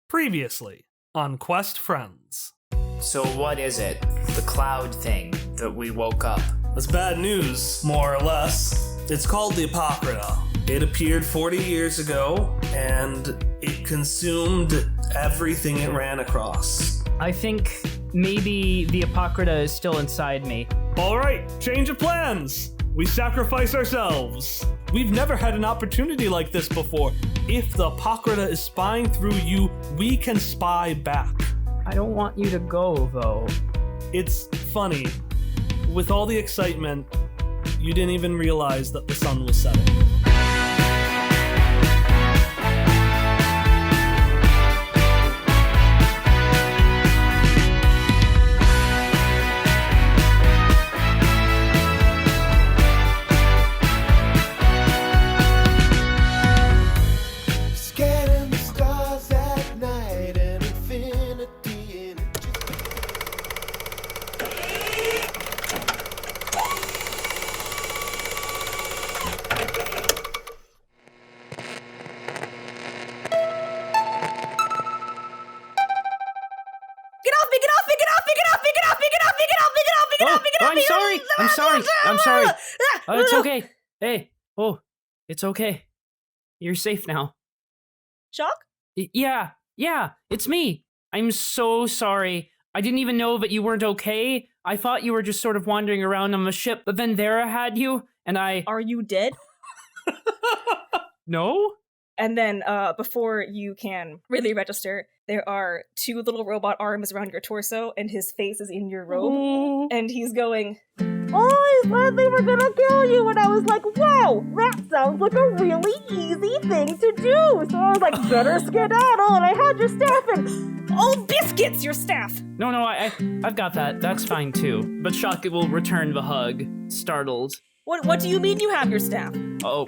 Previously on Quest Friends. So what is it? The cloud thing that we woke up. That's bad news, more or less. It's called the Apocrypha. It appeared 40 years ago, and it consumed everything it ran across. I think maybe the Apocrypha is still inside me. All right, change of plans. We sacrifice ourselves. We've never had an opportunity like this before. If the Apocrypha is spying through you, we can spy back. I don't want you to go, though. It's funny. With all the excitement, you didn't even realize that the sun was setting. I'm sorry. It's okay. Hey. Oh, it's okay. You're safe now. Shock? Yeah, it's me. I'm so sorry. I didn't even know that you weren't okay. I thought you were just sort of wandering around on the ship, but then Vera had you, and I... Are you dead? No? And then, before you can really register, there are two little robot arms around your torso, and his face is in your robe, and he's going... I thought they were gonna kill you, and I was like, wow, that sounds like a really easy thing to do. So I was like, better skedaddle, and I had your staff, and oh, biscuits, your staff! No, I've got that. That's fine, too. But Shock will return the hug, startled. What do you mean you have your staff? Oh,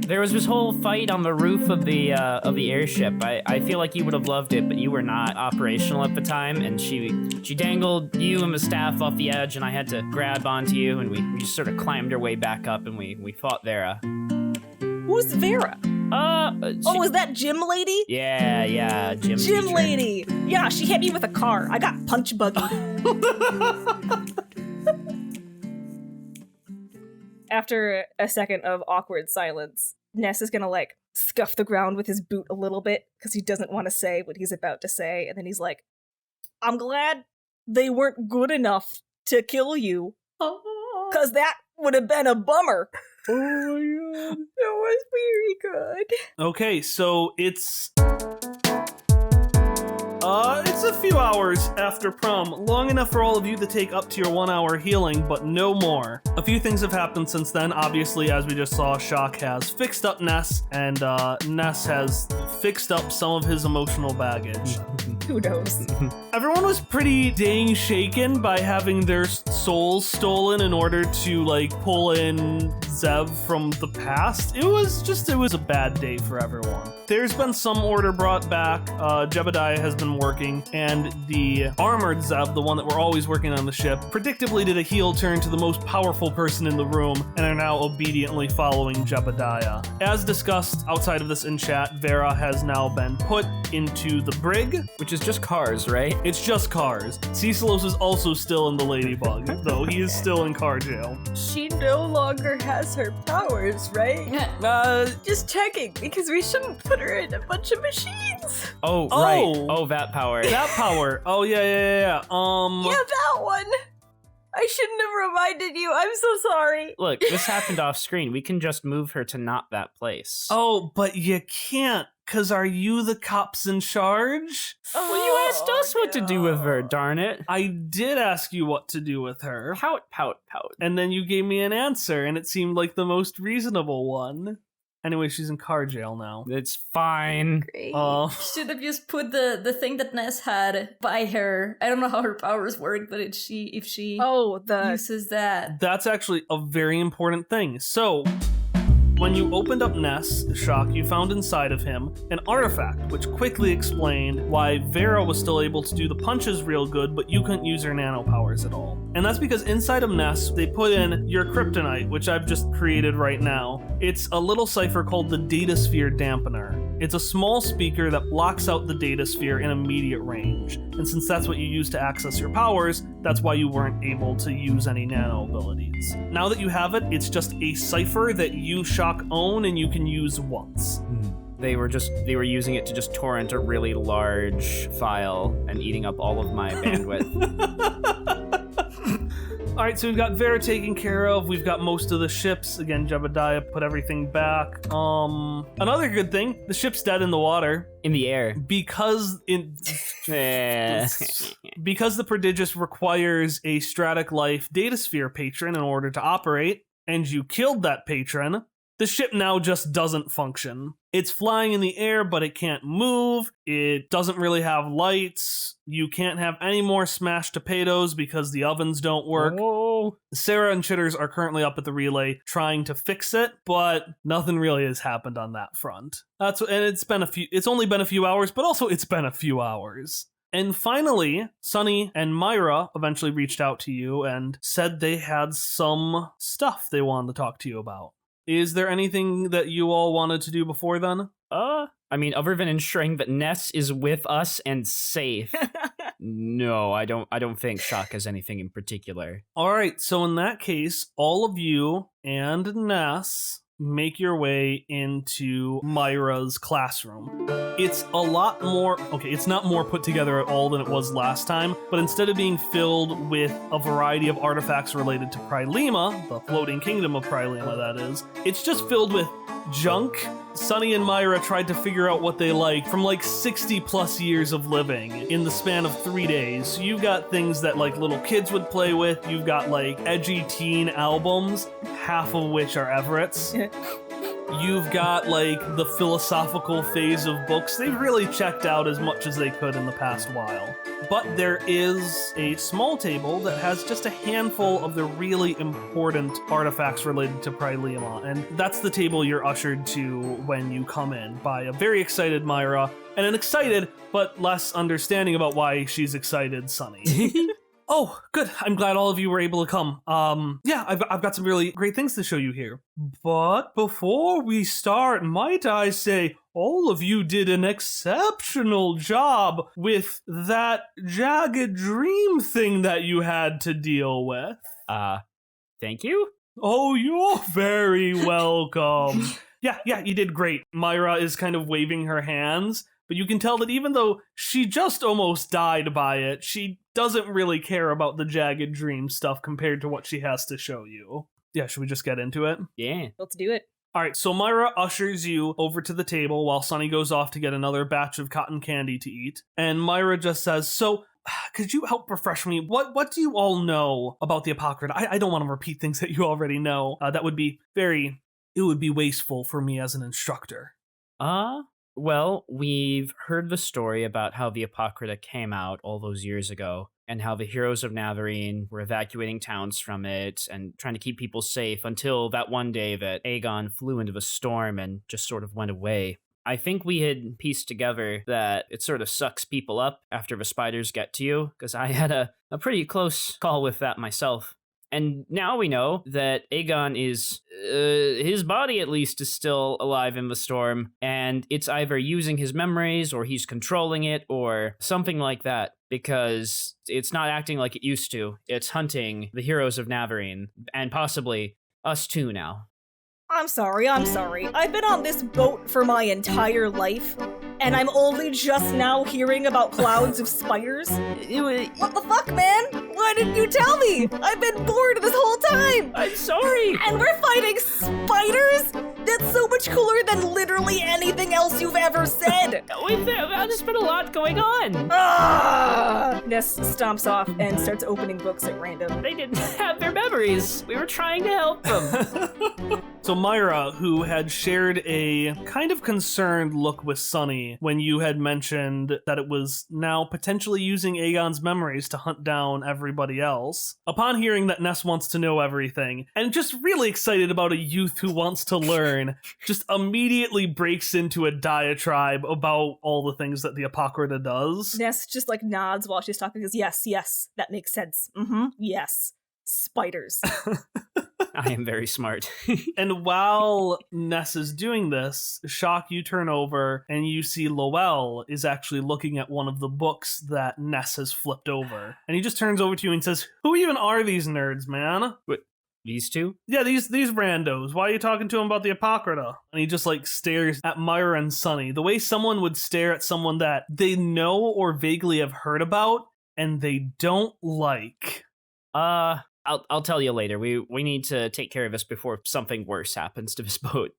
there was this whole fight on the roof of the airship. I feel like you would have loved it, but you were not operational at the time, and she dangled you and the staff off the edge, and I had to grab onto you, and we just sort of climbed our way back up, and we fought Vera. Who's Vera? Oh, is that Gym Lady? Yeah, Gym teacher. Lady! Yeah, she hit me with a car. I got punch buggy. After a second of awkward silence, Ness is gonna, scuff the ground with his boot a little bit, because he doesn't want to say what he's about to say, and then he's like, I'm glad they weren't good enough to kill you, because that would have been a bummer. Oh my god. That was very good. Okay, so it's a few hours after prom, long enough for all of you to take up to your 1 hour healing, but no more. A few things have happened since then. Obviously, as we just saw, Shock has fixed up Ness, and Ness has fixed up some of his emotional baggage. Who knows? Everyone was pretty dang shaken by having their souls stolen in order to, pull in Zev from the past. It was a bad day for everyone. There's been some order brought back. Jebediah has been working, and the armored Zev, the one that we're always working on the ship, predictably did a heel turn to the most powerful person in the room and are now obediently following Jebediah. As discussed outside of this in chat, Vera has now been put into the brig, which is just cars, right? It's just cars. Cecilos is also still in the Ladybug, though he is still in car jail. She no longer has her powers, right? Just checking, because we shouldn't put her in a bunch of machines. Oh, right. Oh, that power. That power. Oh, yeah. Yeah, that one. I shouldn't have reminded you. I'm so sorry. Look, this happened off screen. We can just move her to not that place. Oh, but you can't, because are you the cops in charge? Well, you asked us what to do with her, darn it. I did ask you what to do with her. Pout. And then you gave me an answer, and it seemed like the most reasonable one. Anyway, she's in car jail now. It's fine. Great. Should have just put the thing that Ness had by her. I don't know how her powers work, but if she uses that. That's actually a very important thing. So, when you opened up Ness, Shock, you found inside of him an artifact, which quickly explained why Vera was still able to do the punches real good, but you couldn't use her nano powers at all. And that's because inside of Ness, they put in your kryptonite, which I've just created right now. It's a little cipher called the Data Sphere Dampener. It's a small speaker that blocks out the data sphere in immediate range. And since that's what you use to access your powers, that's why you weren't able to use any nano abilities. Now that you have it, it's just a cipher that you, Shock, own and you can use once. They were using it to just torrent a really large file and eating up all of my bandwidth. All right, so we've got Vera taken care of. We've got most of the ships. Again, Jebediah put everything back. Another good thing, the ship's dead in the water. In the air. Because the Prodigious requires a Stratic Life Datasphere patron in order to operate, and you killed that patron, the ship now just doesn't function. It's flying in the air, but it can't move. It doesn't really have lights. You can't have any more smashed potatoes because the ovens don't work. Whoa. Sarah and Chitters are currently up at the relay trying to fix it, but nothing really has happened on that front. It's only been a few hours, but also it's been a few hours. And finally, Sunny and Myra eventually reached out to you and said they had some stuff they wanted to talk to you about. Is there anything that you all wanted to do before then? Other than ensuring that Ness is with us and safe. No, I don't think Shock has anything in particular. All right, so in that case, all of you and Ness make your way into Myra's classroom. It's a lot more, it's not more put together at all than it was last time, but instead of being filled with a variety of artifacts related to Prylema, the floating kingdom of Prylema that is, it's just filled with junk. Sunny and Myra tried to figure out what they like from 60 plus years of living in the span of 3 days. So you've got things that little kids would play with. You've got edgy teen albums, half of which are Everett's. You've got the philosophical phase of books. They've really checked out as much as they could in the past while. But there is a small table that has just a handful of the really important artifacts related to Prylema, and that's the table you're ushered to when you come in by a very excited Myra and an excited but less understanding about why she's excited Sunny. Oh, good. I'm glad all of you were able to come. I've got some really great things to show you here. But before we start, might I say, all of you did an exceptional job with that jagged dream thing that you had to deal with. Thank you? Oh, you're very welcome. Yeah, you did great. Myra is kind of waving her hands, but you can tell that even though she just almost died by it, she doesn't really care about the jagged dream stuff compared to what she has to show you. Yeah, should we just get into it? Yeah. Let's do it. All right, so Myra ushers you over to the table while Sunny goes off to get another batch of cotton candy to eat. And Myra just says, so, could you help refresh me? What do you all know about the Apocrypha? I don't want to repeat things that you already know. That would be it would be wasteful for me as an instructor. Well, we've heard the story about how the Apocrypha came out all those years ago, and how the heroes of Natharine were evacuating towns from it and trying to keep people safe until that one day that Aegon flew into the storm and just sort of went away. I think we had pieced together that it sort of sucks people up after the spiders get to you, because I had a pretty close call with that myself. And now we know that Aegon is, his body at least is still alive in the storm, and it's either using his memories or he's controlling it or something like that, because it's not acting like it used to. It's hunting the heroes of Natharine, and possibly us too now. I'm sorry. I've been on this boat for my entire life, and I'm only just now hearing about clouds of spiders? What the fuck, man? Why didn't you tell me? I've been bored this whole time! I'm sorry! And we're fighting spiders? That's so much cooler than literally anything else you've ever said! There's been a lot going on! Ness stomps off and starts opening books at random. They didn't have their memories. We were trying to help them. So Myra, who had shared a kind of concerned look with Sunny when you had mentioned that it was now potentially using Aegon's memories to hunt down everybody else, upon hearing that Ness wants to know everything, and just really excited about a youth who wants to learn, just immediately breaks into a diatribe about all the things that the Apocrypha does. Ness just nods while she's talking, goes, yes, that makes sense. Yes. Spiders. I am very smart. And while Ness is doing this, Shock, you turn over and you see Lowell is actually looking at one of the books that Ness has flipped over. And he just turns over to you and says, "Who even are these nerds, man?" What, these two? Yeah, these randos. Why are you talking to him about the Apocrypha? And he just like stares at Myra and Sunny, the way someone would stare at someone that they know or vaguely have heard about and they don't like. I'll tell you later. We need to take care of this before something worse happens to this boat.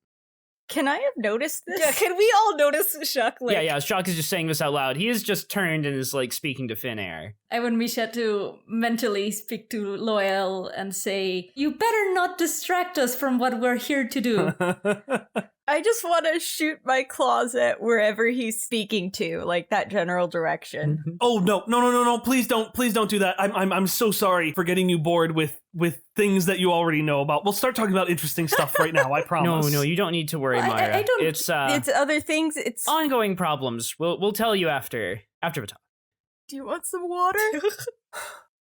Can I have noticed this? Yeah, can we all notice Shock? Like, Yeah, Shock is just saying this out loud. He is just turned and is like speaking to thin air. I want Misha to mentally speak to Loyal and say, "You better not distract us from what we're here to do." I just want to shoot my claws at wherever he's speaking to, like that general direction. Oh no! Please don't do that. I'm so sorry for getting you bored with things that you already know about. We'll start talking about interesting stuff right now. I promise. No, you don't need to worry, Well, Myra. I don't. It's It's other things. It's. ongoing problems. We'll tell you after the talk. Do you want some water?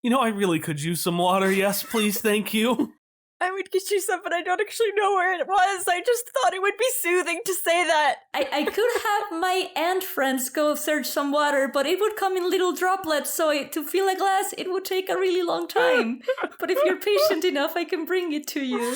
You know, I really could use some water. Yes, please, thank you. I would get you some, but I don't actually know where it was. I just thought it would be soothing to say that. I could have my ant friends go search some water, but it would come in little droplets, so to fill a glass, it would take a really long time. But if you're patient enough, I can bring it to you.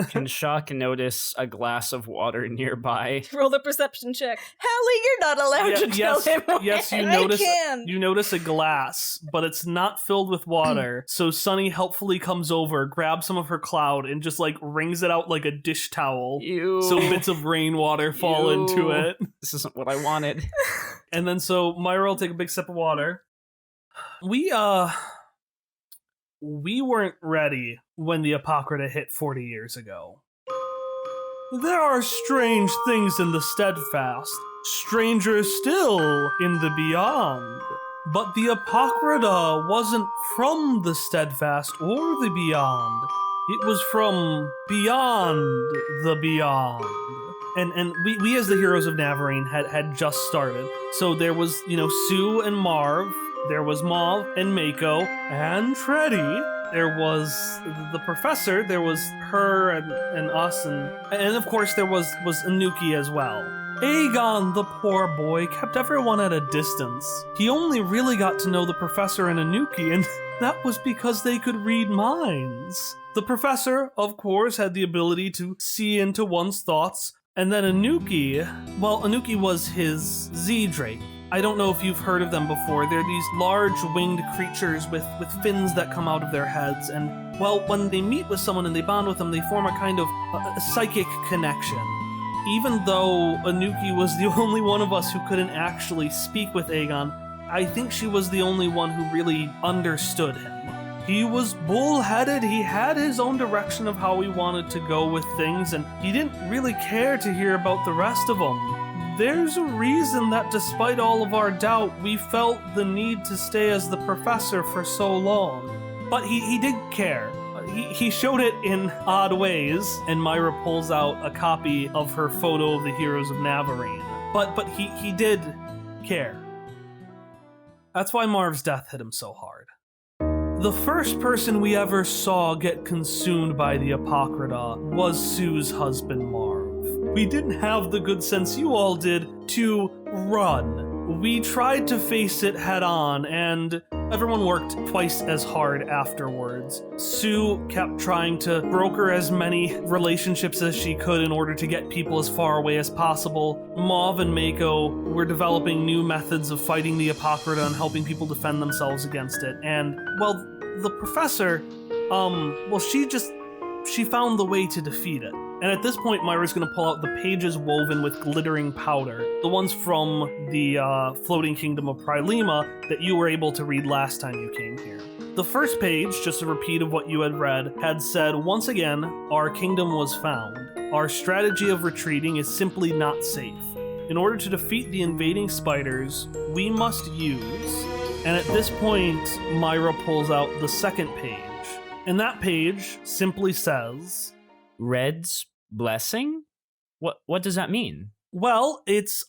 Can Shock notice a glass of water nearby? Roll the perception check. Hallie, you're not allowed to tell him. Yes, you I notice. can. You notice a glass, but it's not filled with water. So Sunny helpfully comes over, grabs some of her cloud, and just like wrings it out like a dish towel. Ew. So bits of rainwater fall Ew. into it. This isn't what I wanted. And then so Myra will take a big sip of water. We weren't ready when the Apocrypha hit 40 years ago. There are strange things in the steadfast, stranger still in the beyond. But the Apocrypha wasn't from the steadfast or the beyond. It was from beyond the beyond. And we as the heroes of Navarene had just started. So there was, Sue and Marv. There was Mauve and Mako and Freddy. There was the professor. There was her and us, and of course there was Anuki as well. Aegon, the poor boy, kept everyone at a distance. He only really got to know the professor and Anuki, and that was because they could read minds. The professor, of course, had the ability to see into one's thoughts, and then Anuki was his Z-Drake. I don't know if you've heard of them before. They're these large winged creatures with fins that come out of their heads. And, well, when they meet with someone and they bond with them, they form a kind of a psychic connection. Even though Anuki was the only one of us who couldn't actually speak with Aegon, I think she was the only one who really understood him. He was bullheaded. He had his own direction of how he wanted to go with things, and he didn't really care to hear about the rest of them. There's a reason that despite all of our doubt, we felt the need to stay as the professor for so long. But he did care. He showed it in odd ways, and Myra pulls out a copy of her photo of the heroes of Navarene. But he did care. That's why Marv's death hit him so hard. The first person we ever saw get consumed by the Apocrypha was Sue's husband, Marv. We didn't have the good sense you all did to run. We tried to face it head on, and everyone worked twice as hard afterwards. Sue kept trying to broker as many relationships as she could in order to get people as far away as possible. Mauve and Mako were developing new methods of fighting the Apocrypha and helping people defend themselves against it. And, well, the professor, she found the way to defeat it. And at this point, Myra's going to pull out the pages woven with glittering powder, the ones from the floating kingdom of Prilema that you were able to read last time you came here. The first page, just a repeat of what you had read, had said, "Once again, our kingdom was found. Our strategy of retreating is simply not safe. In order to defeat the invading spiders, we must use..." And at this point, Myra pulls out the second page. And that page simply says... Red's blessing? What does that mean? Well, it's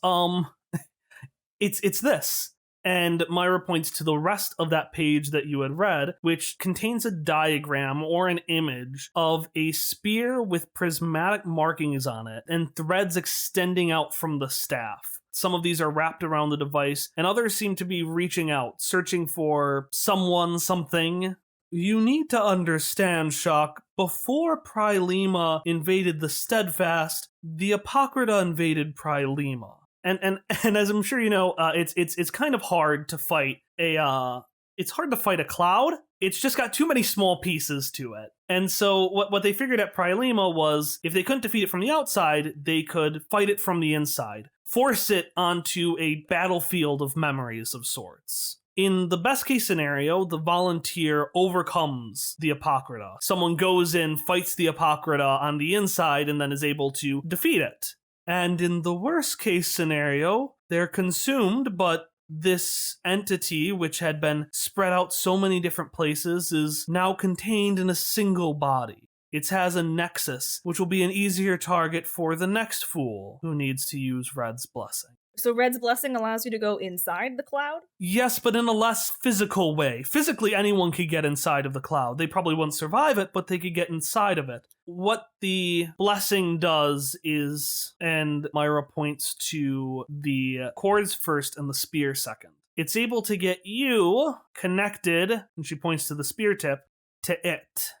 this. And Myra points to the rest of that page that you had read, which contains a diagram or an image of a spear with prismatic markings on it and threads extending out from the staff. Some of these are wrapped around the device, and others seem to be reaching out, searching for someone, something. You need to understand, Shock, before Prilema invaded the Steadfast, the Apocrypha invaded Prilema. And as I'm sure you know, it's kind of hard to fight a cloud. It's just got too many small pieces to it. And so what they figured at Prilema was if they couldn't defeat it from the outside, they could fight it from the inside, force it onto a battlefield of memories of sorts. In the best case scenario, the volunteer overcomes the Apocrypha. Someone goes in, fights the Apocrypha on the inside, and then is able to defeat it. And in the worst case scenario, they're consumed, but this entity, which had been spread out so many different places, is now contained in a single body. It has a nexus, which will be an easier target for the next fool who needs to use Red's Blessing. So Red's Blessing allows you to go inside the cloud? Yes, but in a less physical way. Physically, anyone could get inside of the cloud. They probably wouldn't survive it, but they could get inside of it. What the blessing does is, and Myra points to the cords first and the spear second. It's able to get you connected, and she points to the spear tip, to it.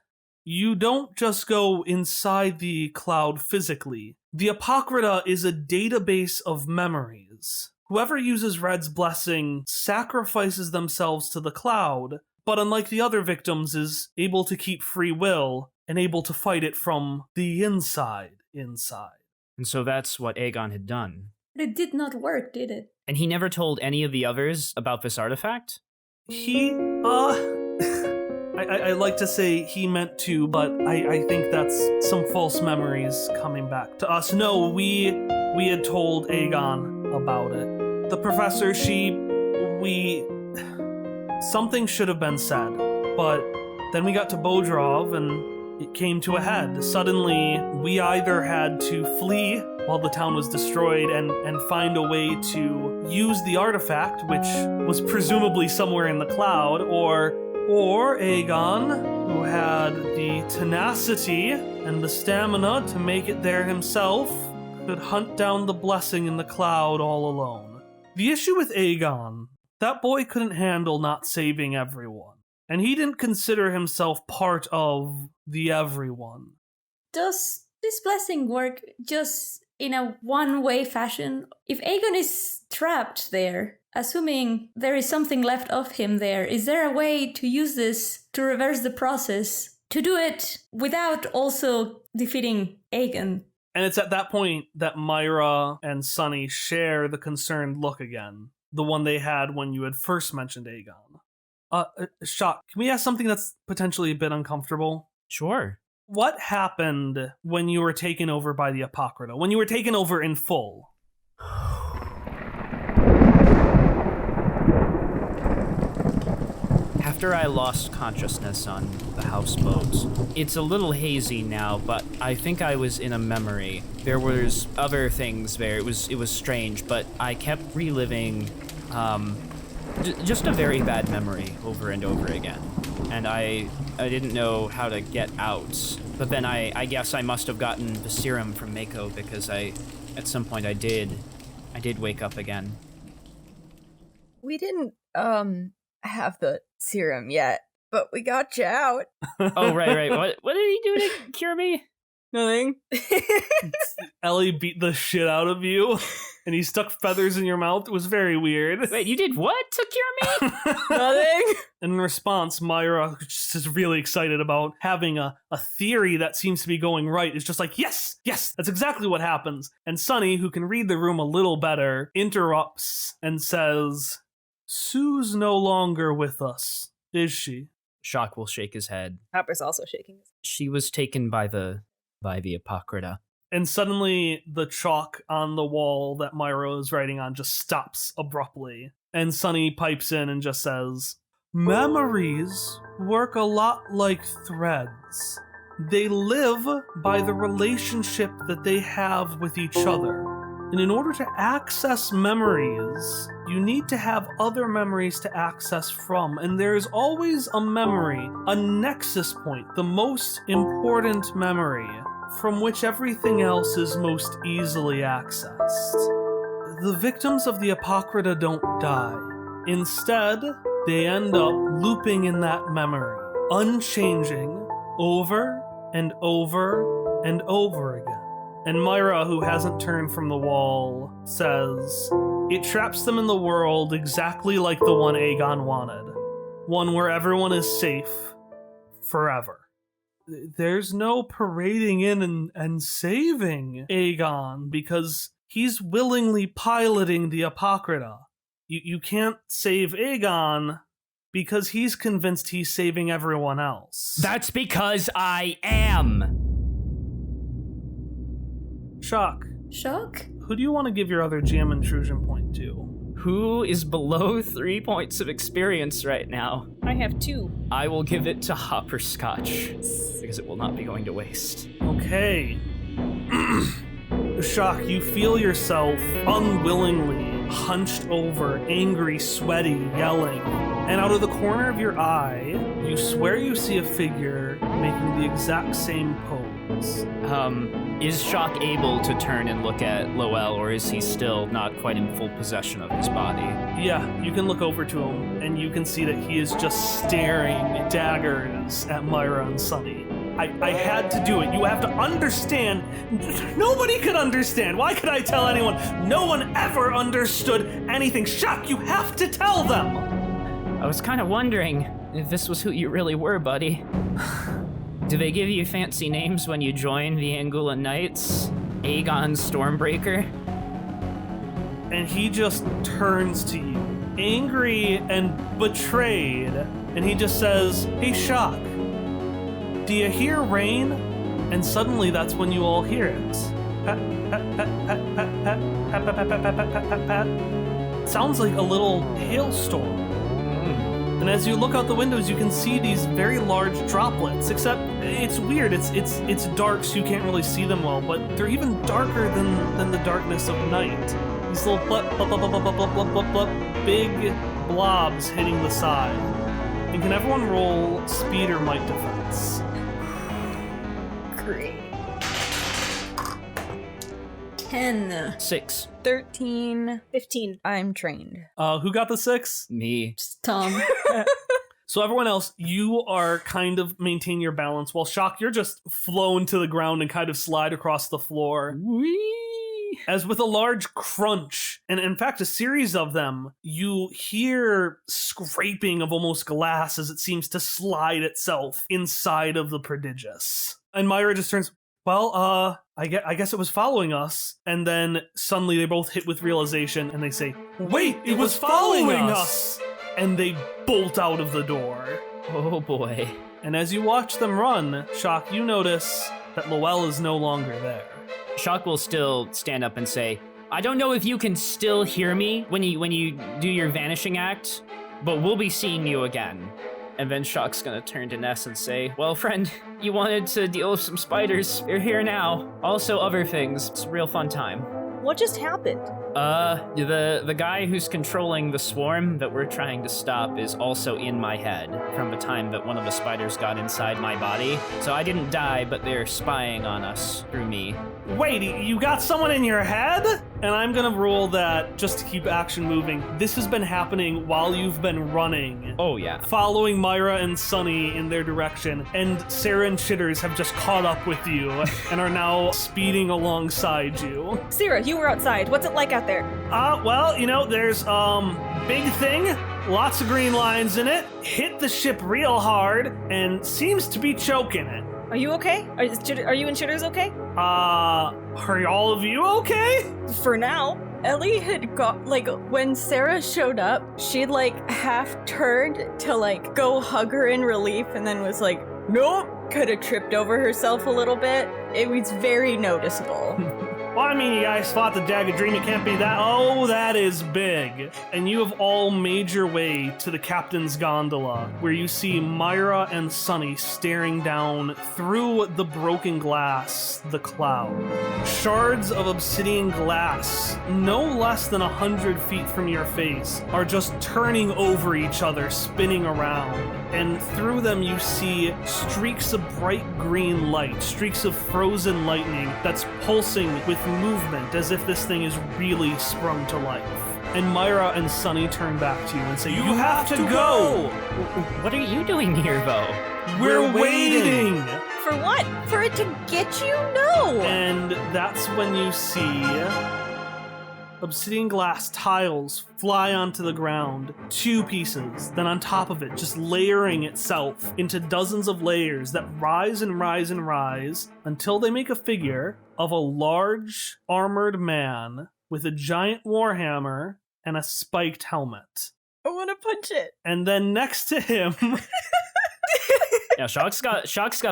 You don't just go inside the cloud physically. The Apocrypha is a database of memories. Whoever uses Red's Blessing sacrifices themselves to the cloud, but unlike the other victims, is able to keep free will and able to fight it from the inside. And so that's what Aegon had done. But it did not work, did it? And he never told any of the others about this artifact? I like to say he meant to, but I think that's some false memories coming back to us. No, we had told Aegon about it. The professor, something should have been said, but then we got to Bodrov and it came to a head. Suddenly, we either had to flee while the town was destroyed and find a way to use the artifact, which was presumably somewhere in the cloud, or Aegon, who had the tenacity and the stamina to make it there himself, could hunt down the blessing in the cloud all alone. The issue with Aegon, that boy couldn't handle not saving everyone, and he didn't consider himself part of the everyone. Does this blessing work just in a one-way fashion? If Aegon is trapped there, assuming there is something left of him there, is there a way to use this to reverse the process? To do it without also defeating Aegon? And it's at that point that Myra and Sunny share the concerned look again. The one they had when you had first mentioned Aegon. Shock, can we ask something that's potentially a bit uncomfortable? Sure. What happened when you were taken over by the Apocrypha? When you were taken over in full? After I lost consciousness on the houseboat, it's a little hazy now, but I think I was in a memory. There was other things there. It was strange, but I kept reliving just a very bad memory over and over again. And I didn't know how to get out. But then I guess I must have gotten the serum from Mako because at some point I did wake up again. We didn't have the serum yet, but we got you out. Oh, right. What did he do to cure me? Nothing. Ellie beat the shit out of you, and he stuck feathers in your mouth. It was very weird. Wait, you did what to cure me? Nothing. In response, Myra just is really excited about having a theory that seems to be going right. Is just like, yes, that's exactly what happens. And Sunny, who can read the room a little better, interrupts and says, Sue's no longer with us, is she? Shock will shake his head. Hopper's also shaking his head. She was taken by the Apocrypha. And suddenly the chalk on the wall that Myra is writing on just stops abruptly. And Sunny pipes in and just says, memories work a lot like threads. They live by the relationship that they have with each other. And in order to access memories, you need to have other memories to access from, and there's always a memory, a nexus point, the most important memory, from which everything else is most easily accessed. The victims of the Apocrypha don't die. Instead, they end up looping in that memory, unchanging, over and over and over again. And Myra, who hasn't turned from the wall, says, it traps them in the world exactly like the one Aegon wanted. One where everyone is safe forever. There's no parading in and saving Aegon because he's willingly piloting the Apocrypha. You can't save Aegon because he's convinced he's saving everyone else. That's because I am. Shock. Shock? Who do you want to give your other GM intrusion point to? Who is below 3 points of experience right now? I have 2. I will give it to Hopperscotch, because it will not be going to waste. Okay. Shock, you feel yourself unwillingly hunched over, angry, sweaty, yelling. And out of the corner of your eye, you swear you see a figure making the exact same pose. Is Shock able to turn and look at Lowell, or is he still not quite in full possession of his body? Yeah, you can look over to him, and you can see that he is just staring daggers at Myra and Sunny. I had to do it. You have to understand. Nobody could understand. Why could I tell anyone? No one ever understood anything. Shock, you have to tell them. I was kind of wondering if this was who you really were, buddy. Do they give you fancy names when you join the Angulan Knights? Aegon Stormbreaker? And he just turns to you, angry and betrayed, and he just says, hey, Shock, do you hear rain? And suddenly that's when you all hear it. Pat, pat, pat, pat, pat, pat, pat, pat, pat, pat, pat, pat, pat, pat. Sounds like a little hailstorm. And as you look out the windows, you can see these very large droplets, except it's weird. It's dark, so you can't really see them well, but they're even darker than the darkness of night. These little big blobs hitting the side. And can everyone roll speed or might defense? Great. 10. 6. 13. 15. I'm trained. Who got the 6? Me. Tom. So everyone else, you are kind of maintain your balance, while Shock, you're just flown to the ground and kind of slide across the floor. Whee! As with a large crunch, and in fact a series of them, you hear scraping of almost glass as it seems to slide itself inside of the Prodigious. And Myra just turns, well, I guess it was following us. And then suddenly they both hit with realization and they say, wait, it was following us! And they bolt out of the door. Oh boy. And as you watch them run, Shock, you notice that Lowell is no longer there. Shock will still stand up and say, I don't know if you can still hear me when you do your vanishing act, but we'll be seeing you again. And then Shock's gonna turn to Ness and say, well, friend, you wanted to deal with some spiders. You're here now. Also other things. It's a real fun time. What just happened? The guy who's controlling the swarm that we're trying to stop is also in my head from the time that one of the spiders got inside my body. So I didn't die, but they're spying on us through me. Wait, you got someone in your head? And I'm gonna roll that, just to keep action moving. This has been happening while you've been running. Oh, yeah. Following Myra and Sunny in their direction. And Sarah and Chitters have just caught up with you and are now speeding alongside you. Sarah, you were outside. What's it like out there? Well, there's, big thing. Lots of green lines in it. Hit the ship real hard and seems to be choking it. Are you okay? Are you and Chitters okay? Are all of you okay? For now. Ellie had got, when Sarah showed up, she'd, half turned to, go hug her in relief and then was like, nope, could have tripped over herself a little bit. It was very noticeable. Well, I mean, you guys fought the Jagged Dream. It can't be that. Oh, that is big. And you have all made your way to the captain's gondola, where you see Myra and Sunny staring down through the broken glass, the cloud. Shards of obsidian glass, no less than 100 feet from your face, are just turning over each other, spinning around. And through them you see streaks of bright green light, streaks of frozen lightning that's pulsing with movement as if this thing is really sprung to life. And Myra and Sunny turn back to you and say, You have to go! What are you doing here, though? We're waiting! For what? For it to get you? No! And that's when you see obsidian glass tiles fly onto the ground, 2 pieces, then on top of it, just layering itself into dozens of layers that rise and rise and rise until they make a figure of a large armored man with a giant warhammer and a spiked helmet. I want to punch it. And then next to him... Yeah, Shock's got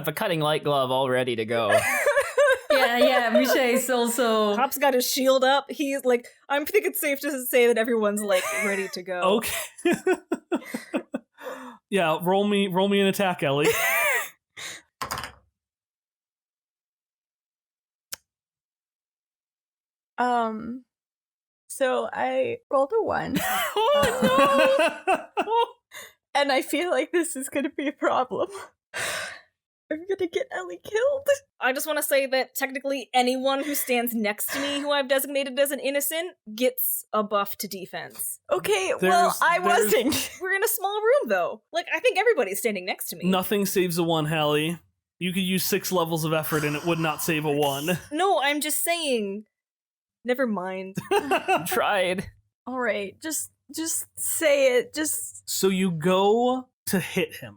the cutting light glove all ready to go. Yeah, Michelle's also... Hop's got his shield up. He's like, I think it's safe to say that everyone's like ready to go. Okay. Yeah, roll me an attack, Ellie. So I rolled a 1. Oh no! And I feel like this is gonna be a problem. I'm gonna get Ellie killed. I just want to say that technically anyone who stands next to me who I've designated as an innocent gets a buff to defense. Okay, well, I wasn't. We're in a small room though. Like, I think everybody's standing next to me. Nothing saves a 1, Hallie. You could use 6 levels of effort and it would not save a 1. No, I'm just saying. Never mind. Tried. All right, just say it. Just. So you go to hit him,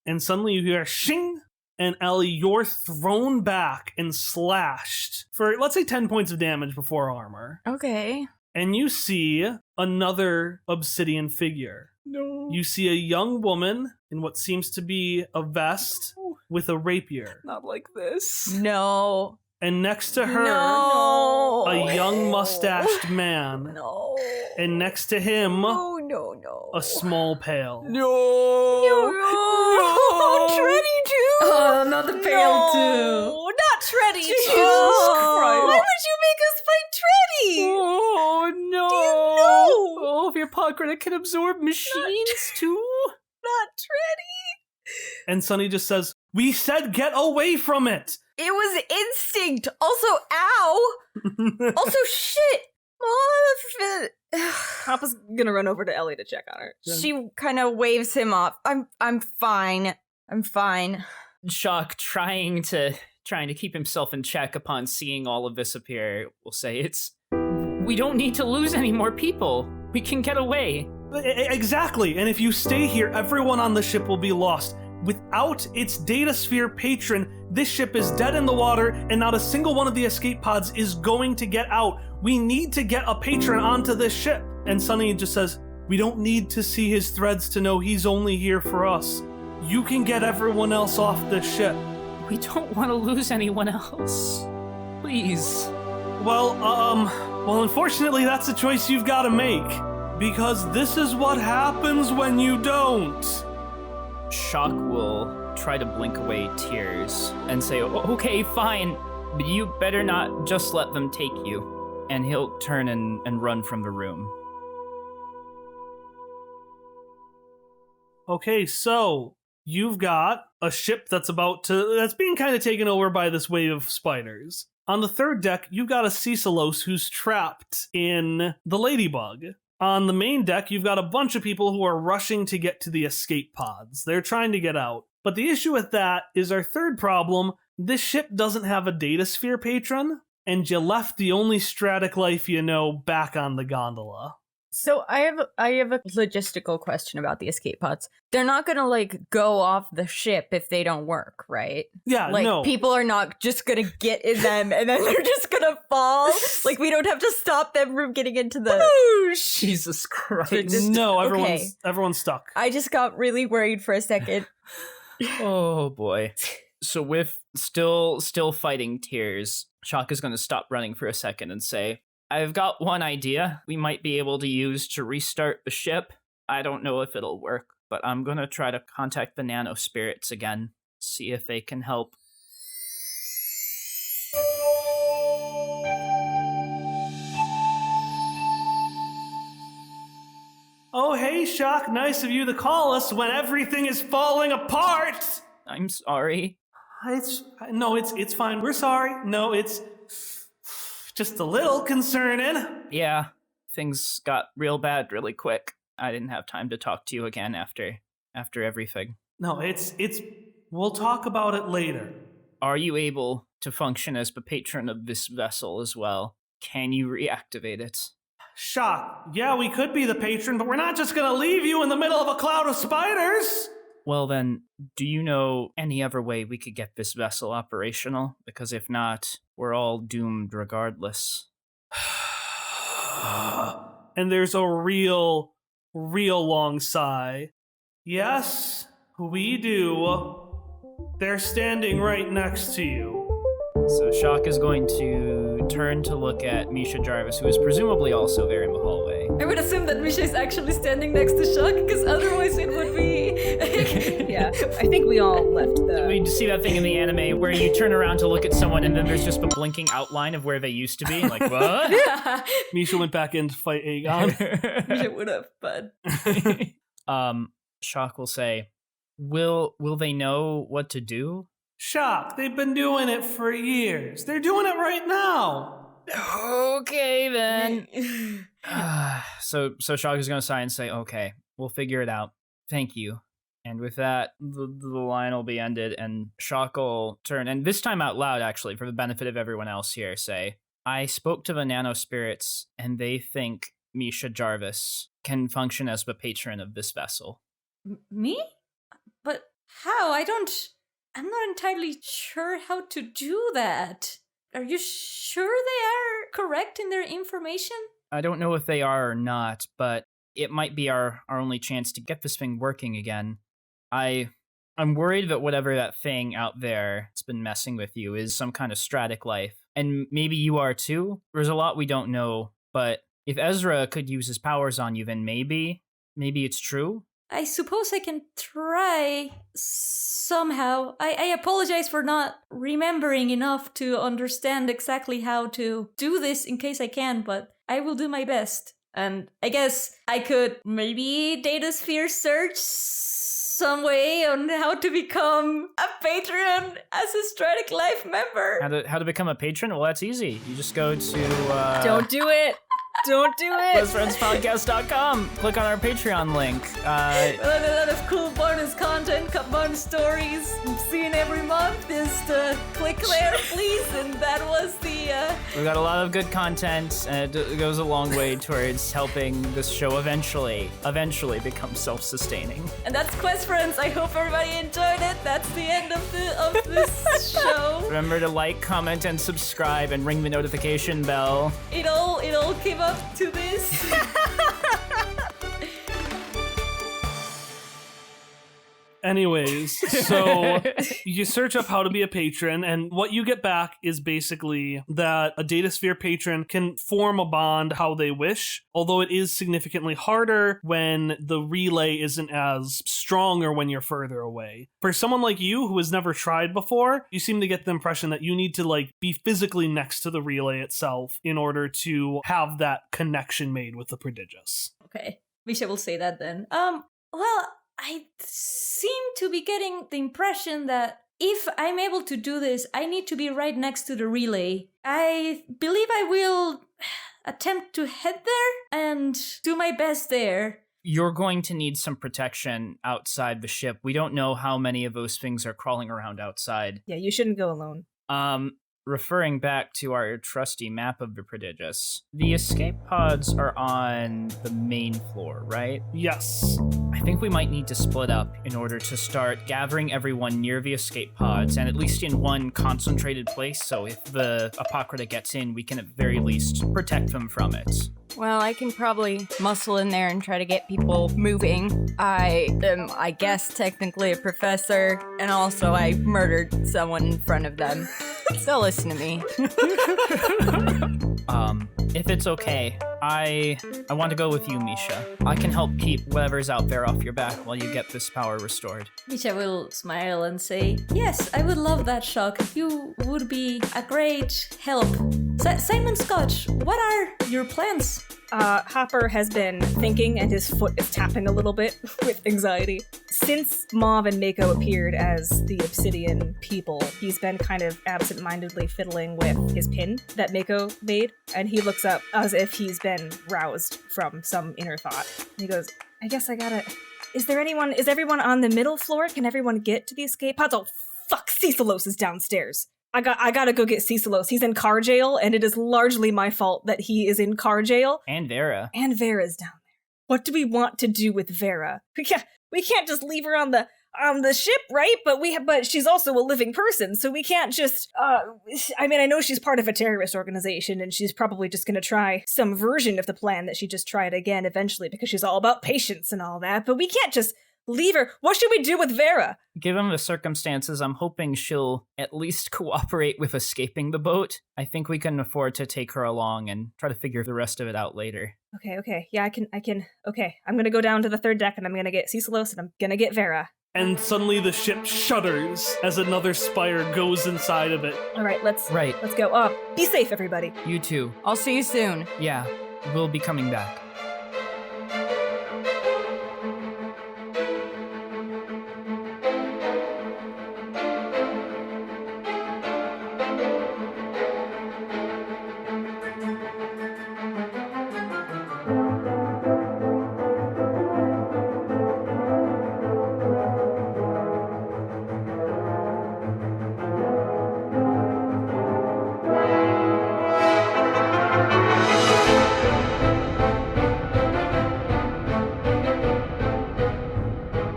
and suddenly you hear a shing, and Ellie, you're thrown back and slashed for, let's say, 10 points of damage before armor. Okay. And you see another obsidian figure. No. You see a young woman in what seems to be a vest with a rapier. Not like this. No. And next to her, No. a young mustached man. No. And next to him, No. a small pail. No. Tready too. Oh, not the pail too. Not Tready too. Jesus Why Christ. would you make us fight Tready? Oh no! Do you know? Oh, if your pocket can absorb machines too. Not Tready. And Sunny just says, "We said get away from it." It was instinct. Also, ow. Also, shit. Papa's gonna run over to Ellie to check on her. She kind of waves him off. I'm fine. I'm fine. Shock, trying to keep himself in check upon seeing all of this appear, will say, we don't need to lose any more people. We can get away. Exactly. And if you stay here, everyone on the ship will be lost. Without its data sphere patron, this ship is dead in the water, and not a single one of the escape pods is going to get out. We need to get a patron onto this ship. And Sunny just says, we don't need to see his threads to know he's only here for us. You can get everyone else off this ship. We don't want to lose anyone else. Please. Well, unfortunately, that's a choice you've got to make. Because this is what happens when you don't. Shock will try to blink away tears and say, okay, fine, but you better not just let them take you. And he'll turn and run from the room. Okay, so you've got a ship that's being kind of taken over by this wave of spiders. On the 3rd deck, you've got a Cecilos who's trapped in the Ladybug. On the main deck, you've got a bunch of people who are rushing to get to the escape pods. They're trying to get out. But the issue with that is our 3rd problem. This ship doesn't have a data sphere patron, and you left the only Stratic life you know back on the gondola. So I have a logistical question about the escape pods. They're not gonna go off the ship if they don't work, right? Yeah, no. People are not just gonna get in them and then they're just gonna fall. We don't have to stop them from getting into the. Jesus Christ! No, Okay. everyone's stuck. I just got really worried for a second. Oh boy. So with still fighting tears, Shock is going to stop running for a second and say, I've got one idea we might be able to use to restart the ship. I don't know if it'll work, but I'm going to try to contact the nano spirits again, see if they can help. Oh, hey, Shock, nice of you to call us when everything is falling apart. I'm sorry. It's fine. We're sorry. No, it's just a little concerning. Yeah, things got real bad really quick. I didn't have time to talk to you again after everything. No, we'll talk about it later. Are you able to function as the patron of this vessel as well? Can you reactivate it? Shock. Yeah, we could be the patron, but we're not just gonna leave you in the middle of a cloud of spiders. Well then, do you know any other way we could get this vessel operational? Because if not, we're all doomed regardless. And there's a real long sigh. Yes, we do. They're standing right next to you. So Shock is going to turn to look at Misha Jarvis, who is presumably also there in the hallway. I would assume that Misha is actually standing next to Shock, because otherwise it would be... Yeah, I think we all left the... We see that thing in the anime where you turn around to look at someone and then there's just a blinking outline of where they used to be. Like, what? Misha went back in to fight Aegon. Misha would have, but... Shock will say, Will they know what to do? Shock, they've been doing it for years. They're doing it right now. Okay, then. So Shock is going to sigh and say, okay, we'll figure it out. Thank you. And with that, the line will be ended, and Shock will turn, and this time out loud, actually, for the benefit of everyone else here, say, I spoke to the nano spirits, and they think Misha Jarvis can function as the patron of this vessel. Me? But how? I'm not entirely sure how to do that. Are you sure they are correct in their information? I don't know if they are or not, but it might be our only chance to get this thing working again. I'm worried that whatever that thing out there that's been messing with you is some kind of stratic life. And maybe you are too. There's a lot we don't know, but if Ezra could use his powers on you, then maybe it's true. I suppose I can try somehow. I apologize for not remembering enough to understand exactly how to do this in case I can, but I will do my best. And I guess I could maybe data sphere search some way on how to become a patron as a Stratic Life member. How to become a patron? Well, that's easy. You just go to... Don't do it! Don't do it! BestFriendsPodcast.com. Click on our Patreon link. A lot of cool bonus content, bonus stories seen every month. Just click there, please. And that was the... We've got a lot of good content, and it goes a long way towards helping this show eventually become self-sustaining. And that's Quest Friends. I hope everybody enjoyed it. That's the end of this show. Remember to like, comment, and subscribe, and ring the notification bell. It all came up to this. Anyways, so you search up how to be a patron, and what you get back is basically that a Datasphere patron can form a bond how they wish, although it is significantly harder when the relay isn't as strong or when you're further away. For someone like you who has never tried before, you seem to get the impression that you need to be physically next to the relay itself in order to have that connection made with the Prodigious. Okay, Misha will say that then. Well, I seem to be getting the impression that if I'm able to do this, I need to be right next to the relay. I believe I will attempt to head there and do my best there. You're going to need some protection outside the ship. We don't know how many of those things are crawling around outside. Yeah, you shouldn't go alone. Referring back to our trusty map of the Prodigious, the escape pods are on the main floor, right? Yes. I think we might need to split up in order to start gathering everyone near the escape pods, and at least in one concentrated place, so if the Apocrypha gets in, we can at very least protect them from it. Well, I can probably muscle in there and try to get people moving. I am, I guess, technically a professor, and also I murdered someone in front of them. So listen to me. If it's okay, I want to go with you, Misha. I can help keep whatever's out there off your back while you get this power restored. Misha will smile and say, yes, I would love that, Shock. You would be a great help. Simon Scotch, what are your plans? Hopper has been thinking and his foot is tapping a little bit with anxiety. Since Mauve and Mako appeared as the Obsidian people, he's been kind of absent-mindedly fiddling with his pin that Mako made, and he looks up as if he's been roused from some inner thought. And he goes, I guess I gotta... Is everyone on the middle floor? Can everyone get to the escape pods? Oh, fuck, Cecilos is downstairs. I gotta go get Cecilos. He's in car jail, and it is largely my fault that he is in car jail. And Vera. And Vera's down there. What do we want to do with Vera? We can't just leave her on the ship, right? But she's also a living person, so we can't just. I know she's part of a terrorist organization, and she's probably just gonna try some version of the plan that she just tried again eventually, because she's all about patience and all that. But we can't just leave her. What should we do with Vera? Given the circumstances, I'm hoping she'll at least cooperate with escaping the boat. I think we can afford to take her along and try to figure the rest of it out later. Okay. Yeah, I can. Okay, I'm gonna go down to the third deck and I'm gonna get Cecilos and I'm gonna get Vera. And suddenly the ship shudders as another spire goes inside of it. All right, let's Right. Let's go. Be safe, everybody. You too. I'll see you soon. Yeah, we'll be coming back.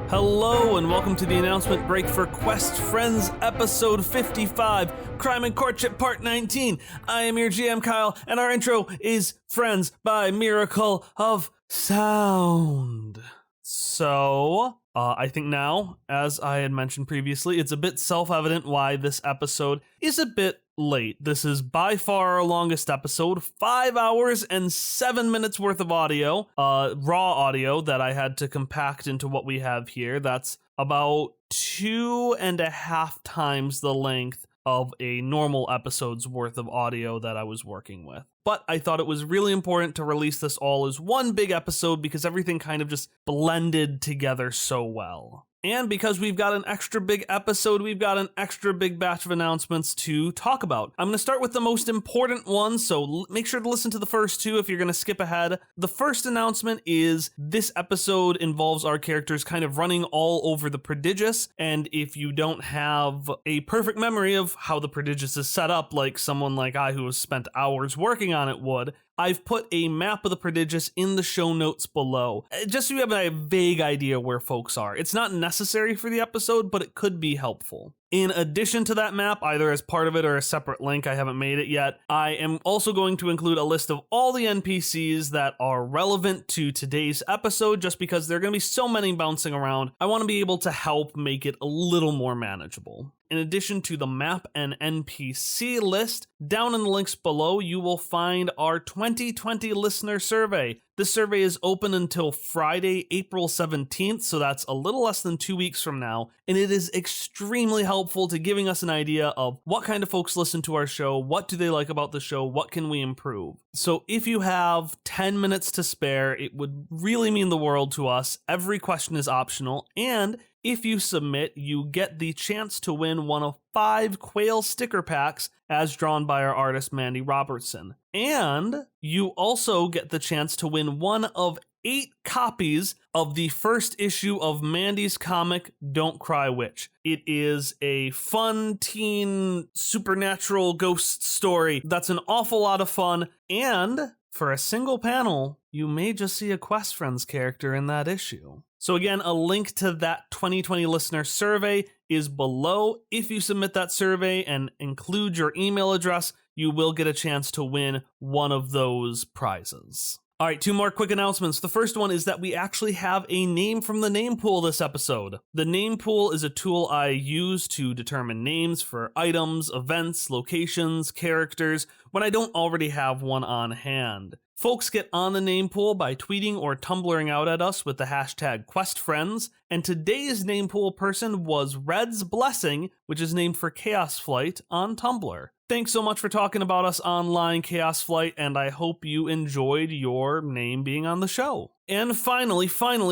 Hello and welcome to the announcement break for Quest Friends episode 55, Crime and Courtship part 19. I am your GM Kyle, and our intro is Friends by Miracle of Sound. So, I think now, as I had mentioned previously, it's a bit self-evident why this episode is a bit late. This is by far our longest episode, 5 hours and 7 minutes worth of audio, raw audio that I had to compact into what we have here. That's about 2.5 times the length of a normal episode's worth of audio that I was working with. But I thought it was really important to release this all as one big episode because everything kind of just blended together so well. And because we've got an extra big episode, we've got an extra big batch of announcements to talk about. I'm going to start with the most important one, so make sure to listen to the first two if you're going to skip ahead. The first announcement is this episode involves our characters kind of running all over the Prodigious, and if you don't have a perfect memory of how the Prodigious is set up, like someone like I who has spent hours working on it would, I've put a map of the Prodigious in the show notes below, just so you have a vague idea where folks are. It's not necessary for the episode, but it could be helpful. In addition to that map, either as part of it or a separate link, I haven't made it yet, I am also going to include a list of all the NPCs that are relevant to today's episode, just because there are going to be so many bouncing around. I want to be able to help make it a little more manageable. In addition to the map and NPC list, down in the links below, you will find our 2020 listener survey. This survey is open until Friday, April 17th, so that's a little less than 2 weeks from now, and it is extremely helpful to giving us an idea of what kind of folks listen to our show, what do they like about the show, what can we improve. So if you have 10 minutes to spare, it would really mean the world to us. Every question is optional, and if you submit, you get the chance to win one of 5 Quail sticker packs as drawn by our artist Mandy Robertson. And you also get the chance to win one of 8 copies of the first issue of Mandy's comic, Don't Cry Witch. It is a fun teen supernatural ghost story that's an awful lot of fun, and for a single panel, you may just see a Quest Friends character in that issue. So again, a link to that 2020 listener survey is below. If you submit that survey and include your email address, you will get a chance to win one of those prizes. All right, 2 more quick announcements. The first one is that we actually have a name from the name pool this episode. The name pool is a tool I use to determine names for items, events, locations, characters, when I don't already have one on hand. Folks get on the name pool by tweeting or tumbling out at us with the hashtag QuestFriends, and today's name pool person was Red's Blessing, which is named for Chaos Flight on Tumblr. Thanks so much for talking about us online, Chaos Flight, and I hope you enjoyed your name being on the show. And finally,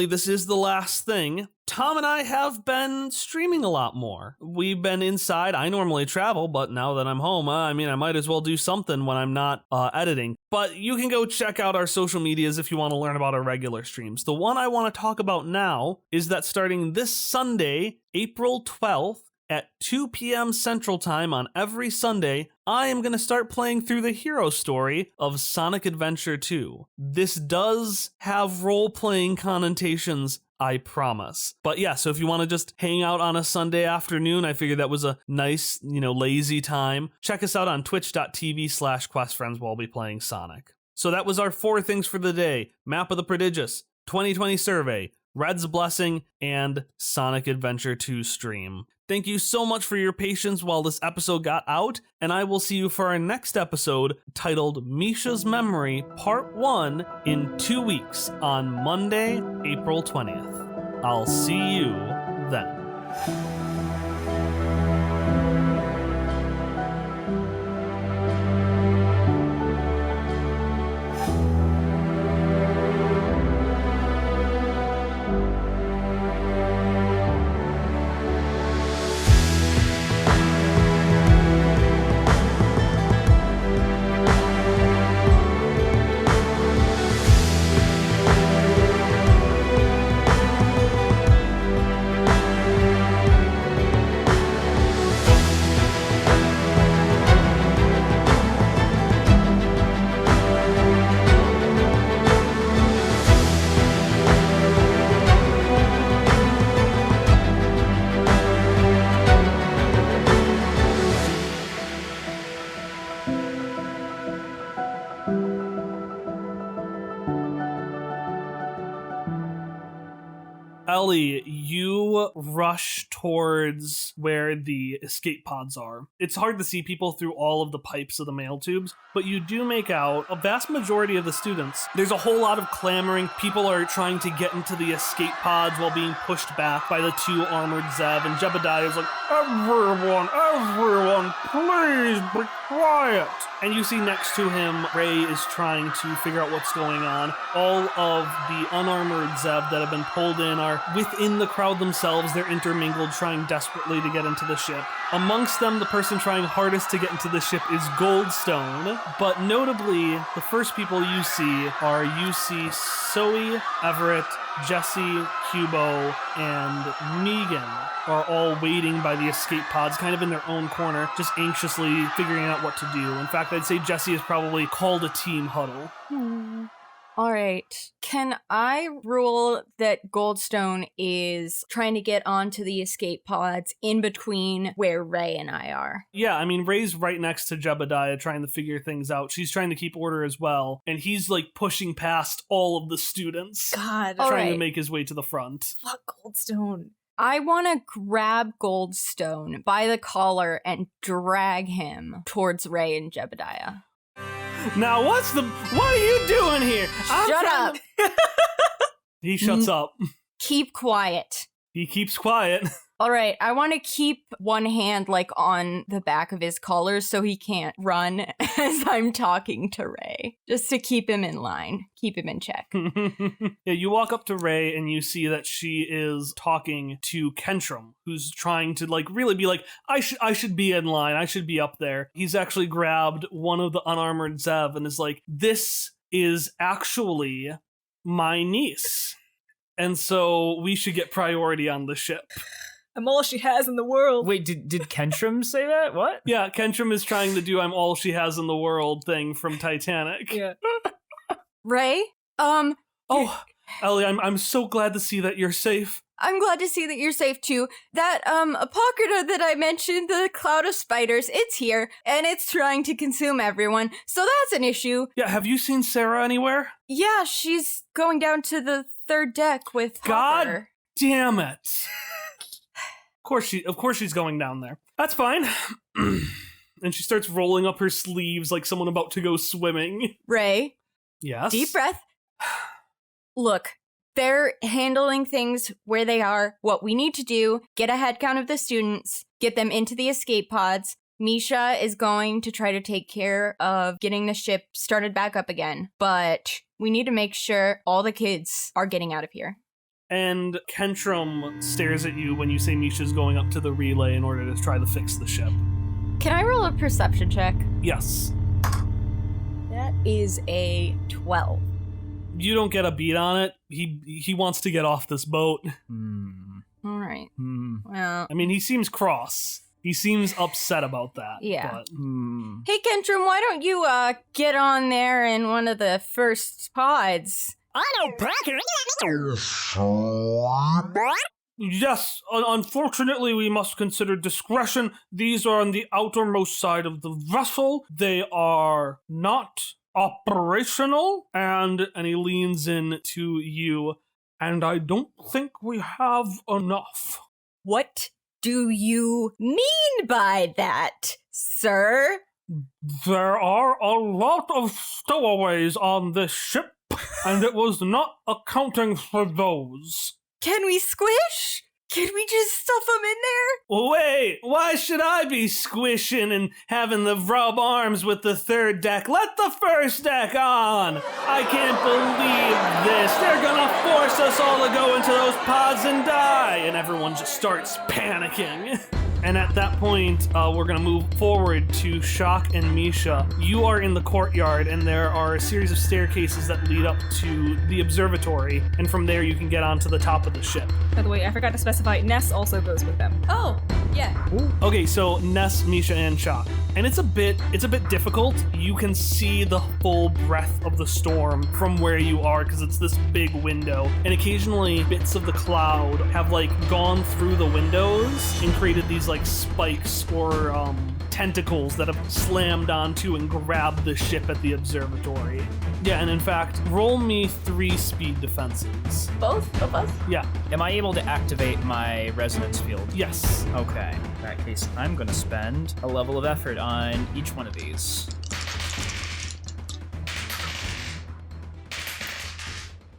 this is the last thing. Tom and I have been streaming a lot more. We've been inside. I normally travel, but now that I'm home, I might as well do something when I'm not editing. But you can go check out our social medias if you want to learn about our regular streams. The one I want to talk about now is that starting this Sunday, April 12th, at 2 p.m. Central Time on every Sunday, I am going to start playing through the hero story of Sonic Adventure 2. This does have role-playing connotations, I promise. But yeah, so if you want to just hang out on a Sunday afternoon, I figured that was a nice, lazy time. Check us out on twitch.tv/questfriends while I'll be playing Sonic. So that was our 4 things for the day. Map of the Prodigious, 2020 survey, Red's Blessing, and Sonic Adventure 2 stream. Thank you so much for your patience while this episode got out, and I will see you for our next episode titled Misha's Memory Part 1 in 2 weeks on Monday, April 20th. I'll see you then. Ellie, you rush towards where the escape pods are. It's hard to see people through all of the pipes of the mail tubes, but you do make out a vast majority of the students. There's a whole lot of clamoring. People are trying to get into the escape pods while being pushed back by the 2 armored Zev, and Jebediah is like, everyone, please be quiet. And you see next to him, Ray is trying to figure out what's going on. All of the unarmored Zev that have been pulled in are within the crowd themselves. They're intermingled, trying desperately to get into the ship. Amongst them, the person trying hardest to get into the ship is Goldstone. But notably, the first people you see are Zoe, Everett, Jesse, Hubo, and Megan are all waiting by the escape pods, kind of in their own corner, just anxiously figuring out what to do. In fact, I'd say Jesse has probably called a team huddle. All right. Can I rule that Goldstone is trying to get onto the escape pods in between where Ray and I are? Yeah, I mean, Ray's right next to Jebediah trying to figure things out. She's trying to keep order as well. And he's like pushing past all of the students. God. Trying to make his way to the front. Fuck Goldstone. I want to grab Goldstone by the collar and drag him towards Ray and Jebediah. Now, what are you doing here? Shut up. He shuts up. Keep quiet. He keeps quiet. All right, I want to keep one hand like on the back of his collar so he can't run as I'm talking to Ray, just to keep him in line, keep him in check. Yeah, you walk up to Ray and you see that she is talking to Kentrum, who's trying to like really be like, I should be in line, I should be up there. He's actually grabbed one of the unarmored Zev and is like, this is actually my niece. And so we should get priority on the ship. I'm all she has in the world. Wait, did Kentrum say that? What? Yeah, Kentrum is trying to do I'm all she has in the world thing from Titanic. Yeah. Ray? Ellie, I'm so glad to see that you're safe. I'm glad to see that you're safe too. That apocrypha that I mentioned, the cloud of spiders, it's here and it's trying to consume everyone. So that's an issue. Yeah, have you seen Sarah anywhere? Yeah, she's going down to the third deck with God Hopper. damn it. Of course she's going down there. That's fine. And she starts rolling up her sleeves like someone about to go swimming. Ray, Yes. deep breath. Look, they're handling things where they are. What we need to do, get a head count of the students, get them into the escape pods. Misha is going to try to take care of getting the ship started back up again. But we need to make sure all the kids are getting out of here. And Kentrum stares at you when you say Misha's going up to the relay in order to try to fix the ship. Can I roll a perception check? Yes. That is a 12. You don't get a beat on it. He wants to get off this boat. All right. Well, I mean, he seems cross. He seems upset about that. Yeah. But, hey, Kentrum, why don't you get on there in one of the first pods? Yes, unfortunately, we must consider discretion. These are on the outermost side of the vessel. They are not operational. And he leans in to you. And I don't think we have enough. What do you mean by that, sir? There are a lot of stowaways on this ship, and it was not accounting for those. Can we squish? Can we just stuff them in there? Wait, why should I be squishing and having the rub arms with the third deck? Let the first deck on! I can't believe this. They're gonna force us all to go into those pods and die! And everyone just starts panicking. And at that point, we're gonna move forward to Shock and Misha. You are in the courtyard, and there are a series of staircases that lead up to the observatory, and from there you can get onto the top of the ship. By the way, I forgot to specify, Ness also goes with them. Oh, yeah. Okay, so Ness, Misha, and Shock. And it's a bit difficult. You can see the full breadth of the storm from where you are, because it's this big window. And occasionally, bits of the cloud have, gone through the windows and created these, spikes or, tentacles that have slammed onto and grabbed the ship at the observatory. Yeah, and in fact, roll me 3 speed defenses. Both of us? Yeah, Am I able to activate my resonance field? yes. Okay. In that case, I'm going to spend a level of effort on each one of these.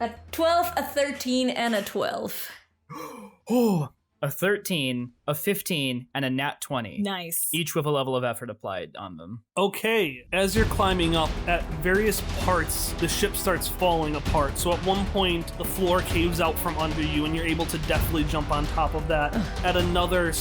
A 12, a 13, and a 12. Oh, A 13, a 15, and a nat 20. Nice. Each with a level of effort applied on them. okay. As you're climbing up, at various parts, the ship starts falling apart. So at one point, the floor caves out from under you, and you're able to deftly jump on top of that. At another,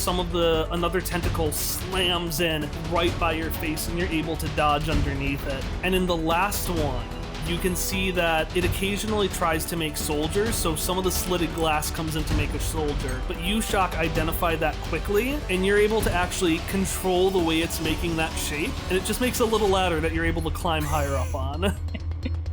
another tentacle slams in right by your face, and you're able to dodge underneath it. And in the last one, you can see that it occasionally tries to make soldiers, so some of the slitted glass comes in to make a soldier. But you, Shock, identify that quickly, and you're able to actually control the way it's making that shape, and it just makes a little ladder that you're able to climb higher up on.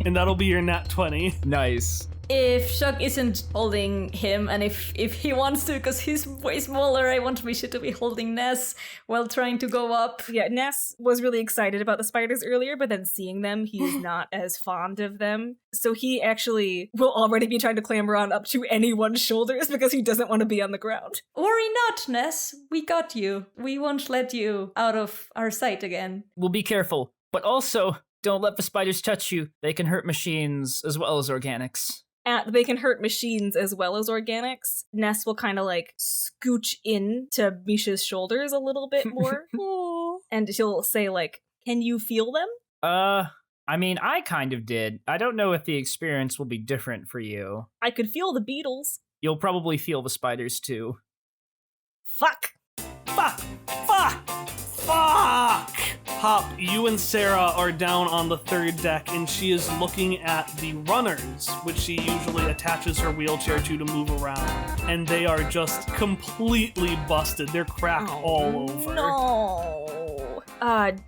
And that'll be your nat 20. Nice. If Shock isn't holding him, and if he wants to, because he's way smaller, I want Misha to be holding Ness while trying to go up. Yeah, Ness was really excited about the spiders earlier, but then seeing them, he's not as fond of them. So he actually will already be trying to clamber on up to anyone's shoulders because he doesn't want to be on the ground. Worry not, Ness. We got you. We won't let you out of our sight again. We'll be careful, but also don't let the spiders touch you. They can hurt machines as well as organics. They can hurt machines as well as organics. Ness will kind of scooch in to Misha's shoulders a little bit more. And he'll say can you feel them? I mean, I kind of did. I don't know if the experience will be different for you. I could feel the beetles. You'll probably feel the spiders too. Fuck! Fuck! Fuck! Fuck! Hop, you and Sarah are down on the third deck, and she is looking at the runners, which she usually attaches her wheelchair to move around. And they are just completely busted. They're cracked all over. No.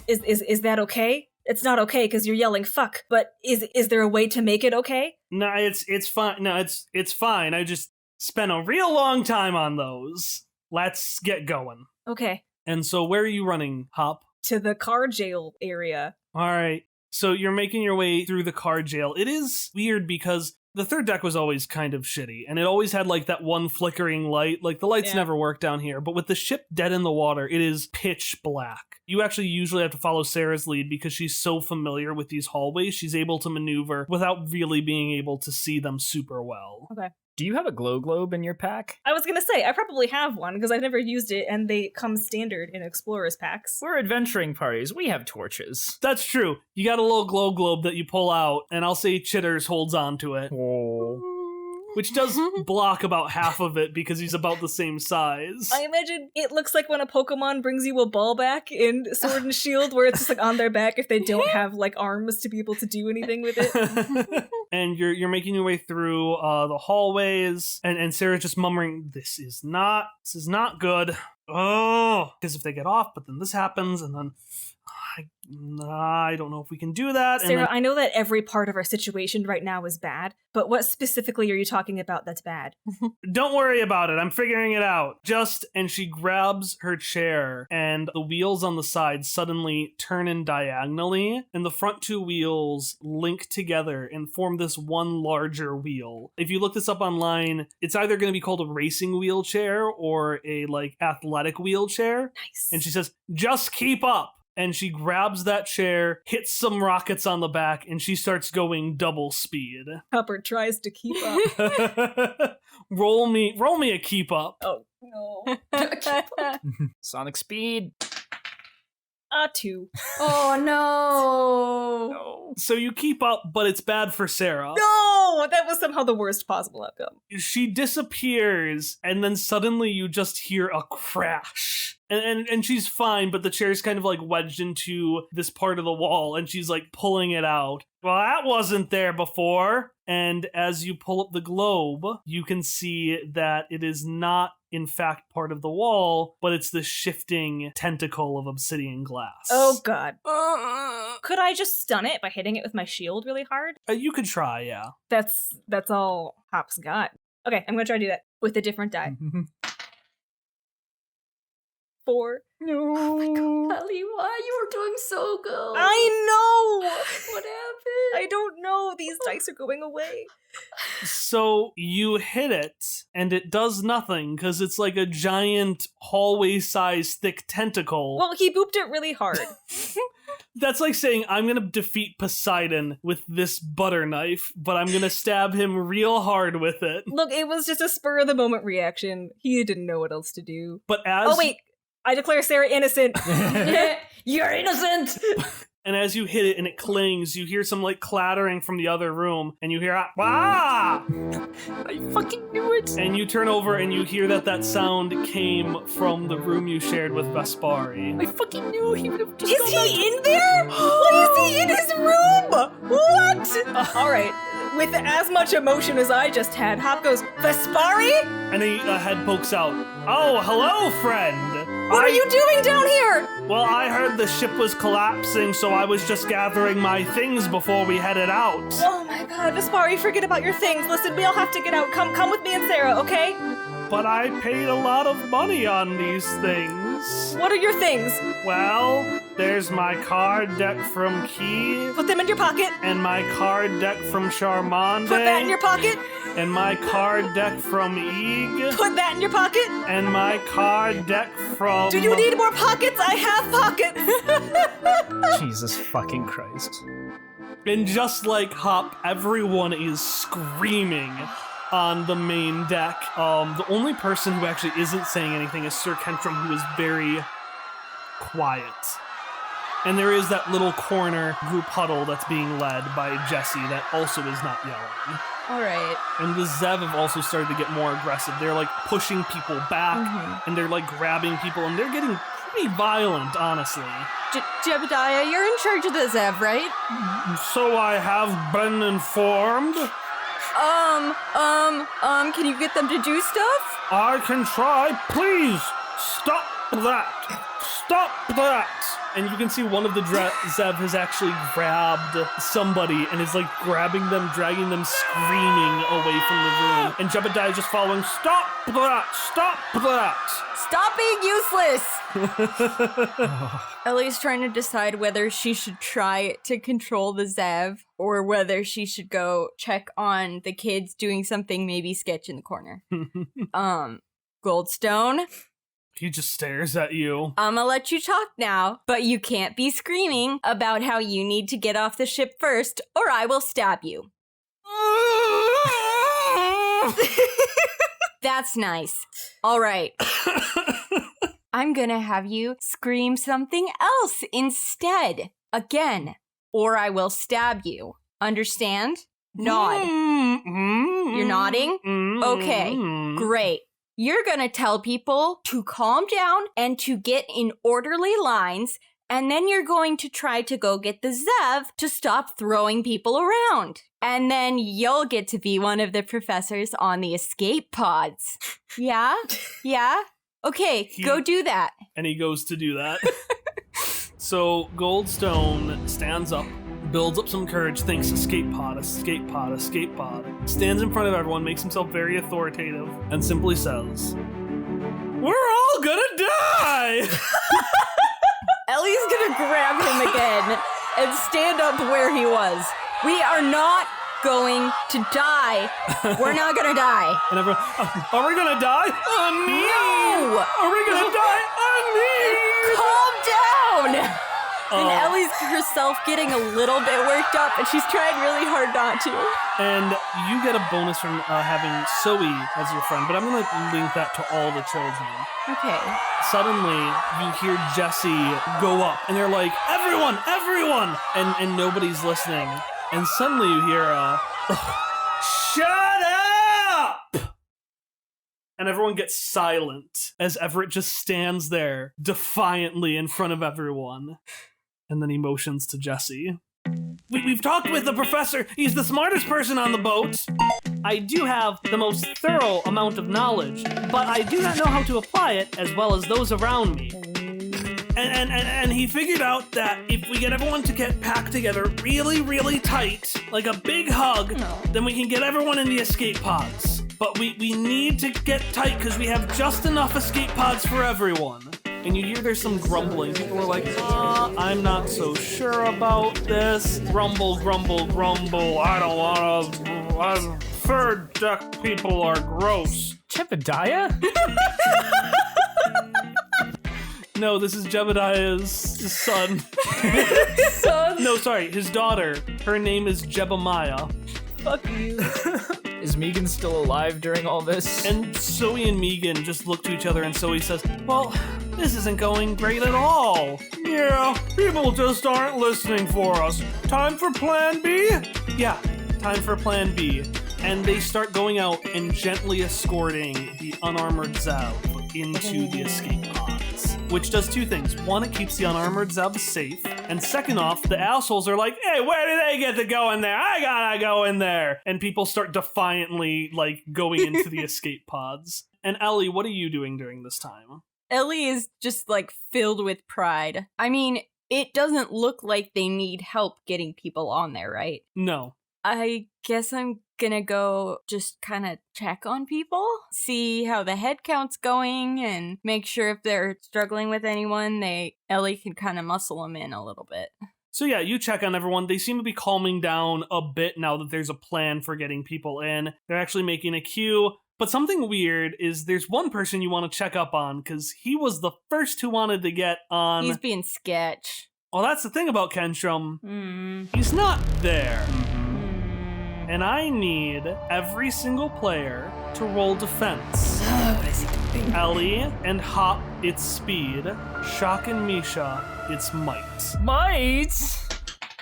Is that okay? it's not okay because you're yelling fuck, but is there a way to make it okay? No, it's fine. No, it's fine. I just spent a real long time on those. Let's get going. Okay. And so where are you running, Hop? To the car jail area. All right. So you're making your way through the car jail. It is weird because the third deck was always kind of shitty, and it always had like that one flickering light. Like the lights never work down here, but with the ship dead in the water, it is pitch black. You actually usually have to follow Sarah's lead because she's so familiar with these hallways. She's able to maneuver without really being able to see them super well. Okay. Do you have a glow globe in your pack? I was gonna say, I probably have one because I've never used it and they come standard in Explorers packs. We're adventuring parties. We have torches. That's true. You got a little glow globe that you pull out, and I'll say Chitters holds on to it. Oh. Which does block about half of it because he's about the same size. I imagine it looks like when a Pokemon brings you a ball back in Sword and Shield, where it's just like on their back if they don't have like arms to be able to do anything with it. And you're making your way through the hallways, and Sarah's just murmuring, this is not good. Oh, because if they get off, but then this happens, and then I don't know if we can do that. Sarah, and then, I know that every part of our situation right now is bad, but what specifically are you talking about that's bad? don't worry about it. I'm figuring it out. And she grabs her chair, and the wheels on the side suddenly turn in diagonally, and the front two wheels link together and form this one larger wheel. If you look this up online, it's either going to be called a racing wheelchair or a like athletic wheelchair. Nice. And she says, just keep up. And she grabs that chair, hits some rockets on the back, and she starts going double speed. Hopper tries to keep up. roll me a keep up. Oh, no. Sonic speed. 2. Oh no. So you keep up, but it's bad for Sarah. No! That was somehow the worst possible outcome. She disappears, and then suddenly you just hear a crash. And she's fine, but the chair's kind of like wedged into this part of the wall, and she's like pulling it out. Well, that wasn't there before. And as you pull up the globe, you can see that it is not, in fact, part of the wall, but it's the shifting tentacle of obsidian glass. Oh, God. Could I just stun it by hitting it with my shield really hard? You could try, yeah. That's all Hop's got. Okay, I'm gonna try to do that with a different die. 4. Ali, why? You were doing so good. I know! What happened? I don't know. These dice are going away. So you hit it, and it does nothing, because it's like a giant hallway-sized thick tentacle. Well, he booped it really hard. That's like saying, I'm going to defeat Poseidon with this butter knife, but I'm going to stab him real hard with it. Look, it was just a spur-of-the-moment reaction. He didn't know what else to do. But as... Oh, wait. I declare Sarah innocent. You're innocent! And as you hit it and it clings, you hear some like clattering from the other room, and you hear, I fucking knew it! And you turn over and you hear that sound came from the room you shared with Vespari. I fucking knew he would have just Is he in there? What is he in his room? What? All right. With as much emotion as I just had, Hop goes, Vespari? And a head pokes out. Oh, hello, friend! What are you doing down here? Well, I heard the ship was collapsing, so I was just gathering my things before we headed out. Oh my god, Vespari, forget about your things. Listen, we all have to get out. Come with me and Sarah, okay? But I paid a lot of money on these things. What are your things? Well, there's my card deck from Key. Put them in your pocket. And my card deck from Charmande. Put that in your pocket. And my card deck from Eeg. Put that in your pocket. And my card deck from... Do you need more pockets? I have pockets. Jesus fucking Christ. And just like Hop, everyone is screaming on the main deck. The only person who actually isn't saying anything is Sir Kentrum, who is very quiet. And there is that little corner group huddle that's being led by Jesse that also is not yelling. All right. And the Zev have also started to get more aggressive. They're like pushing people back, and they're like grabbing people, and they're getting pretty violent, honestly. Jebediah, you're in charge of the Zev, right? So I have been informed. Can you get them to do stuff? I can try. Please, stop that. Stop that. And you can see one of the Zev has actually grabbed somebody and is like grabbing them, dragging them screaming away from the room. And Jebediah is just following, stop that, stop that. Stop being useless! Ellie's trying to decide whether she should try to control the Zev or whether she should go check on the kids doing something maybe sketch in the corner. Goldstone? He just stares at you. I'm gonna let you talk now, but you can't be screaming about how you need to get off the ship first, or I will stab you. That's nice. All right. I'm gonna have you scream something else instead. Again, or I will stab you. Understand? Nod. You're nodding? Okay, great. You're gonna tell people to calm down and to get in orderly lines, and then you're going to try to go get the Zev to stop throwing people around. And then you'll get to be one of the professors on the escape pods. Yeah? Yeah? Okay, go do that. And he goes to do that. So Goldstone stands up, builds up some courage, thinks escape pod, escape pod, escape pod, stands in front of everyone, makes himself very authoritative, and simply says, "We're all gonna die!" Ellie's gonna grab him again and stand up where he was. We are not going to die. We're not gonna die. And everyone, are we gonna die? No! Are we gonna die? Calm down! And Ellie's herself getting a little bit worked up, and she's trying really hard not to. And you get a bonus from having Zoe as your friend, but I'm going to link that to all the children. Okay. Suddenly, you hear Jesse go up, and they're like, everyone! And nobody's listening. And suddenly you hear shut up! And everyone gets silent as Everett just stands there defiantly in front of everyone. And then he motions to Jesse. We've talked with the professor. He's the smartest person on the boat. I do have the most thorough amount of knowledge, but I do not know how to apply it as well as those around me. And he figured out that if we get everyone to get packed together really, really tight, like a big hug, then we can get everyone in the escape pods. But we need to get tight because we have just enough escape pods for everyone. And you hear there's some grumbling. People are like, I'm not so sure about this. Grumble, grumble, grumble. I don't want to. Third deck people are gross. Jebediah? No, this is Jebediah's son. Son? No, sorry, his daughter. Her name is Jebemiah. Fuck you. Is Megan still alive during all this? And Zoe and Megan just look to each other, and Zoe says, well, this isn't going great at all. Yeah, people just aren't listening for us. Time for plan B? Yeah, time for plan B. And they start going out and gently escorting the unarmored Zev into the escape pods. Which does two things. One, it keeps the unarmored Zev safe. And second off, the assholes are like, hey, where do they get to go in there? I gotta go in there. And people start defiantly, like, going into the escape pods. And Ellie, what are you doing during this time? Ellie is just, like, filled with pride. I mean, it doesn't look like they need help getting people on there, right? No. I guess I'm gonna go just kind of check on people, see how the head count's going, and make sure if they're struggling with anyone, Ellie can kind of muscle them in a little bit. So yeah, you check on everyone. They seem to be calming down a bit now that there's a plan for getting people in. They're actually making a queue. But something weird is there's one person you want to check up on because he was the first who wanted to get on. He's being sketch. Well, that's the thing about Kenstrom. He's not there. And I need every single player to roll defense. What is he doing? Ellie and Hop, it's speed. Shock and Misha, it's might. Might?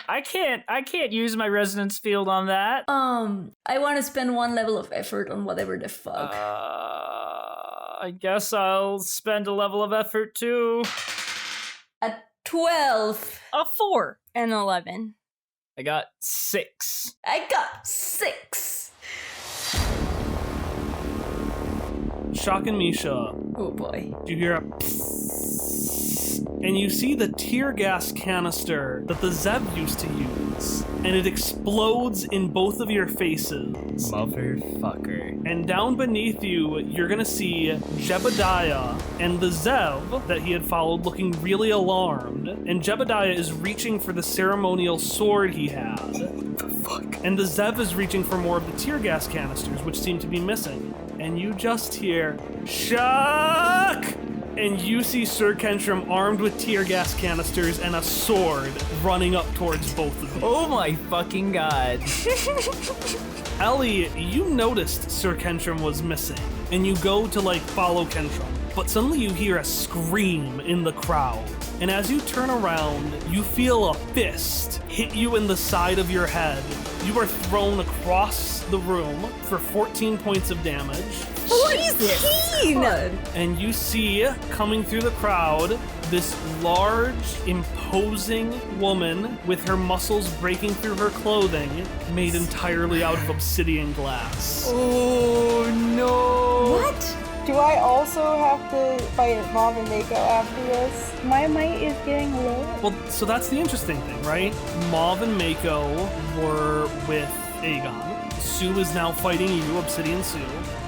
I can't use my resonance field on that. I want to spend one level of effort on whatever the fuck. I guess I'll spend a level of effort too. A 12. A 4. And 11. I got 6. I got 6. Shock and Misha, Oh boy. you hear a psss, and you see the tear gas canister that the Zev used to use, and it explodes in both of your faces. Motherfucker. And down beneath you, you're gonna see Jebediah and the Zev that he had followed looking really alarmed. And Jebediah is reaching for the ceremonial sword he had. What the fuck? And the Zev is reaching for more of the tear gas canisters, which seem to be missing. And you just hear, Shuck! And you see Sir Kentrim armed with tear gas canisters and a sword running up towards both of you. Oh my fucking god. Ellie, you noticed Sir Kentrim was missing, and you go to follow Kentrim, but suddenly you hear a scream in the crowd. And as you turn around, you feel a fist hit you in the side of your head. You are thrown across the room for 14 points of damage. 14! And you see, coming through the crowd, this large, imposing woman with her muscles breaking through her clothing, made entirely out of obsidian glass. Oh no. What? Do I also have to fight Mom and Mako after this? My might is getting low. Well, so that's the interesting thing, right? Mav and Mako were with Aegon. Sue is now fighting you, Obsidian Sue.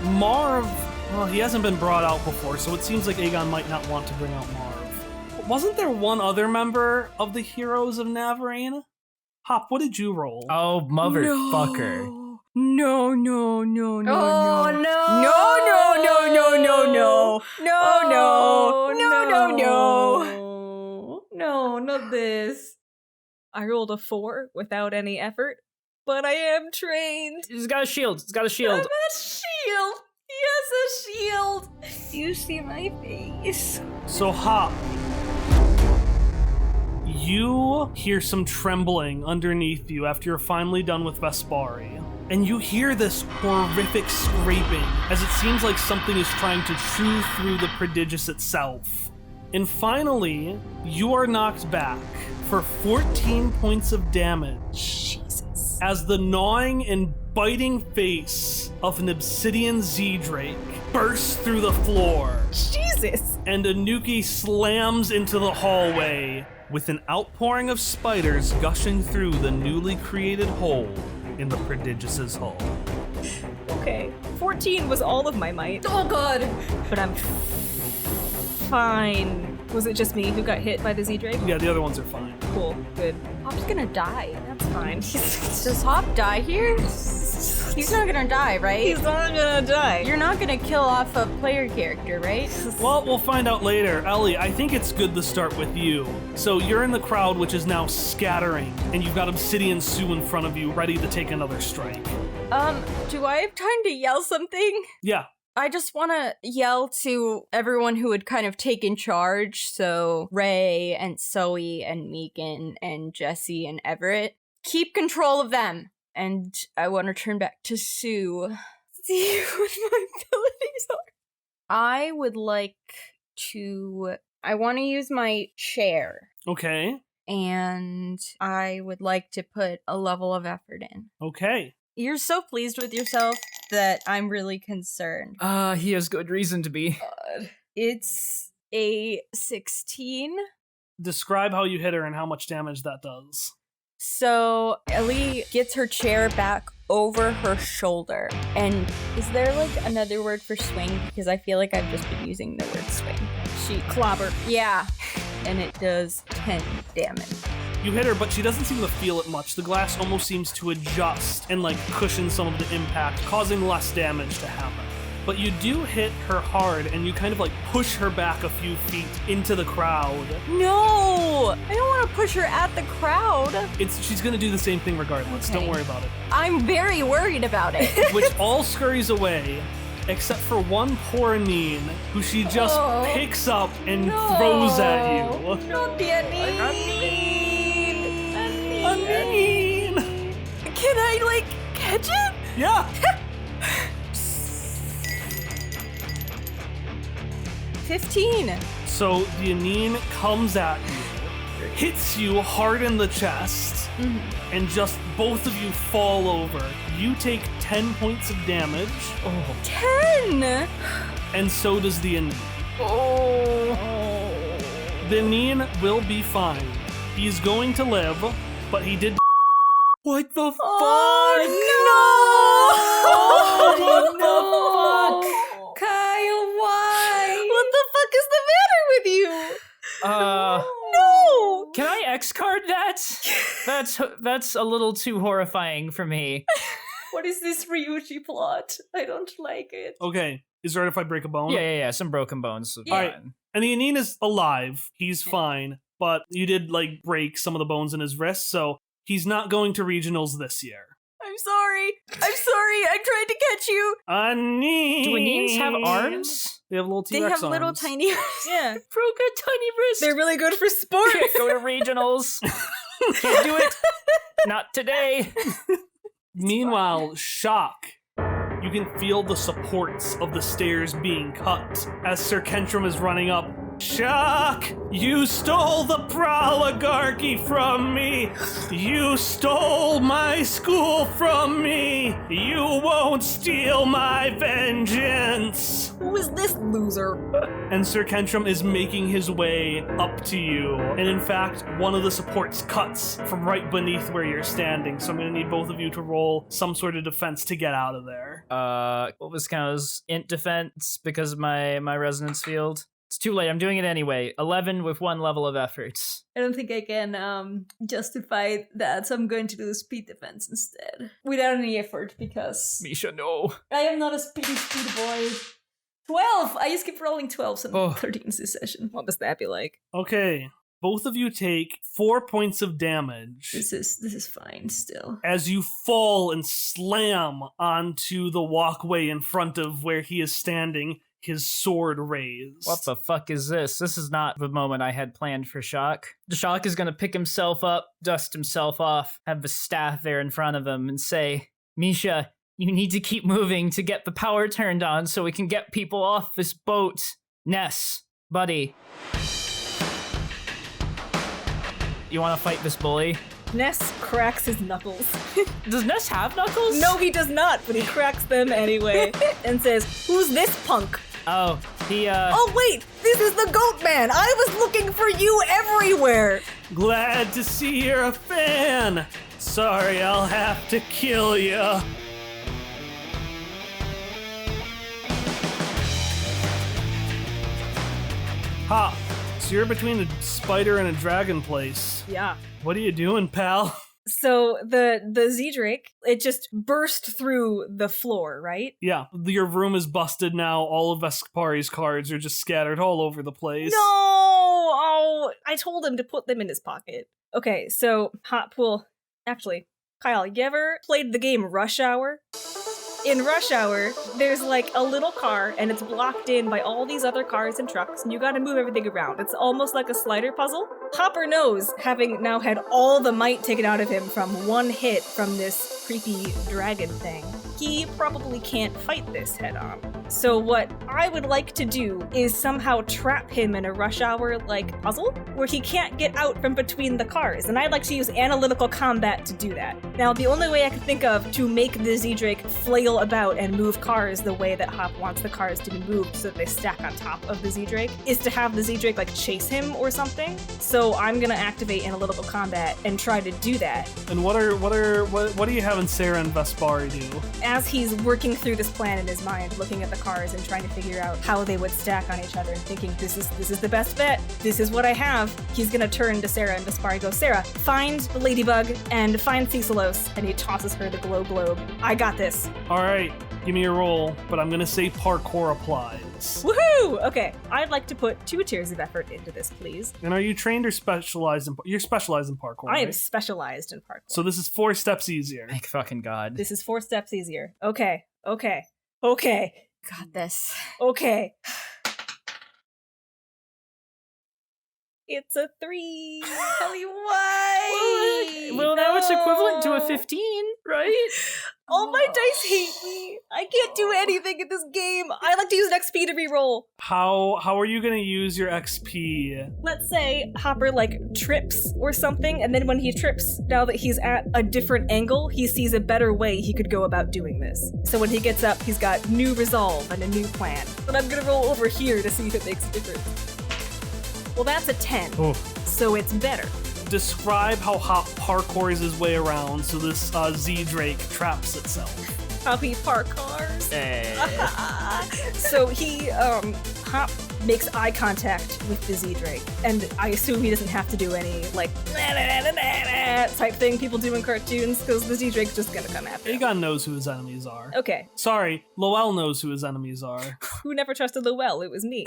Marv, well, he hasn't been brought out before, so it seems like Aegon might not want to bring out Marv. Wasn't there one other member of the Heroes of Navarene? Hop, what did you roll? Oh, motherfucker. No. Oh no! No. No, not this. I rolled a 4 without any effort, but I am trained. It's got a shield. It's got a I shield. have a shield. Yes, a shield. You see my face. So Hop, you hear some trembling underneath you after you're finally done with Vespari. And you hear this horrific scraping as it seems like something is trying to chew through the Prodigious itself. And finally, you are knocked back for 14 points of damage. Jesus. As the gnawing and biting face of an obsidian Z-Drake bursts through the floor. Jesus. And Anuki slams into the hallway with an outpouring of spiders gushing through the newly created hole in the Prodigious's hull. Okay. 14 was all of my might, Oh god. but I'm fine. Was it just me who got hit by the Z-Drake? Yeah, the other ones are fine. Cool. Good. Hop's gonna die. That's fine. Does Hop die here? He's not gonna die, right? He's not gonna die. You're not gonna kill off a player character, right? Well, we'll find out later. Ellie, I think it's good to start with you. So you're in the crowd, which is now scattering, and you've got Obsidian Sue in front of you, ready to take another strike. Do I have time to yell something? Yeah. I just want to yell to everyone who had kind of taken charge. So Ray and Zoe and Megan and Jesse and Everett. Keep control of them. And I want to turn back to Sue. See what my abilities are. I would like to... I want to use my chair. Okay. And I would like to put a level of effort in. Okay. You're so pleased with yourself that I'm really concerned. He has good reason to be. It's a 16. Describe how you hit her and how much damage that does. So Ellie gets her chair back over her shoulder. And is there another word for swing? Because I feel like I've just been using the word swing. She clobber. Yeah. And it does 10 damage. You hit her, but she doesn't seem to feel it much. The glass almost seems to adjust and cushion some of the impact, causing less damage to happen. But you do hit her hard, and you kind of push her back a few feet into the crowd. No! I don't want to push her at the crowd. She's gonna do the same thing regardless. Okay. Don't worry about it. I'm very worried about it. Which all scurries away, except for one poor Aneen, who she just picks up and throws at you. Not the Aneen. Aneen! Can I, catch it? Yeah! 15. So the Aneen comes at you, hits you hard in the chest, and just both of you fall over. You take 10 points of damage. 10? And so does the Aneen. The Neen will be fine. He's going to live, but he did. What the fuck? Oh, What the fuck? Kyle, why? What the fuck is the matter with you? No! Can I X-card that? That's a little too horrifying for me. What is this Ryuji plot? I don't like it. Okay, is it right if I break a bone? Yeah, some broken bones. Yeah. Alright. And the Anin is alive. He's fine. But you did, like, break some of the bones in his wrist, so he's not going to regionals this year. I'm sorry. I tried to catch you. Anin! Do Anins have arms? They have little They T-Rex have little arms. tiny arms. Yeah. Broke a tiny wrist. They're really good for sport. Can't go to regionals. Can't do it. Not today. Meanwhile, Shock. You can feel the supports of the stairs being cut as Sir Kentrum is running up. Shock! You stole the proligarchy from me! You stole my school from me! You won't steal my vengeance! Who is this loser? And Sir Kentrum is making his way up to you. And in fact, one of the supports cuts from right beneath where you're standing. So I'm gonna need both of you to roll some sort of defense to get out of there. What was Kyle's int defense because of my resonance field? It's too late. I'm doing it anyway. 11 with 1 level of effort. I don't think I can justify that, so I'm going to do speed defense instead. Without any effort, because Misha, no. I am not a speedy boy. 12! I just keep rolling 12s and Oh. 13s this session. What must that be like? Okay, both of you take 4 points of damage This is fine still. as you fall and slam onto the walkway in front of where he is standing, his sword raised. What the fuck is this? This is not the moment I had planned for Shock. Shock is gonna pick himself up, dust himself off, have the staff there in front of him, and say, Misha, you need to keep moving to get the power turned on so we can get people off this boat. Ness, buddy. You wanna fight this bully? Ness cracks his knuckles. Does Ness have knuckles? No, he does not, but he cracks them anyway and says, "Who's this punk?" Oh, he, Oh wait, this is the Goat Man. I was looking for you everywhere. Glad to see you're a fan. Sorry, I'll have to kill you. Ha! So you're between a spider and a dragon place. Yeah. What are you doing, pal? So the Z-Drake, it just burst through the floor, right? Yeah, your room is busted now. All of Vespari's cards are just scattered all over the place. No! Oh, I told him to put them in his pocket. Okay, so Hot Pool. Actually, Kyle, you ever played the game Rush Hour? In Rush Hour, there's like a little car and it's blocked in by all these other cars and trucks, and you gotta move everything around. It's almost like a slider puzzle. Hopper knows, having now had all the might taken out of him from one hit from this creepy dragon thing, he probably can't fight this head on. So what I would like to do is somehow trap him in a Rush Hour like puzzle where he can't get out from between the cars, and I'd like to use analytical combat to do that. Now, the only way I can think of to make the Z-Drake flail about and move cars the way that Hop wants the cars to be moved so that they stack on top of the Z-Drake is to have the Z-Drake like chase him or something. So I'm gonna activate analytical combat and try to do that. And what are you having Sarah and Vespari do? As he's working through this plan in his mind, looking at the cars and trying to figure out how they would stack on each other and thinking, this is the best bet. This is what I have. He's gonna turn to Sarah and Vespari and go, Sarah, find the ladybug and find Cecilos, and he tosses her the glow globe. I got this. All right, give me a roll, but I'm gonna say parkour applies. Woohoo! Okay, I'd like to put 2 tiers of effort into this, please. And are you trained or specialized in? You're specialized in parkour. I am right? specialized in parkour. So this is 4 steps easier. Thank fucking God. This is 4 steps easier. Okay. Got this. Okay. It's a 3. Kelly, why? Well, now it's equivalent to a 15, right? All my dice hate me. I can't do anything in this game. I like to use an XP to reroll. How are you gonna use your XP? Let's say Hopper like trips or something, and then when he trips, now that he's at a different angle, he sees a better way he could go about doing this. So when he gets up, he's got new resolve and a new plan. But I'm gonna roll over here to see if it makes a difference. Well, that's a 10. Oh. So it's better. Describe how Hop parkours his way around so this Z-Drake traps itself. How he parkours. So he, Hop makes eye contact with the Z-Drake, and I assume he doesn't have to do any, like, type thing people do in cartoons, because the Z-Drake's just gonna come after him. Aegon knows who his enemies are. Okay. Sorry, Lowell knows who his enemies are. Who never trusted Lowell? It was me.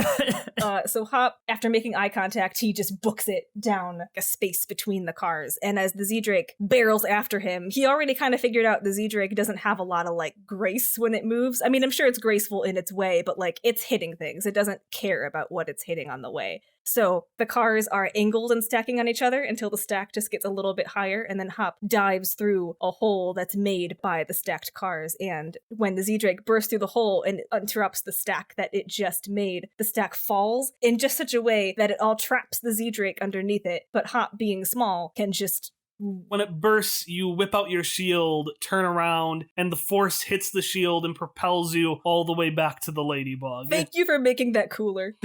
So Hop, after making eye contact, he just books it down a space between the cars, and as the Z-Drake barrels after him, he already kind of figured out the Z-Drake doesn't have a lot of, like, grace when it moves. I mean, I'm sure it's graceful in its way, but, like, it's hitting things. It doesn't care about what it's hitting on the way. So the cars are angled and stacking on each other until the stack just gets a little bit higher, and then Hop dives through a hole that's made by the stacked cars. And when the Z-Drake bursts through the hole and interrupts the stack that it just made, the stack falls in just such a way that it all traps the Z-Drake underneath it, but Hop, being small, can just... When it bursts, you whip out your shield, turn around, and the force hits the shield and propels you all the way back to the ladybug. Thank you for making that cooler.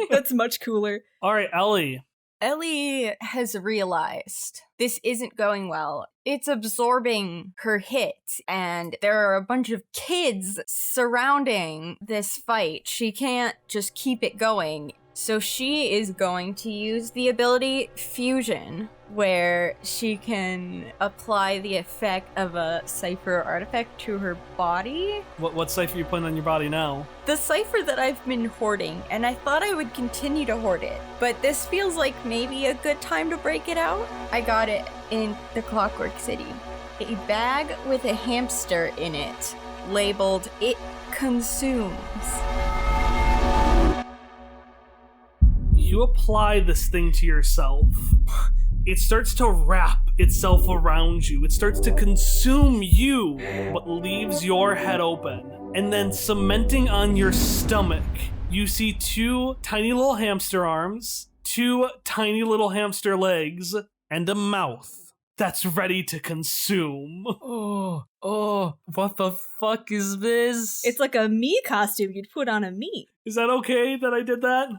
That's much cooler. All right, Ellie. Ellie has realized this isn't going well. It's absorbing her hit, and there are a bunch of kids surrounding this fight. She can't just keep it going. So she is going to use the ability Fusion, where she can apply the effect of a cypher artifact to her body. What cipher are you putting on your body now? The cypher that I've been hoarding, and I thought I would continue to hoard it, but this feels like maybe a good time to break it out. I got it in the Clockwork City. A bag with a hamster in it, labeled "It Consumes." You apply this thing to yourself. It starts to wrap itself around you. It starts to consume you, but leaves your head open. And then cementing on your stomach, you see 2 tiny little hamster arms, 2 tiny little hamster legs, and a mouth that's ready to consume. Oh, what the fuck is this? It's like a me costume you'd put on a me. Is that okay that I did that?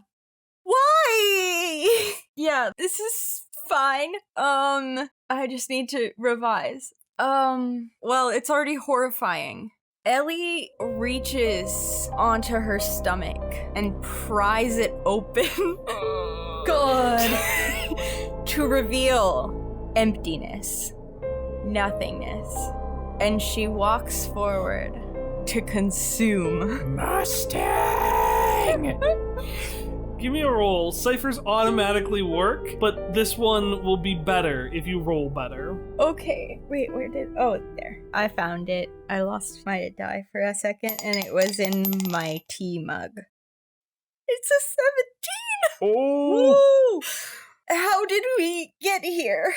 Why? Yeah, this is fine. I just need to revise. Well, it's already horrifying. Ellie reaches onto her stomach and pries it open. God. To reveal emptiness, nothingness. And she walks forward to consume. Mustang! Give me a roll. Ciphers automatically work, but this one will be better if you roll better. Okay, wait, oh, there. I found it. I lost my die for a second, and it was in my tea mug. It's a 17! Oh! Woo! How did we get here?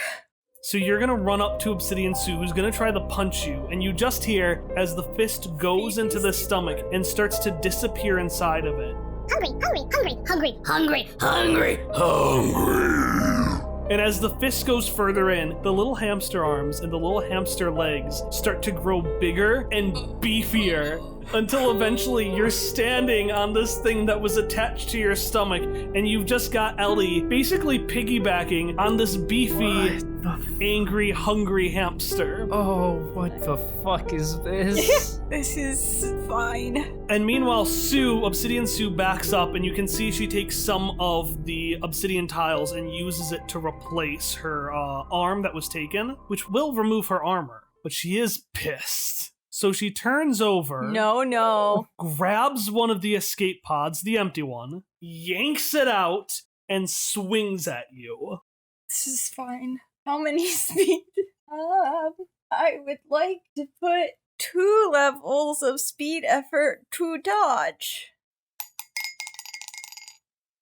So you're gonna run up to Obsidian Sue, who's gonna try to punch you, and you just hear as the fist goes into the stomach and starts to disappear inside of it. Hungry. And as the fist goes further in, the little hamster arms and the little hamster legs start to grow bigger and beefier until eventually you're standing on this thing that was attached to your stomach, and you've just got Ellie basically piggybacking on this beefy, angry, hungry hamster. Oh, what the fuck is this? This is fine. And meanwhile, Obsidian Sue backs up, and you can see she takes some of the obsidian tiles and uses it to replace her arm that was taken, which will remove her armor. But she is pissed. So she turns over. No. Grabs one of the escape pods, the empty one, yanks it out, and swings at you. This is fine. How many speed? I would like to put 2 levels of speed effort to dodge.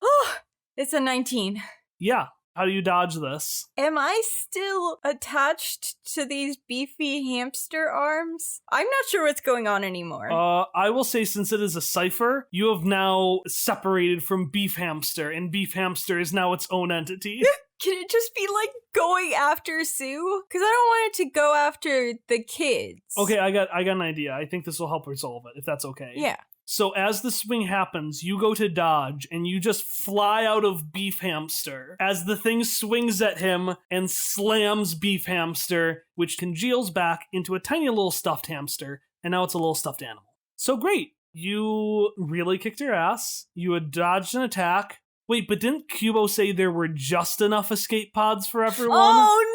Oh, it's a 19. Yeah. How do you dodge this? Am I still attached to these beefy hamster arms? I'm not sure what's going on anymore. I will say, since it is a cipher, you have now separated from Beef Hamster, and Beef Hamster is now its own entity. Can it just be like going after Sue? Because I don't want it to go after the kids. Okay, I got an idea. I think this will help resolve it, if that's okay. Yeah. So as the swing happens, you go to dodge and you just fly out of Beef Hamster as the thing swings at him and slams Beef Hamster, which congeals back into a tiny little stuffed hamster, and now it's a little stuffed animal. So great. You really kicked your ass. You had dodged an attack. Wait, but didn't Kubo say there were just enough escape pods for everyone? Oh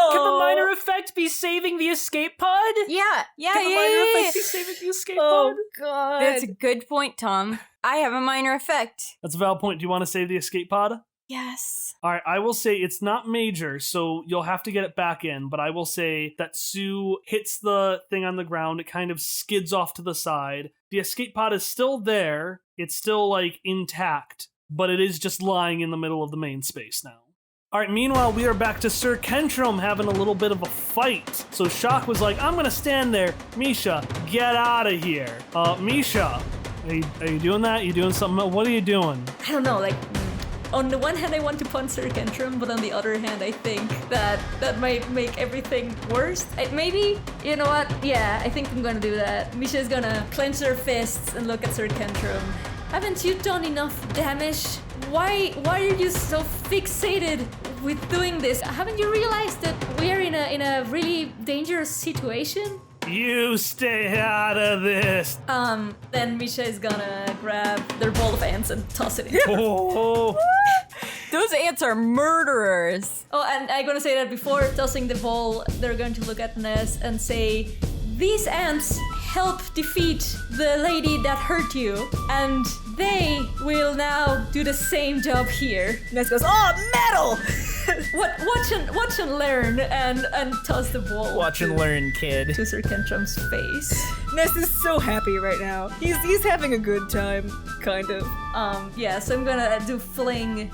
Can the no! minor effect be saving the escape pod? Yeah. Can the minor effect be saving the escape Oh pod? god. That's a good point, Tom. I have a minor effect. That's a valid point. Do you want to save the escape pod? Yes. All right, I will say it's not major, so you'll have to get it back in, but I will say that Sue hits the thing on the ground. It kind of skids off to the side. The escape pod is still there. It's still, like, intact, but it is just lying in the middle of the main space now. All right, meanwhile, we are back to Sir Kentrum having a little bit of a fight. So Shock was like, I'm going to stand there. Misha, get out of here. Misha, are you doing that? You doing something? What are you doing? I don't know, like, on the one hand I want to punch Sir Kentrum, but on the other hand I think that might make everything worse. Maybe, you know what, yeah, I think I'm gonna do that. Misha's gonna clench her fists and look at Sir Kentrum. Haven't you done enough damage? Why are you so fixated with doing this? Haven't you realized that we're in a really dangerous situation? You stay out of this. Then Misha is gonna grab their ball of ants and toss it in. Oh. Those ants are murderers. Oh, and I'm gonna say that before tossing the ball, they're going to look at Ness and say, these ants help defeat the lady that hurt you, and they will now do the same job here. Ness goes, oh, metal! Watch and learn, and toss the ball. Watch and learn, kid. To Sir Kentrum's face. Ness is so happy right now. He's having a good time, kind of. Yeah, so I'm gonna do fling.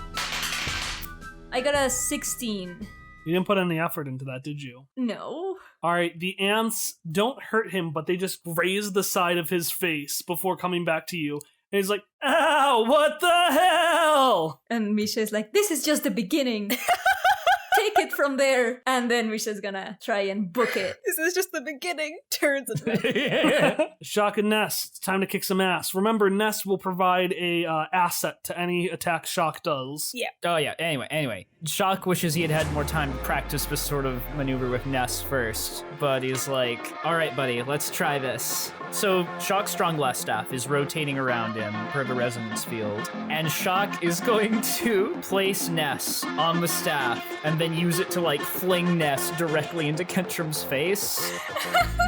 I got a 16. You didn't put any effort into that, did you? No. All right, the ants don't hurt him, but they just graze the side of his face before coming back to you. And he's like, ow, what the hell? And Misha is like, this is just the beginning. Take it from there. And then Misha's gonna try and book it. This is just the beginning. Turns it. Shock and Ness, it's time to kick some ass. Remember, Ness will provide a asset to any attack Shock does. Yeah. Oh yeah, anyway. Shock wishes he had had more time to practice this sort of maneuver with Ness first, but he's like, alright buddy, let's try this. So Shock's strong last staff is rotating around him per the resonance field, and Shock is going to place Ness on the staff and then use it to like fling Ness directly into Kentrum's face.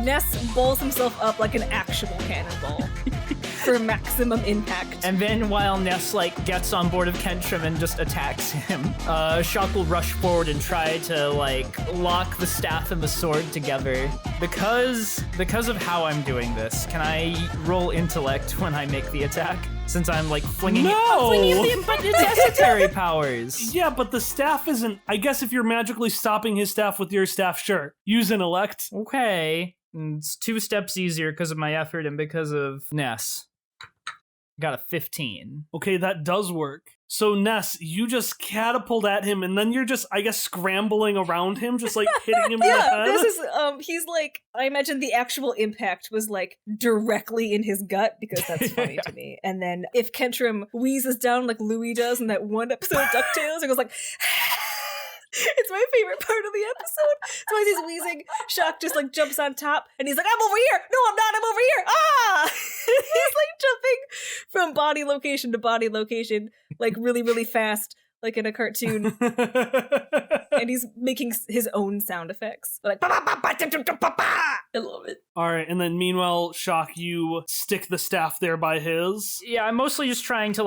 Ness bowls himself up like an actual cannonball for maximum impact. And then while Ness like gets on board of Kentrum and just attacks him, Shock will rush forward and try to like lock the staff and the sword together. Because of how I'm doing this, can I roll intellect when I make the attack? Since I'm like flinging it, but it's esoteric powers. Yeah, but the staff isn't. I guess if you're magically stopping his staff with your staff, sure. Use intellect. Okay. It's 2 steps easier because of my effort and because of Ness. Got a 15. Okay, that does work. So, Ness, you just catapult at him, and then you're just, I guess, scrambling around him, just like hitting him in the Yeah, head. this is, he's like, I imagine the actual impact was like directly in his gut, because that's funny to me. And then if Kentrum wheezes down like Louis does in that one episode of DuckTales, it goes like, it's my favorite part of the episode. So as he's wheezing, Shock just like jumps on top and he's like, I'm over here. No, I'm not. I'm over here. Ah! He's like jumping from body location to body location, like really, really fast, like in a cartoon. And he's making his own sound effects. Like, I love it. All right, and then meanwhile, Shock, you stick the staff there by his. Yeah, I'm mostly just trying to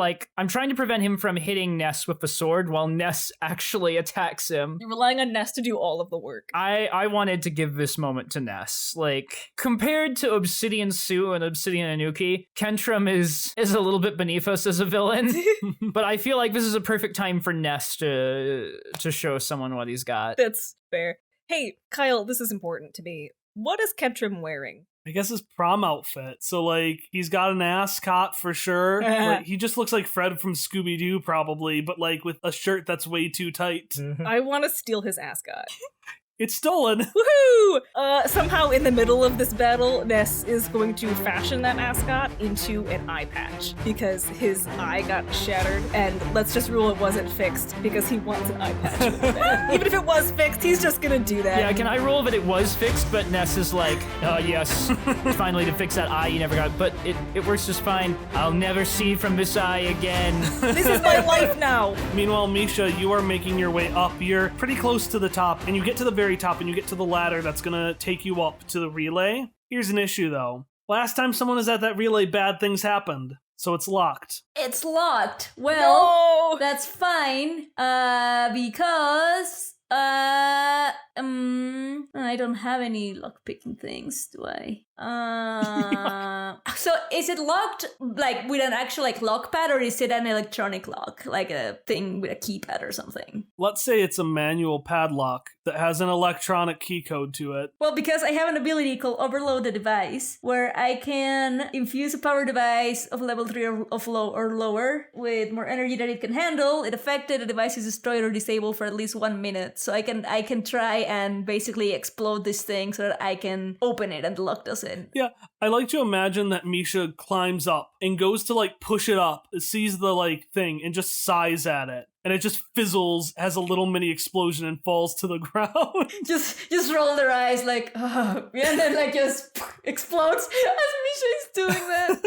prevent him from hitting Ness with the sword while Ness actually attacks him. You're relying on Ness to do all of the work. I wanted to give this moment to Ness. Like, compared to Obsidian Sue and Obsidian Anuki, Kentrum is a little bit beneath us as a villain. But I feel like this is a perfect time for Ness to show someone what he's got. That's fair. Hey, Kyle, this is important to me. What is Kentrum wearing? I guess his prom outfit. So, like, he's got an ascot for sure. Like, he just looks like Fred from Scooby-Doo, probably, but, like, with a shirt that's way too tight. I want to steal his ascot. It's stolen. Woohoo! Somehow in the middle of this battle, Ness is going to fashion that mascot into an eye patch because his eye got shattered, and let's just rule it wasn't fixed because he wants an eye patch really bad. Even if it was fixed, he's just gonna do that. Yeah, can I roll that it was fixed, but Ness is like, oh yes, finally to fix that eye you never got, but it works just fine. I'll never see from this eye again. This is my life now. Meanwhile, Misha, you are making your way up. You're pretty close to the top, and you get to the very top, and you get to the ladder that's gonna take you up to the relay. Here's an issue, though. Last time someone was at that relay, bad things happened, so it's locked. It's locked. Well, No! that's fine. Because I don't have any lock-picking things, do I? So is it locked like with an actual like lock pad, or is it an electronic lock, like a thing with a keypad or something? Let's say it's a manual padlock that has an electronic key code to it. Well, because I have an ability called Overload the Device, where I can infuse a power device of level 3 or lower with more energy than it can handle. It affected, the device is destroyed or disabled for at least 1 minute. So I can try and basically explode this thing so that I can open it and the lock doesn't. Yeah, I like to imagine that Misha climbs up and goes to like push it up, sees the like thing, and just sighs at it. And it just fizzles, has a little mini explosion, and falls to the ground. Just roll their eyes like, oh, and then like just explodes as Misha is doing that.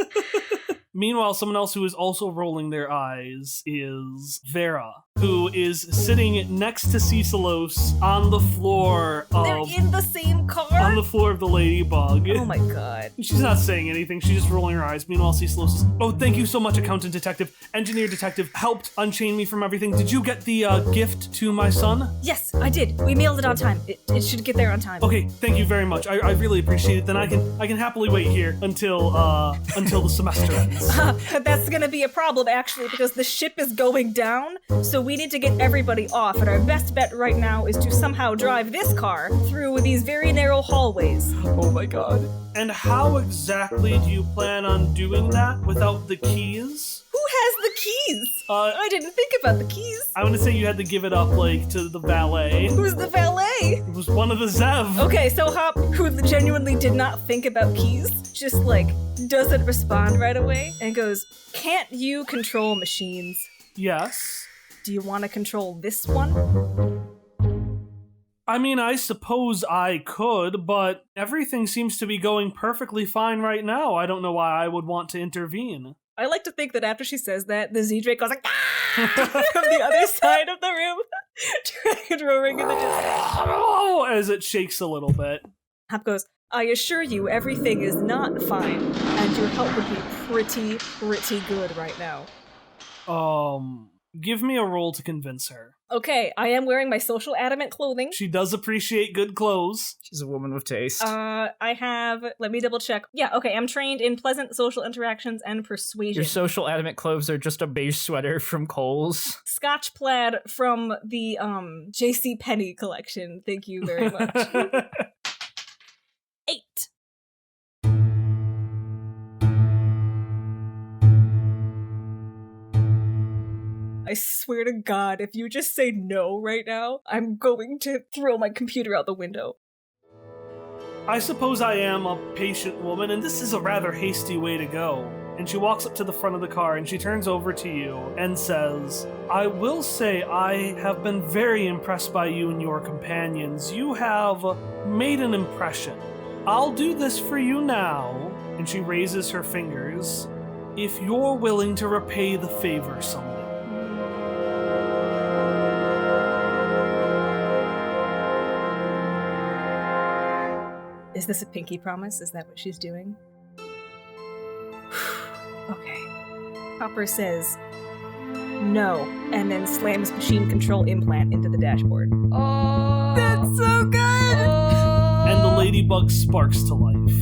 Meanwhile, someone else who is also rolling their eyes is Vera, who is sitting next to Cecilos on the floor of... They're in the same car? On the floor of the Ladybug. Oh my god. She's not saying anything, she's just rolling her eyes. Meanwhile, Cecilos is, oh, thank you so much, Accountant Detective, Engineer Detective, helped unchain me from everything. Did you get the gift to my son? Yes, I did. We mailed it on time. It should get there on time. Okay, thank you very much. I really appreciate it. Then I can happily wait here until the semester ends. That's gonna be a problem, actually, because the ship is going down, so we need to get everybody off, and our best bet right now is to somehow drive this car through these very narrow hallways. Oh my god. And how exactly do you plan on doing that without the keys? Who has the keys? I didn't think about the keys. I want to say you had to give it up, like, to the valet. Who's the valet? It was one of the Zev. Okay, so Hop, who genuinely did not think about keys, just, like, doesn't respond right away and goes, can't you control machines? Yes. Do you want to control this one? I mean, I suppose I could, but everything seems to be going perfectly fine right now. I don't know why I would want to intervene. I like to think that after she says that, the Z-Drake goes like, ah! From the other side of the room, dragon roaring in the distance. As it shakes a little bit. Hop goes, I assure you everything is not fine, and your help would be pretty good right now. Give me a roll to convince her. Okay, I am wearing my social adamant clothing. She does appreciate good clothes. She's a woman with taste. I have, let me double check. Yeah, okay, I'm trained in pleasant social interactions and persuasion. Your social adamant clothes are just a beige sweater from Kohl's. Scotch plaid from the J.C. Penney collection. Thank you very much. 8. I swear to God, if you just say no right now, I'm going to throw my computer out the window. I suppose I am a patient woman, and this is a rather hasty way to go. And she walks up to the front of the car and she turns over to you and says, I will say I have been very impressed by you and your companions. You have made an impression. I'll do this for you now. And she raises her fingers. If you're willing to repay the favor someday. Is this a pinky promise? Is that what she's doing? Okay. Hopper says no, and then slams machine control implant into the dashboard. Oh, That's so good! And the ladybug sparks to life.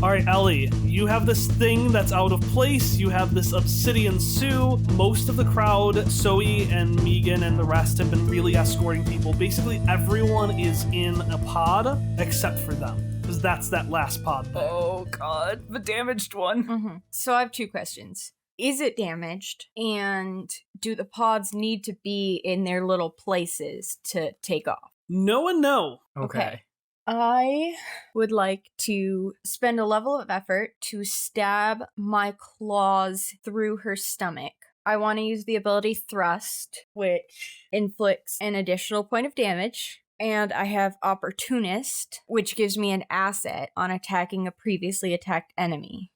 Alright, Ellie, you have this thing that's out of place. You have this obsidian Sue. Most of the crowd, Zoe and Megan and the rest, have been really escorting people. Basically, everyone is in a pod except for them. Because that's that last pod there. Oh god, the damaged one. Mm-hmm. So I have 2 questions. Is it damaged? And do the pods need to be in their little places to take off? No and no. Okay. I would like to spend a level of effort to stab my claws through her stomach. I want to use the ability Thrust, which inflicts an additional point of damage. And I have Opportunist, which gives me an asset on attacking a previously attacked enemy.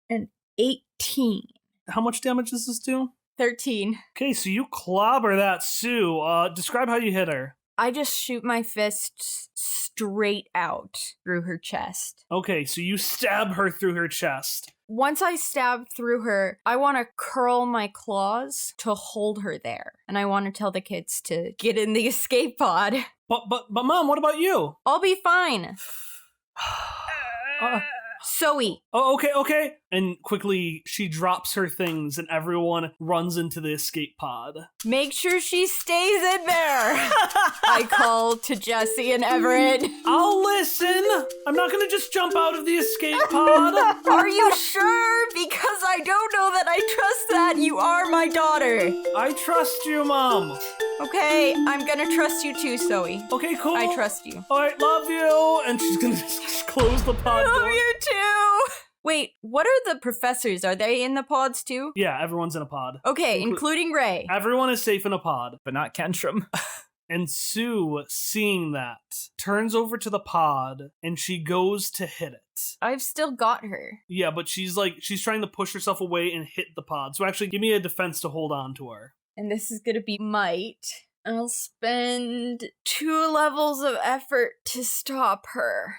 An 18. How much damage does this do? 13. Okay, so you clobber that Sue. Describe how you hit her. I just shoot my fists straight out through her chest. Okay, so you stab her through her chest. Once I stab through her, I want to curl my claws to hold her there. And I want to tell the kids to get in the escape pod. But Mom, what about you? I'll be fine. Zoe. Oh, okay. And quickly, she drops her things and everyone runs into the escape pod. Make sure she stays in there. I call to Jesse and Everett. I'll listen. I'm not gonna just jump out of the escape pod. Are you sure? Because I don't know that I trust that. You are my daughter. I trust you, Mom. Okay, I'm gonna trust you too, Zoe. Okay, cool. I trust you. All right, love you. And she's gonna just close the pod Love door. you too. Wait, what are the professors? Are they in the pods too? Yeah, everyone's in a pod. Okay, including Ray. Everyone is safe in a pod. But not Kentrum. And Sue, seeing that, turns over to the pod and she goes to hit it. I've still got her. Yeah, but she's trying to push herself away and hit the pod. So actually, give me a defense to hold on to her. And this is gonna be might. I'll spend 2 levels of effort to stop her.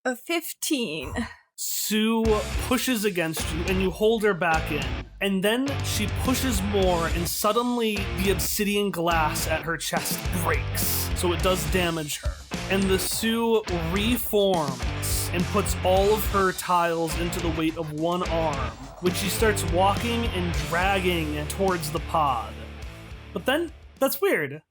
A 15. Sue pushes against you and you hold her back in. And then she pushes more and suddenly the obsidian glass at her chest breaks. So it does damage her. And the Sue reforms and puts all of her tiles into the weight of one arm, which she starts walking and dragging towards the pod. But then, that's weird.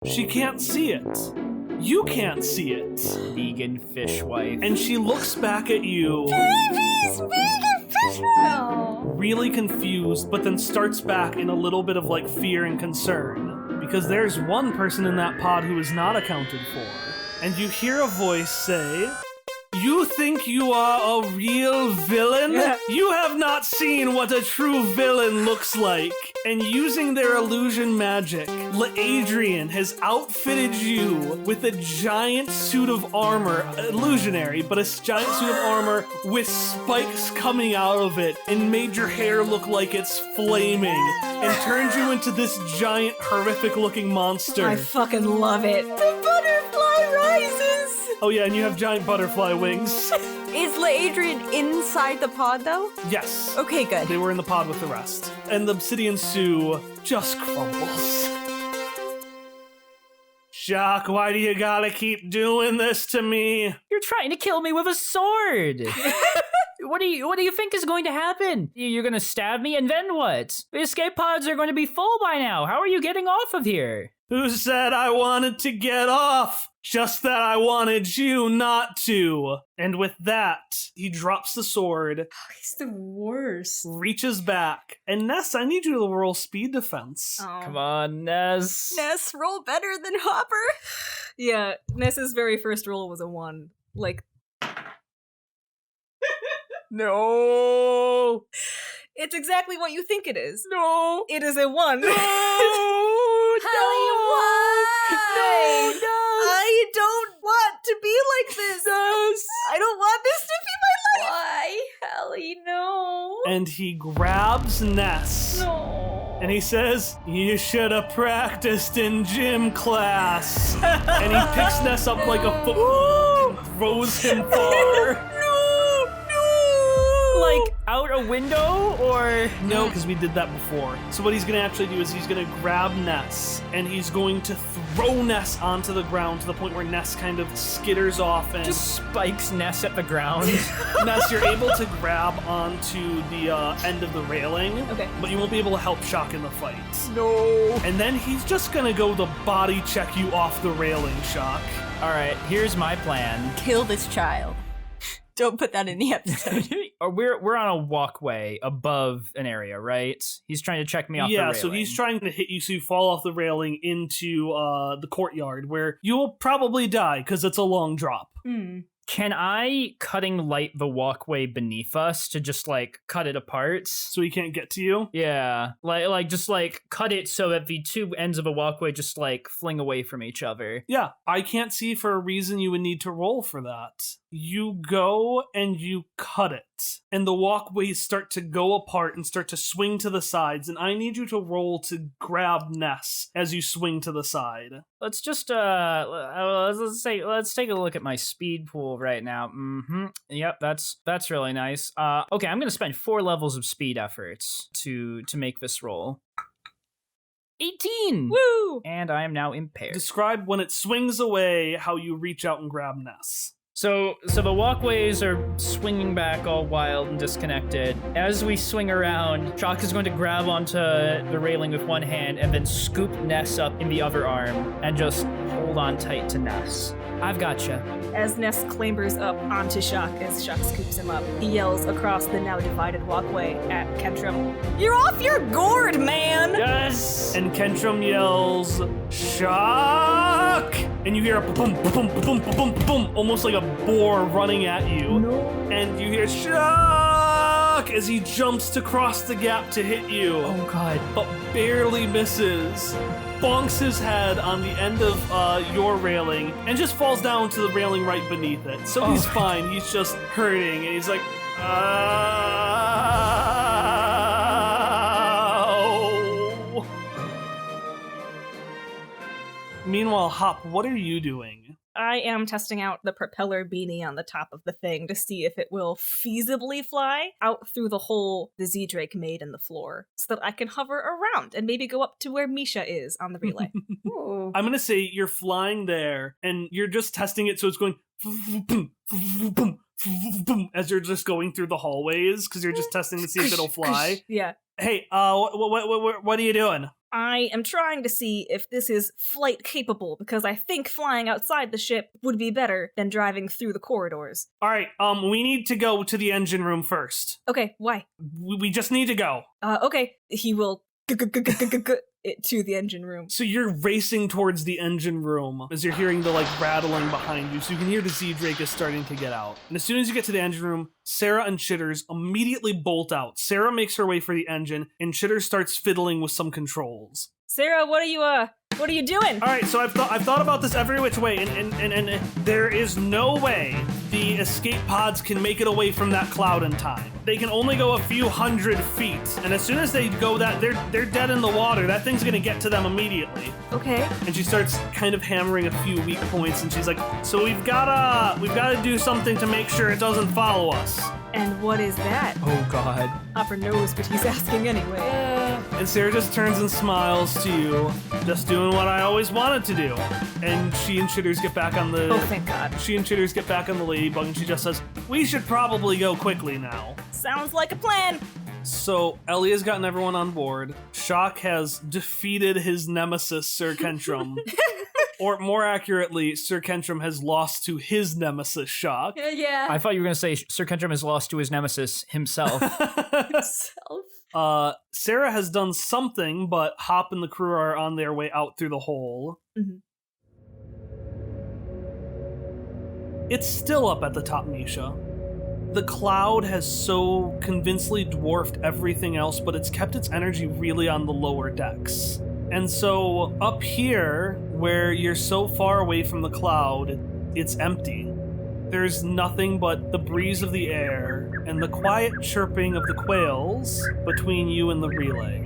She can't see it. You can't see it. Vegan fishwife. And she looks back at you. Babies, vegan fish roll. Really confused, but then starts back in a little bit of fear and concern. Because there's one person in that pod who is not accounted for. And you hear a voice say, "You think you are a real villain? You have not seen what a true villain looks like." And using their illusion magic, Adrian has outfitted you with a giant suit of armor, illusionary, but a giant suit of armor with spikes coming out of it, and made your hair look like it's flaming, and turned you into this giant, horrific-looking monster. I fucking love it. The butterfly rises! Oh yeah, and you have giant butterfly wings. Is Adrian inside the pod though? Yes. Okay, good. They were in the pod with the rest. And the obsidian Sue just crumbles. Jacques, why do you gotta keep doing this to me? You're trying to kill me with a sword. What do you think is going to happen? You're going to stab me, and then what? The escape pods are going to be full by now. How are you getting off of here? Who said I wanted to get off? Just that I wanted you not to. And with that, he drops the sword, He's the worst. reaches back, and Ness, I need you to roll speed defense. Oh. Come on, Ness. Ness, roll better than Hopper. Yeah, Ness's very first roll was a 1. No. It's exactly what you think it is. No. It is a 1. No. Why? I don't want to be like this. I don't want this to be my life. Why? Hallie, no. And he grabs Ness. No. And he says, "You should have practiced in gym class." And he picks Ness up like a football and throws him far. Like out a window or No, because we did that before. So what he's going to actually do is he's going to grab Ness and he's going to throw Ness onto the ground to the point where Ness kind of skitters off and just spikes Ness at the ground? Ness, you're able to grab onto the end of the railing. Okay. But you won't be able to help Shock in the fight. No. And then he's just going to go to body check you off the railing, Shock. All right, here's my plan. Kill this child. Don't put that in the episode. we're on a walkway above an area, right? He's trying to check me off the railing. Yeah, so he's trying to hit you so you fall off the railing into the courtyard where you will probably die because it's a long drop. Can I cutting light the walkway beneath us to just like cut it apart? So he can't get to you? Yeah, like just like cut it so that the two ends of a walkway just like fling away from each other. Yeah, I can't see for a reason you would need to roll for that. You go and you cut it, and the walkways start to go apart and start to swing to the sides, and I need you to roll to grab Ness as you swing to the side. Let's just let's take a look at my speed pool right now. Yep, that's really nice. Okay, I'm gonna spend 4 levels of speed efforts to make this roll. 18! Woo! And I am now impaired. Describe when it swings away how you reach out and grab Ness. So the walkways are swinging back all wild and disconnected. As we swing around, Shock is going to grab onto the railing with one hand and then scoop Ness up in the other arm and just hold on tight to Ness. I've gotcha. As Ness clambers up onto Shock as Shock scoops him up, he yells across the now divided walkway at Kentrum, "You're off your gourd, man!" Yes! And Kentrum yells, "Shock!" And you hear a boom, boom, boom, boom, boom, almost like a boar running at you. No. And you hear Shock as he jumps to cross the gap to hit you. Oh god. But barely misses. Bonks his head on the end of your railing and just falls down to the railing right beneath it. So he's fine. He's just hurting, and he's like, ow. Meanwhile, Hop, what are you doing? I am testing out the propeller beanie on the top of the thing to see if it will feasibly fly out through the hole the Z-Drake made in the floor so that I can hover around and maybe go up to where Misha is on the relay. Ooh. I'm going to say you're flying there and you're just testing it so it's going boom, boom, boom, as you're just going through the hallways because you're just testing to see if it'll fly. Yeah. Hey, what are you doing? I am trying to see if this is flight capable because I think flying outside the ship would be better than driving through the corridors. All right, we need to go to the engine room first. Okay, why? We just need to go. Okay. He will it to the engine room. So you're racing towards the engine room as you're hearing the rattling behind you. So you can hear the Z-Drake is starting to get out. And as soon as you get to the engine room, Sarah and Chitters immediately bolt out. Sarah makes her way for the engine, and Chitters starts fiddling with some controls. Sarah, what are you doing? All right, so I've thought about this every which way, and there is no way the escape pods can make it away from that cloud in time. They can only go a few hundred feet, and as soon as they go that, they're dead in the water. That thing's gonna get to them immediately. Okay. And she starts kind of hammering a few weak points, and she's like, "So we've gotta do something to make sure it doesn't follow us." And what is that? Oh god. Hopper knows, but he's asking anyway. And Sarah just turns and smiles to you, just doing what I always wanted to do. And she and Chitters get back on the... Oh, thank God. She and Chitters get back on the ladybug, and she just says, "We should probably go quickly now." Sounds like a plan. So Ellie has gotten everyone on board. Shock has defeated his nemesis, Sir Kentrum. Or more accurately, Sir Kentrum has lost to his nemesis, Shock. Yeah. I thought you were going to say Sir Kentrum has lost to his nemesis himself. Sarah has done something, but Hop and the crew are on their way out through the hole. Mm-hmm. It's still up at the top, Misha. The cloud has so convincingly dwarfed everything else, but it's kept its energy really on the lower decks. And so up here, where you're so far away from the cloud, it's empty. There's nothing but the breeze of the air and the quiet chirping of the quails between you and the relay.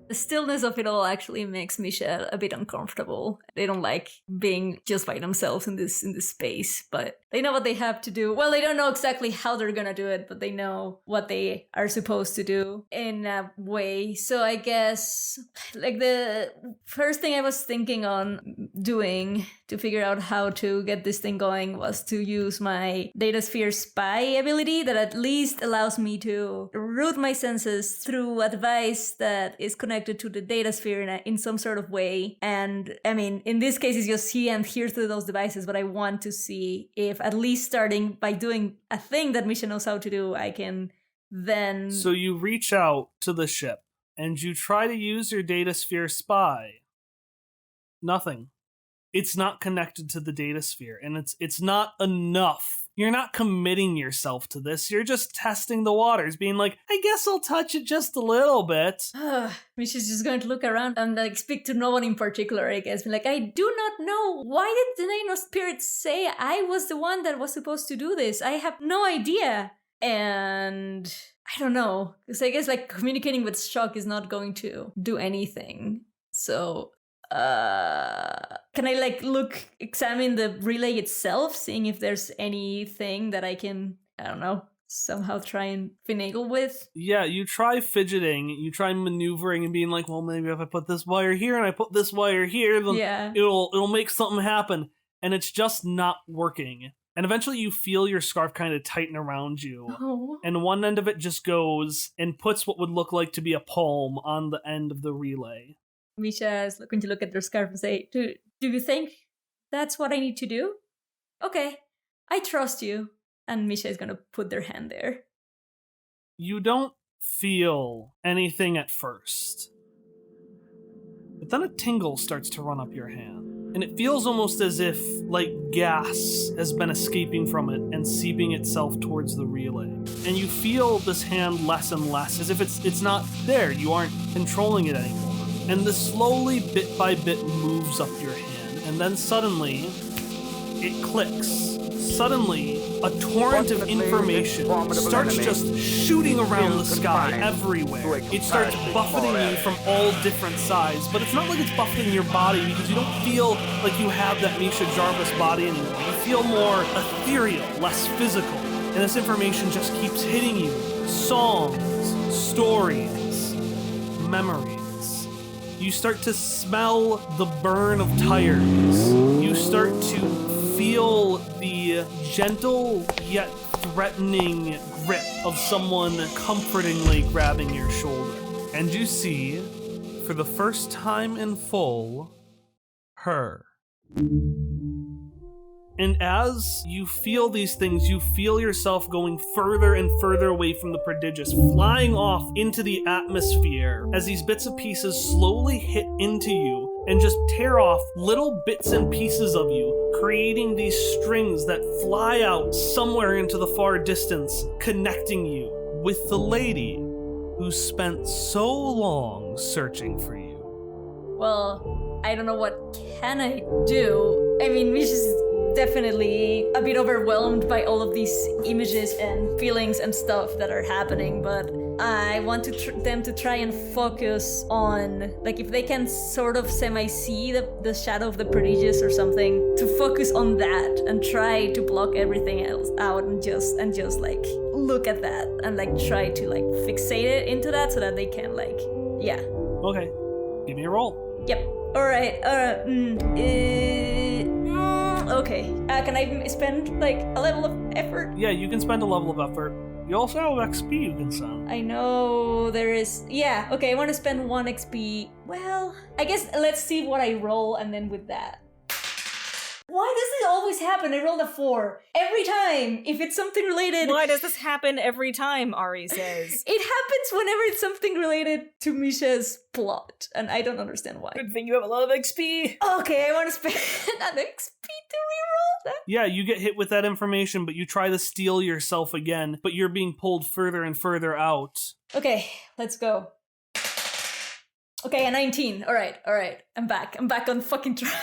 The stillness of it all actually makes Misha a bit uncomfortable. They don't like being just by themselves in this space, but they know what they have to do. Well, they don't know exactly how they're gonna do it, but they know what they are supposed to do in a way. So I guess the first thing I was thinking on doing to figure out how to get this thing going was to use my Data Sphere Spy ability that at least allows me to root my senses through advice that is connected to the data sphere in some sort of way. And I mean, in this case, it's just see and hear through those devices, but I want to see if at least starting by doing a thing that Misha knows how to do, I can then... So you reach out to the ship and you try to use your data sphere spy. Nothing. It's not connected to the data sphere, and it's not enough. You're not committing yourself to this. You're just testing the waters, being like, I guess I'll touch it just a little bit. Misha's just going to look around and like speak to no one in particular, I guess. Be like, I do not know. Why did the Nano Spirit say I was the one that was supposed to do this? I have no idea. And I don't know. Because I guess like communicating with shock is not going to do anything. So... can I like examine the relay itself, seeing if there's anything that I can, I don't know, somehow try and finagle with? Yeah, you try fidgeting, you try maneuvering and being like, well, maybe if I put this wire here and I put this wire here, then it'll make something happen. And it's just not working. And eventually you feel your scarf kind of tighten around you. Oh. And one end of it just goes and puts what would look like to be a palm on the end of the relay. Misha is going to look at their scarf and say, do you think that's what I need to do? Okay, I trust you. And Misha is going to put their hand there. You don't feel anything at first. But then a tingle starts to run up your hand. And it feels almost as if, like, gas has been escaping from it and seeping itself towards the relay. And you feel this hand less and less, as if it's not there. You aren't controlling it anymore. And this slowly, bit by bit, moves up your hand. And then suddenly, it clicks. Suddenly, a torrent of information starts just shooting around the sky everywhere. It starts buffeting you from all different sides, but it's not like it's buffeting your body because you don't feel like you have that Misha Jarvis body anymore. You feel more ethereal, less physical. And this information just keeps hitting you. Songs, stories, memories. You start to smell the burn of tires. You start to feel the gentle yet threatening grip of someone comfortingly grabbing your shoulder. And you see, for the first time in full, her. And as you feel these things, you feel yourself going further and further away from the Prodigious, flying off into the atmosphere as these bits and pieces slowly hit into you and just tear off little bits and pieces of you, creating these strings that fly out somewhere into the far distance, connecting you with the lady who spent so long searching for you. Well, I don't know what can I do. I mean, Misha's definitely a bit overwhelmed by all of these images and feelings and stuff that are happening, but I want them to try and focus on, like, if they can sort of semi-see the shadow of the Prodigious or something, to focus on that and try to block everything else out and just like look at that and like try to like fixate it into that so that they can like, yeah. Okay, give me a roll. Yep. All right. Okay. Can I spend like a level of effort? Yeah, you can spend a level of effort. You also have XP you can spend. I know there is. Yeah. Okay. I want to spend 1 XP. Well, I guess let's see what I roll, and then with that. Why does this always happen? I rolled a 4 every time. If it's something related. Why does this happen every time? Ari says. It happens whenever it's something related to Misha's plot, and I don't understand why. Good thing you have a lot of XP. Okay, I want to spend an XP to reroll that. Yeah, you get hit with that information, but you try to steel yourself again, but you're being pulled further and further out. Okay, let's go. Okay, a 19. All right. I'm back on fucking track.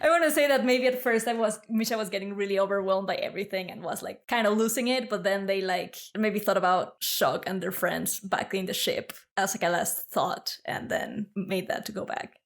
I want to say that maybe at first Misha was getting really overwhelmed by everything and was like kind of losing it, but then they like maybe thought about Shock and their friends back in the ship as like a last thought and then made that to go back.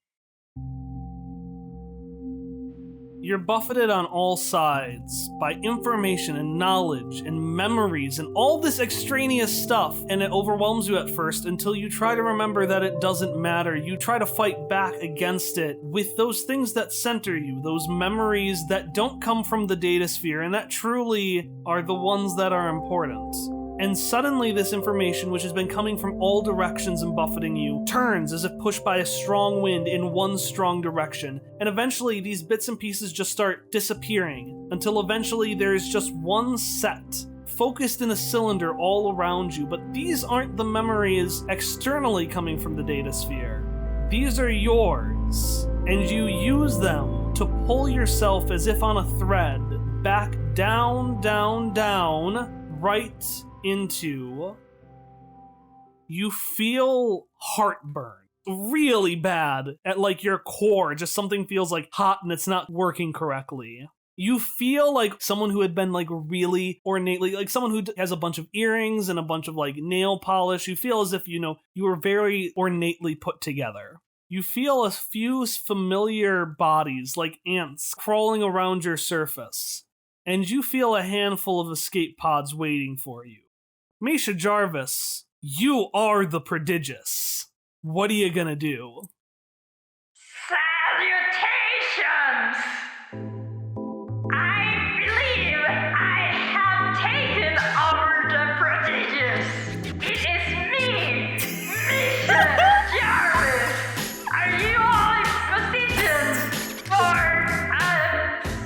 You're buffeted on all sides by information and knowledge and memories and all this extraneous stuff, and it overwhelms you at first until you try to remember that it doesn't matter. You try to fight back against it with those things that center you, those memories that don't come from the data sphere and that truly are the ones that are important. And suddenly this information, which has been coming from all directions and buffeting you, turns as if pushed by a strong wind in one strong direction. And eventually these bits and pieces just start disappearing, until eventually there's just one set, focused in a cylinder all around you. But these aren't the memories externally coming from the data sphere. These are yours, and you use them to pull yourself as if on a thread, back down, down, down, right into, you feel heartburn really bad at like your core. Just something feels like hot and it's not working correctly. You feel like someone who had been like really ornately, like someone who has a bunch of earrings and a bunch of like nail polish. You feel as if, you were very ornately put together. You feel a few familiar bodies like ants crawling around your surface. And you feel a handful of escape pods waiting for you. Misha Jarvis, you are the Prodigious. What are you gonna do? Salutations! I believe I have taken over the Prodigious. It is me, Misha Jarvis. Are you all in position for a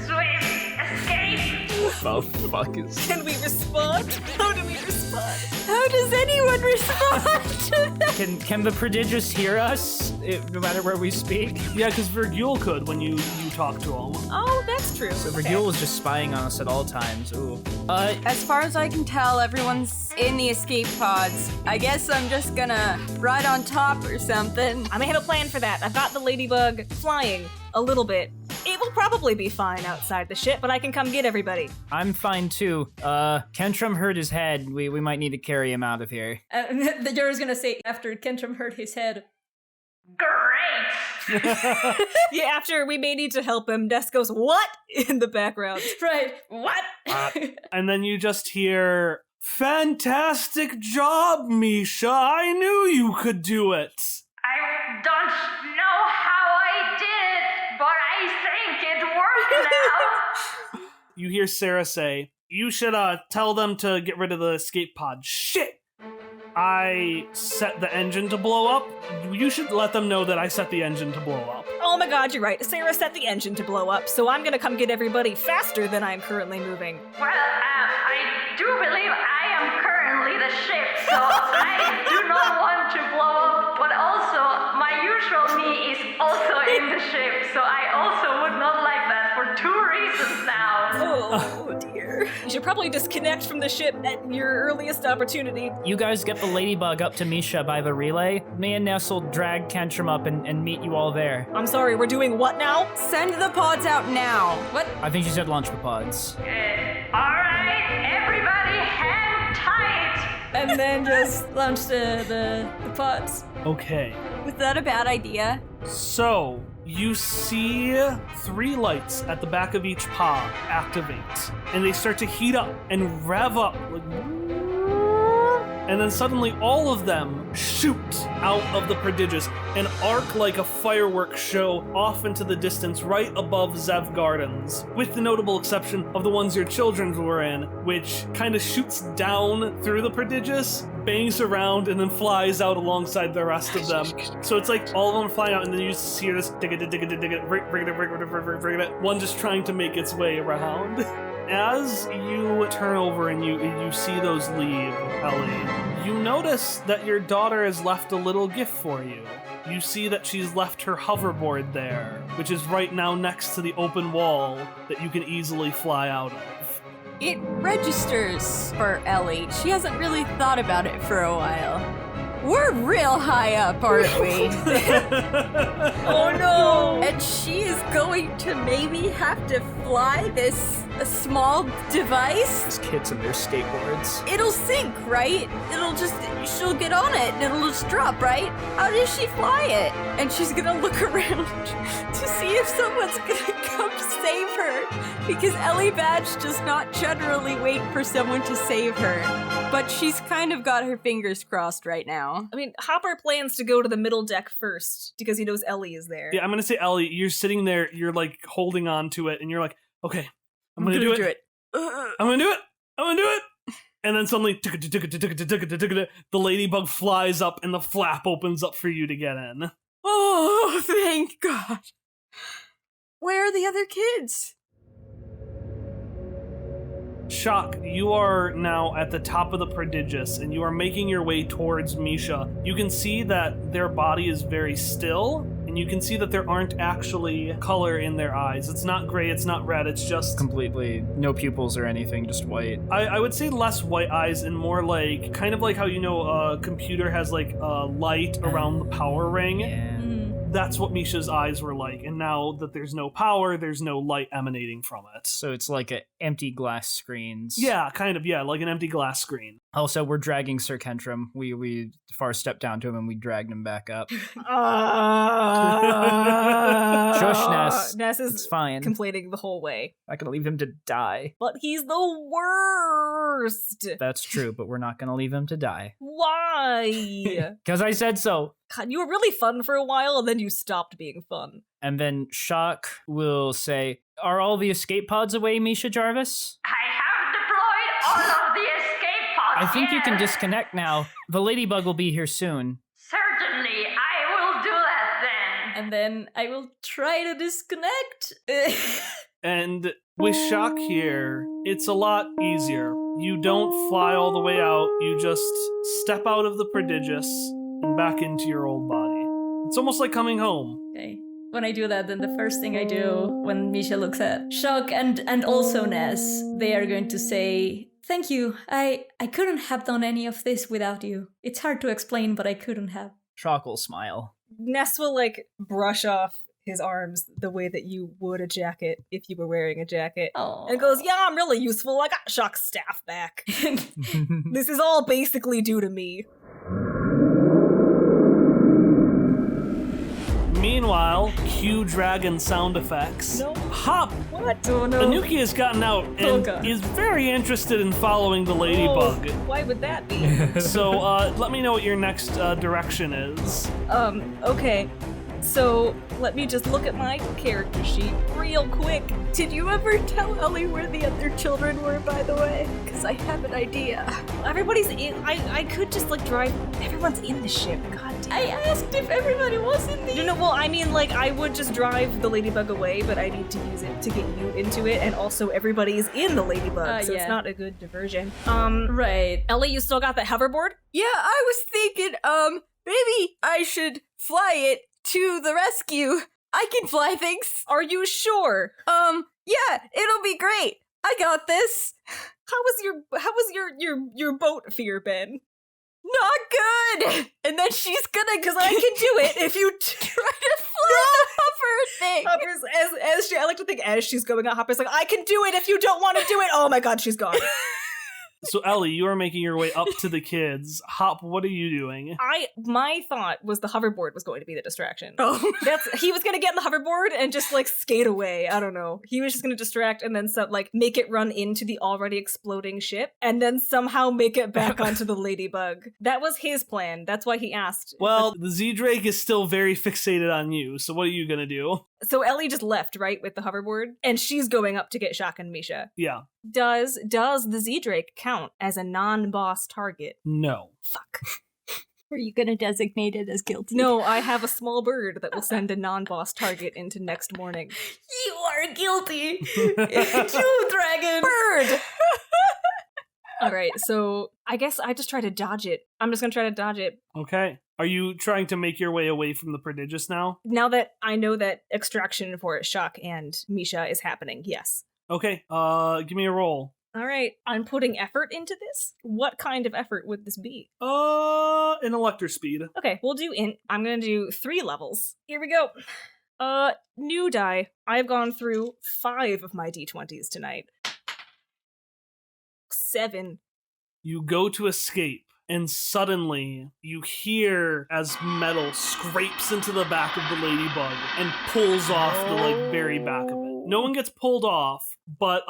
swift escape? Oh, fuck is... Can we respond? How do we respond? How does anyone respond to that? Can the Prodigious hear us, no matter where we speak? Yeah, because Virgil could when you talk to him. Oh, that's true. So Virgil was just spying on us at all times. Ooh. As far as I can tell, everyone's in the escape pods. I guess I'm just gonna ride on top or something. I may have a plan for that. I've got the ladybug flying a little bit. It will probably be fine outside the ship, but I can come get everybody. I'm fine too. Kentrum hurt his head. We might need to carry him out of here. The Jorah's gonna say after Kentrum hurt his head. Great! Yeah, after we may need to help him, Des goes, "What?" in the background. Right, what? And then you just hear, "Fantastic job, Misha. I knew you could do it." I don't know how I did it, but I think it worked now. You hear Sarah say, "You should tell them to get rid of the escape pod." Shit! I set the engine to blow up. You should let them know that I set the engine to blow up. Oh my god, you're right. Sarah set the engine to blow up, so I'm gonna come get everybody faster than I'm currently moving. Well, I do believe I am currently the ship, so I do not want to blow up, but also my usual me is also in the ship, so I also would not like that for 2 reasons now. Oh dear. You should probably disconnect from the ship at your earliest opportunity. You guys get the ladybug up to Misha by the relay. Me and Ness will drag Kentrum up and meet you all there. I'm sorry, we're doing what now? Send the pods out now. What? I think she said launch the pods. Alright, everybody hang tight! And then just launch the pods. Okay. Was that a bad idea? So, you see 3 lights at the back of each pod activate, and they start to heat up and rev up, like, and then suddenly all of them shoot out of the Prodigious and arc like a fireworks show off into the distance right above Zev Gardens, with the notable exception of the ones your children were in, which kind of shoots down through the Prodigious, bangs around, and then flies out alongside the rest of them. So it's like all of them flying out, and then you just hear this one just trying to make its way around. As you turn over and you see those leave, Ellie, you notice that your daughter has left a little gift for you. You see that she's left her hoverboard there, which is right now next to the open wall that you can easily fly out of. It registers for Ellie. She hasn't really thought about it for a while. we're real high up, aren't we? Oh no! And she is going to maybe have to fly this small device. These kids and their skateboards. It'll sink, right? She'll get on it and it'll just drop, right? How does she fly it? And she's gonna look around to see if someone's gonna come save her. Because Ellie Badge does not generally wait for someone to save her. But she's kind of got her fingers crossed right now. I mean, Hopper plans to go to the middle deck first because he knows Ellie is there. Yeah, I'm gonna say, Ellie, you're sitting there, you're like holding on to it, and you're like, okay, I'm gonna do it. I'm gonna do it. And then suddenly, the ladybug flies up and the flap opens up for you to get in. Oh, thank God. Where are the other kids? Shock, you are now at the top of the Prodigious, and you are making your way towards Misha. You can see that their body is very still, and you can see that there aren't actually color in their eyes. It's not gray, it's not red, it's just... Completely no pupils or anything, just white. I would say less white eyes and more like, kind of like how, you know, a computer has like a light around the power ring. Yeah. That's what Misha's eyes were like, and now that there's no power, there's no light emanating from it. So it's like empty glass screens. Yeah, kind of, yeah, like an empty glass screen. Also, we're dragging Sir Kentrum. We far stepped down to him and we dragged him back up. Shush, Ness. Ness is It's fine. complaining the whole way. I could leave him to die. But he's the worst! That's true, but we're not going to leave him to die. Why? Because I said so. God, you were really fun for a while, and then you stopped being fun. And then Shock will say, are all the escape pods away, Misha Jarvis? I have deployed all of the escape pods. I think you can here. disconnect now. The ladybug will be here soon. Certainly, I will do that then. And then I will try to disconnect. And with Shock here, it's a lot easier. You don't fly all the way out, you just step out of the Prodigious and back into your old body. It's almost like coming home. Okay. When I do that, then the first thing I do when Misha looks at Shock and also Ness, they are going to say, thank you. I couldn't have done any of this without you. It's hard to explain, but I couldn't have. Shock will smile. Ness will, like, brush off his arms the way that you would a jacket if you were wearing a jacket. Oh. And goes, yeah, I'm really useful. I got Shock's staff back. This is all basically due to me. Meanwhile, cue dragon sound effects. No. Hop! What? Oh, no. Anuki has gotten out and Oh, God. is very interested in following the ladybug. Oh, why would that be? So, let me know what your next direction is. Okay. So, let me just look at my character sheet real quick. Did you ever tell Ellie where the other children were, by the way? Because I have an idea. Everybody's in. I could just, like, drive. Everyone's in the ship. God damn. I asked if everybody was in the... No, well, I mean, like, I would just drive the ladybug away, but I need to use it to get you into it, and also everybody is in the ladybug, so yeah. it's not a good diversion. Right. Ellie, you still got that hoverboard? Yeah, I was thinking, maybe I should fly it to the rescue. I can fly things. Are you sure? Yeah, it'll be great. I got this. How was your boat fear, Ben? Not good. And then she's gonna, Because I can do it if you try to fly the hover thing. Hopper's, I like to think as she's going out, Hopper's like, I can do it if you don't want to do it. Oh my god, she's gone. So, Ellie, you are making your way up to the kids. Hop, what are you doing? My thought was the hoverboard was going to be the distraction. Oh. He was gonna get in the hoverboard and just like skate away. I don't know. He was just gonna distract and then make it run into the already exploding ship and then somehow make it back onto the ladybug. That was his plan. That's why he asked. Well, the Z-Drake is still very fixated on you, so what are you gonna do? So Ellie just left, right, with the hoverboard, and she's going up to get Shock and Misha. Yeah. Does the Z-Drake count as a non-boss target? No. Fuck. Were you gonna designate it as guilty? No, I have a small bird that will send a non-boss target into next morning. You are guilty. You dragon. Bird! Alright, so I guess I just try to dodge it. I'm just gonna try to dodge it. Okay. Are you trying to make your way away from the Prodigious now? Now that I know that extraction for Shock and Misha is happening, yes. Okay, give me a roll. All right, I'm putting effort into this. What kind of effort would this be? Intellector speed. Okay, we'll do int. I'm gonna do 3 levels. Here we go. New die. I've gone through 5 of my d20s tonight. 7. You go to escape, and suddenly you hear as metal scrapes into the back of the ladybug and pulls off the very back of it. No one gets pulled off, but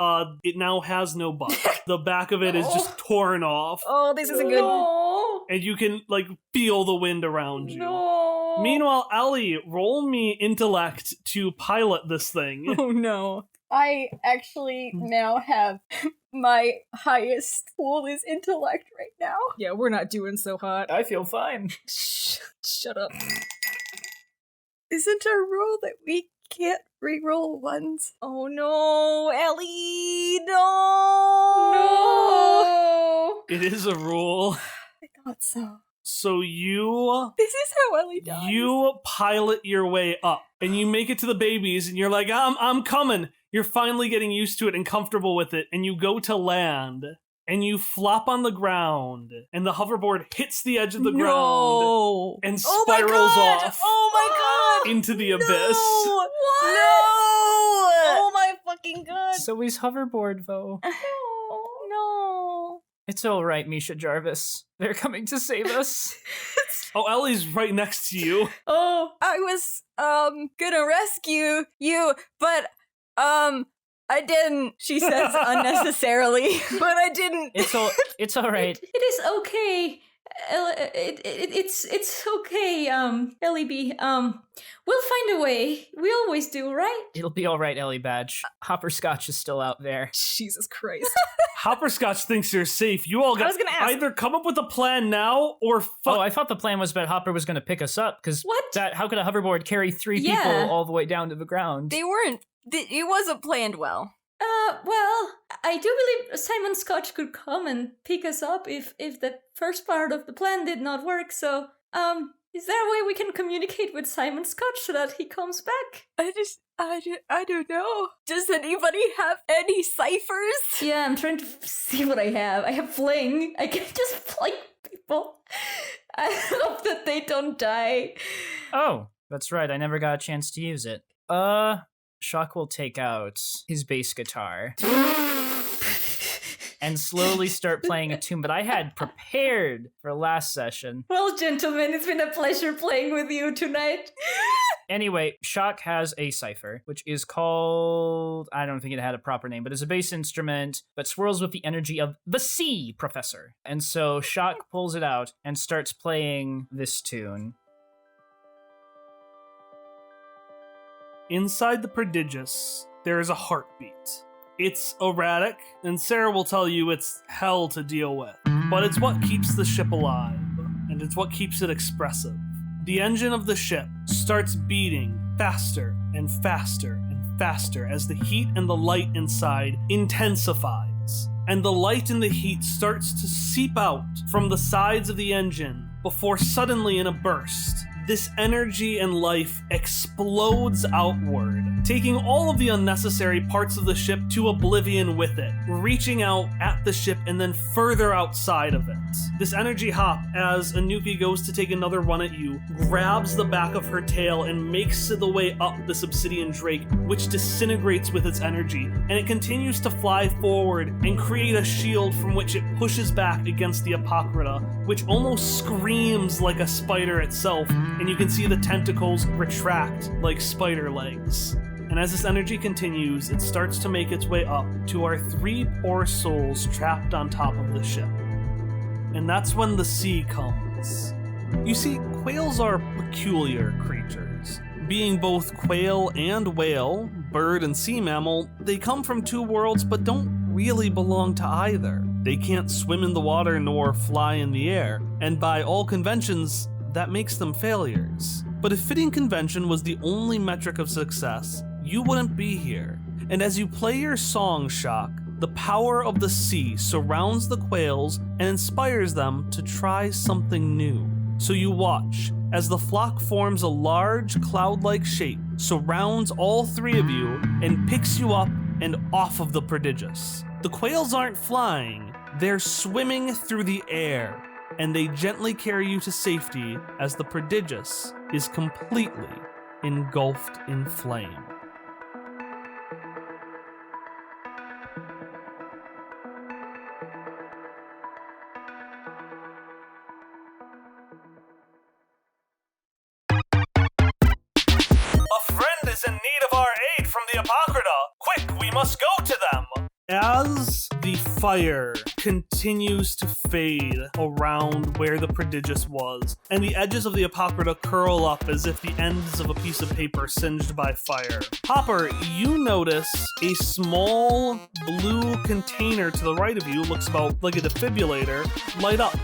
it now has no butt. The back of it is just torn off. Oh, this isn't good. No. And you can feel the wind around you. No. Meanwhile, Ellie, roll me intellect to pilot this thing. Oh no. I actually now have my highest pool is intellect right now. Yeah, we're not doing so hot. I feel fine. Shut up. Isn't a rule that we can't reroll ones? Oh no, Ellie, no! No. It is a rule. I thought so. So This is how Ellie dies. you pilot your way up, and you make it to the babies, and you're like, I'm coming. You're finally getting used to it and comfortable with it, and you go to land, and you flop on the ground, and the hoverboard hits the edge of the ground and spirals off into the abyss. What? No! Oh my fucking god. So he's hoverboard, though. No. It's all right, Misha Jarvis. They're coming to save us. Oh, Ellie's right next to you. Oh, I was gonna rescue you, but I didn't. She says unnecessarily, but I didn't. It's all right. It is okay. It's okay, Ellie B. We'll find a way. We always do, right? It'll be all right, Ellie Badge. Hopperscotch is still out there. Jesus Christ. Hopperscotch thinks you're safe. You all I was gonna ask. either come up with a plan now or Oh, I thought the plan was that Hopper was going to pick us up, because What? how could a hoverboard carry 3 Yeah. people all the way down to the ground? They weren't. It wasn't planned well. Well, I do believe Simon Scotch could come and pick us up if the first part of the plan did not work, so, is there a way we can communicate with Simon Scotch so that he comes back? I don't know. Does anybody have any ciphers? Yeah, I'm trying to see what I have. I have fling. I can just fling people. I hope that they don't die. Oh, that's right. I never got a chance to use it. Shock will take out his bass guitar and slowly start playing a tune that I had prepared for last session. Well, gentlemen, it's been a pleasure playing with you tonight. Anyway, Shock has a cipher, which is called... I don't think it had a proper name, but it's a bass instrument that swirls with the energy of the sea, Professor. And so Shock pulls it out and starts playing this tune. Inside the Prodigious, there is a heartbeat. It's erratic, and Sarah will tell you it's hell to deal with. But it's what keeps the ship alive, and it's what keeps it expressive. The engine of the ship starts beating faster and faster and faster as the heat and the light inside intensifies. And the light and the heat starts to seep out from the sides of the engine before suddenly in a burst, this energy and life explodes outward, taking all of the unnecessary parts of the ship to oblivion with it, reaching out at the ship and then further outside of it. This energy hop, as Anuki goes to take another run at you, grabs the back of her tail and makes the way up this obsidian drake, which disintegrates with its energy, and it continues to fly forward and create a shield from which it pushes back against the Apocrypha, which almost screams like a spider itself, and you can see the tentacles retract like spider legs. And as this energy continues, it starts to make its way up to our 3 poor souls trapped on top of the ship. And that's when the sea comes. You see, quails are peculiar creatures. Being both quail and whale, bird and sea mammal, they come from 2 worlds but don't really belong to either. They can't swim in the water nor fly in the air, and by all conventions, that makes them failures. But if fitting convention was the only metric of success, you wouldn't be here. And as you play your song, Shock, the power of the sea surrounds the quails and inspires them to try something new. So you watch as the flock forms a large cloud-like shape, surrounds all 3 of you, and picks you up and off of the Prodigious. The quails aren't flying, they're swimming through the air, and they gently carry you to safety as the Prodigious is completely engulfed in flame. A friend is in need of our aid from the Apocrypha. Quick, we must go to them. As the fire continues to fade around where the Prodigious was, and the edges of the Apocrypha curl up as if the ends of a piece of paper singed by fire, Hopper, you notice a small blue container to the right of you, looks about like a defibrillator, light up.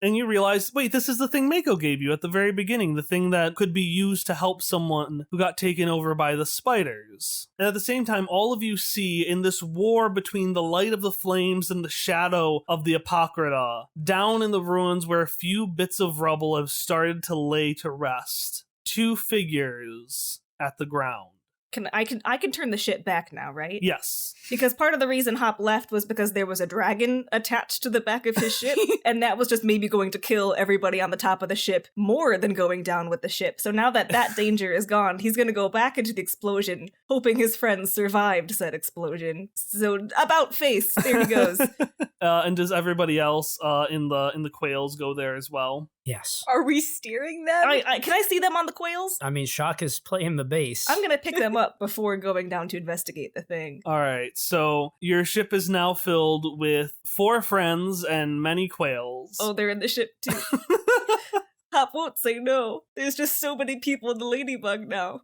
And you realize, wait, this is the thing Mako gave you at the very beginning, the thing that could be used to help someone who got taken over by the spiders. And at the same time, all of you see in this war between the light of the flames and the shadow of the Apocrypha, down in the ruins where a few bits of rubble have started to lay to rest, two figures at the ground. I can turn the ship back now, right? Yes. Because part of the reason Hop left was because there was a dragon attached to the back of his ship, and that was just maybe going to kill everybody on the top of the ship more than going down with the ship. So now that danger is gone, he's going to go back into the explosion, hoping his friends survived said explosion. So about face, there he goes. And does everybody else in the quails go there as well? Yes. Are we steering them? Can I see them on the quails? I mean, Shock is playing the bass. I'm going to pick them up before going down to investigate the thing. All right, so your ship is now filled with 4 friends and many quails. Oh, they're in the ship too. Hop won't say no. There's just so many people in the Ladybug now.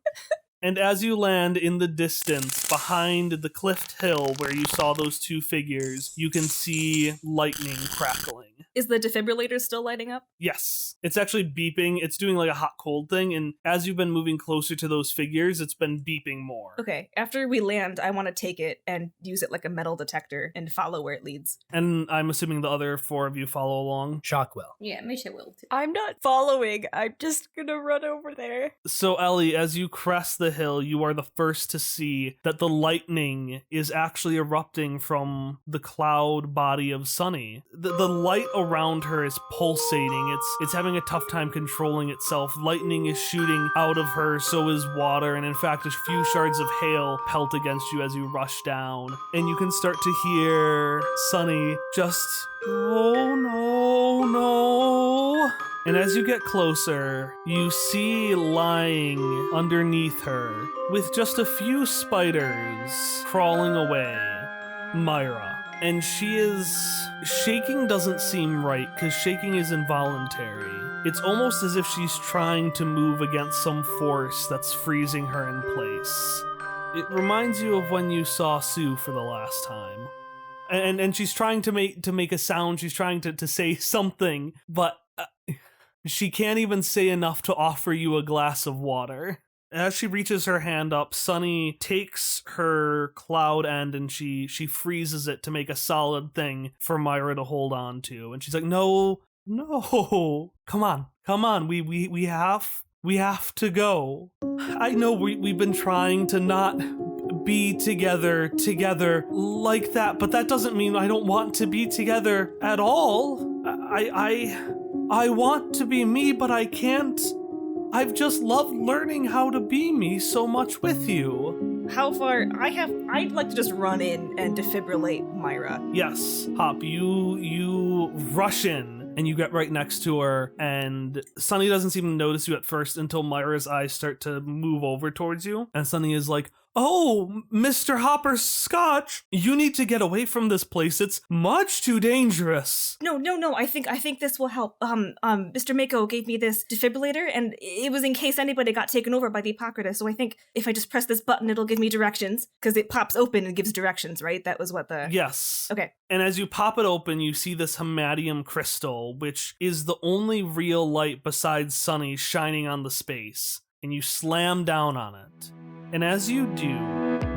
And as you land in the distance, behind the cliffed hill where you saw those 2 figures, you can see lightning crackling. Is the defibrillator still lighting up? Yes. It's actually beeping. It's doing like a hot-cold thing, and as you've been moving closer to those figures, it's been beeping more. Okay, after we land, I want to take it and use it like a metal detector and follow where it leads. And I'm assuming the other 4 of you follow along. Shock will. Yeah, Misha will too. I'm not following. I'm just gonna run over there. So Ellie, as you crest the hill, you are the first to see that the lightning is actually erupting from the cloud body of Sunny. The light around her is pulsating. It's having a tough time controlling itself. Lightning is shooting out of her, so is water, and in fact a few shards of hail pelt against you as you rush down. And you can start to hear Sunny just, oh no. And as you get closer, you see lying underneath her, with just a few spiders crawling away, Myra. And she is... shaking doesn't seem right, because shaking is involuntary. It's almost as if she's trying to move against some force that's freezing her in place. It reminds you of when you saw Sue for the last time. And she's trying to make a sound, she's trying to say something, but... she can't even say enough to offer you a glass of water. As she reaches her hand up, Sunny takes her cloud end and she freezes it to make a solid thing for Myra to hold on to. And she's like, no, come on, we have to go. I know we've been trying to not be together like that, but that doesn't mean I don't want to be together at all. I want to be me, but I can't. I've just loved learning how to be me so much with you. How far? I'd like to just run in and defibrillate Myra. Yes, Hop, you rush in and you get right next to her, and Sunny doesn't seem to notice you at first until Myra's eyes start to move over towards you, and Sunny is like, oh, Mr. Hopper Scotch, you need to get away from this place. It's much too dangerous. No. I think this will help. Mr. Mako gave me this defibrillator, and it was in case anybody got taken over by the Apocrypha. So I think if I just press this button, it'll give me directions, because it pops open and gives directions, right? That was what the... Yes. Okay. And as you pop it open, you see this hematium crystal, which is the only real light besides Sunny shining on the space. And you slam down on it. And as you do,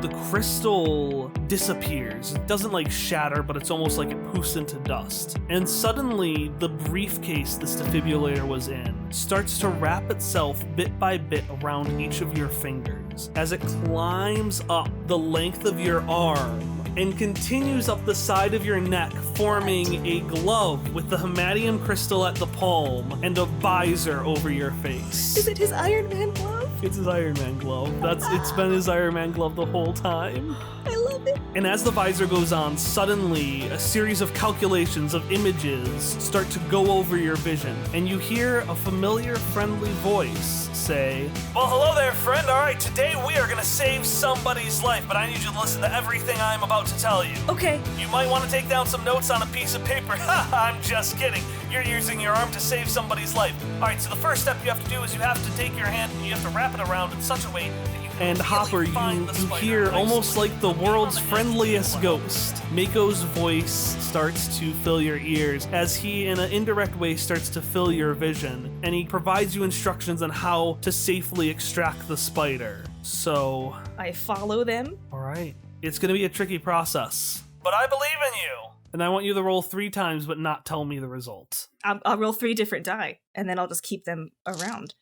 the crystal disappears. It doesn't like shatter, but it's almost like it poofs into dust. And suddenly, the briefcase this defibrillator was in starts to wrap itself bit by bit around each of your fingers as it climbs up the length of your arm and continues up the side of your neck, forming a glove with the hematium crystal at the palm and a visor over your face. Is it his Iron Man glove? It's his Iron Man glove. It's been his Iron Man glove the whole time. I love it. And as the visor goes on, suddenly a series of calculations of images start to go over your vision, and you hear a familiar, friendly voice say, "Well, hello there, friend. All right, today we are going to save somebody's life, but I need you to listen to everything I'm about to tell you. Okay. You might want to take down some notes on a piece of paper." I'm just kidding. You're using your arm to save somebody's life. All right, so the first step you have to do is you have to take your hand and you have to wrap it around in such a way that you can And Hopper, you hear almost like the world's friendliest ghost. Mako's voice starts to fill your ears as he, in an indirect way, starts to fill your vision, and he provides you instructions on how to safely extract the spider. So, I follow them. all right, it's going to be a tricky process, but I believe in you. And I want you to roll 3 times, but not tell me the result. I'll roll 3 different die, and then I'll just keep them around.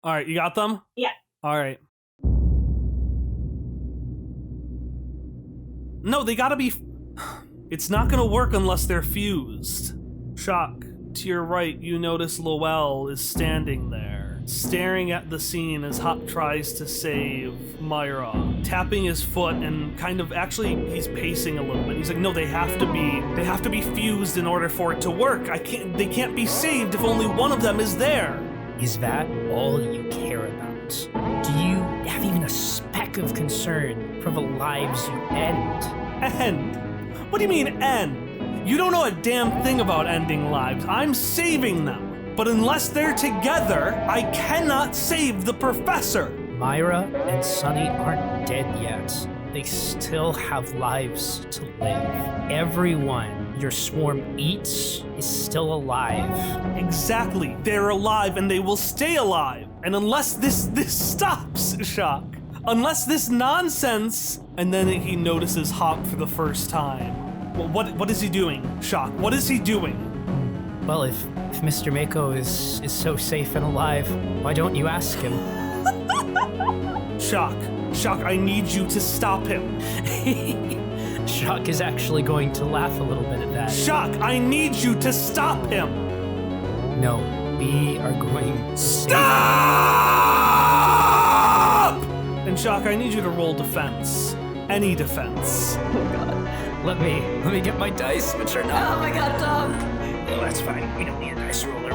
All right, you got them? Yeah. All right. No, they gotta be... It's not gonna work unless they're fused. Shock, to your right, you notice Lowell is standing there, staring at the scene as Hop tries to save Myra, tapping his foot and kind of... Actually, he's pacing a little bit. He's like, no, they have to be fused in order for it to work. They can't be saved if only one of them is there. Is that all you care about? Do you have even a speck of concern for the lives you end? End? What do you mean, end? You don't know a damn thing about ending lives. I'm saving them. But unless they're together, I cannot save the professor. Myra and Sunny aren't dead yet. They still have lives to live. Everyone your swarm eats is still alive. Exactly. They're alive and they will stay alive. And unless this stops, Shock, unless this nonsense... And then he notices Hop for the first time. What is he doing, Shock? What is he doing? Well, if Mr. Mako is so safe and alive, why don't you ask him? Shock, I need you to stop him. Shock is actually going to laugh a little bit at that. Shock, I need you to stop him. No, we are going to Stop! And Shock, I need you to roll defense. Any defense. Oh god. Let me get my dice, which are not. Oh my god, Tom. Oh, that's fine. We don't need a dice roller.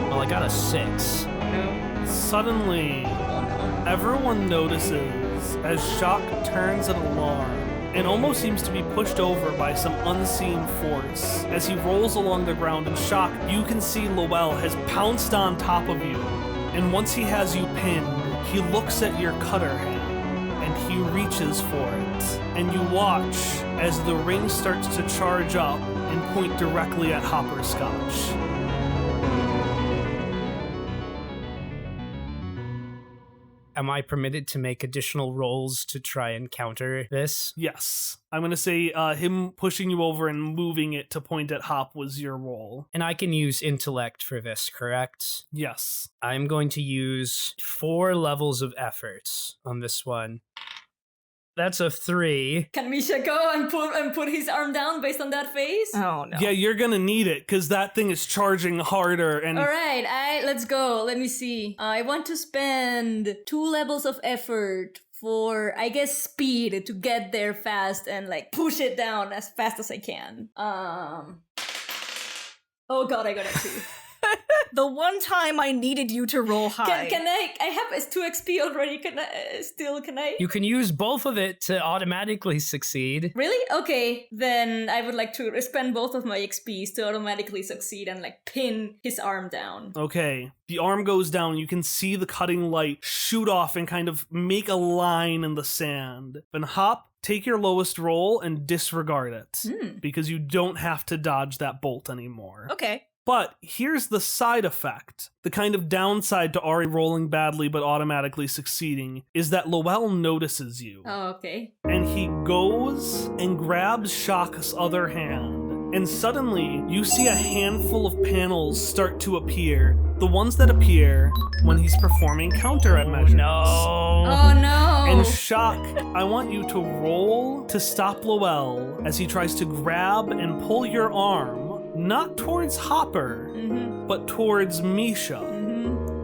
Well, I got a 6. Suddenly, everyone notices as Shock turns an alarm and almost seems to be pushed over by some unseen force. As he rolls along the ground in shock, you can see Lowell has pounced on top of you, and once he has you pinned, he looks at your cutter hand and he reaches for it, and you watch as the ring starts to charge up and point directly at Hopperscotch. Am I permitted to make additional rolls to try and counter this? Yes. I'm going to say him pushing you over and moving it to point at Hop was your roll. And I can use intellect for this, correct? Yes. I'm going to use 4 levels of effort on this one. That's a 3. Can Misha go and put his arm down based on that face? Oh no. Yeah, you're going to need it because that thing is charging harder. And All right, let's go. Let me see. I want to spend 2 levels of effort for, I guess, speed to get there fast and like push it down as fast as I can. Oh god, I got a 2. The one time I needed you to roll high. Can I have 2 XP already. Can I? You can use both of it to automatically succeed. Really? Okay, then I would like to spend both of my XPs to automatically succeed and like pin his arm down. Okay. The arm goes down. You can see the cutting light shoot off and kind of make a line in the sand. Then Hop, take your lowest roll and disregard it because you don't have to dodge that bolt anymore. Okay. But here's the side effect. The kind of downside to Ari rolling badly but automatically succeeding is that Lowell notices you. Oh, okay. And he goes and grabs Shock's other hand And suddenly, you see a handful of panels start to appear. The ones that appear when he's performing countermeasures. No. Oh no! And Shock, I want you to roll to stop Lowell as he tries to grab and pull your arm, not towards Hopper, but towards Misha.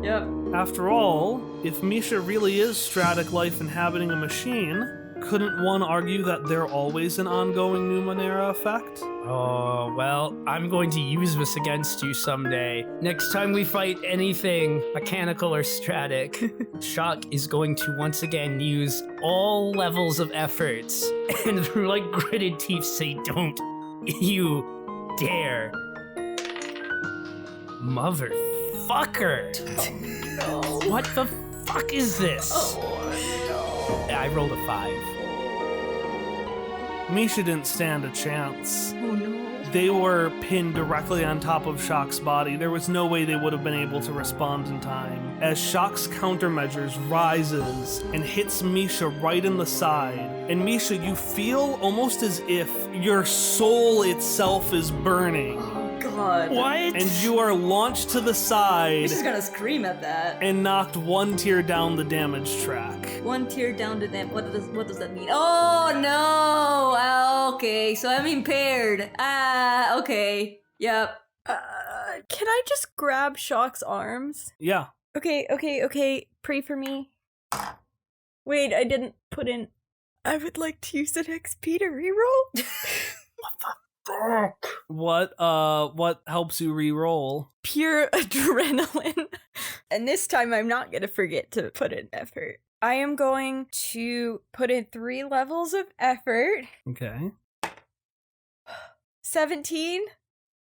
Yep. After all, if Misha really is Stratic life inhabiting a machine, couldn't one argue that they're always an ongoing Numenera effect? Oh, well, I'm going to use this against you someday. Next time we fight anything mechanical or stratic, Shock is going to once again use all levels of efforts and through like gritted teeth say, "Don't you dare." Motherfucker. What the fuck is this? I rolled a 5. Misha didn't stand a chance. Oh no. They were pinned directly on top of Shock's body. There was no way they would have been able to respond in time. As Shock's countermeasures rises and hits Misha right in the side, and Misha, you feel almost as if your soul itself is burning. God. What? And you are launched to the side She's gonna scream at that. and knocked 1 tier down the damage track. 1 tier down to them. What does that mean? Oh no! Okay, so I'm impaired. Okay. Yep. Can I just grab Shock's arms? Yeah. Okay. Pray for me. Wait, I didn't put in. I would like to use an XP to reroll. What helps you re-roll? Pure adrenaline. And this time I'm not gonna forget to put in effort. I am going to put in 3 levels of effort. Okay. 17.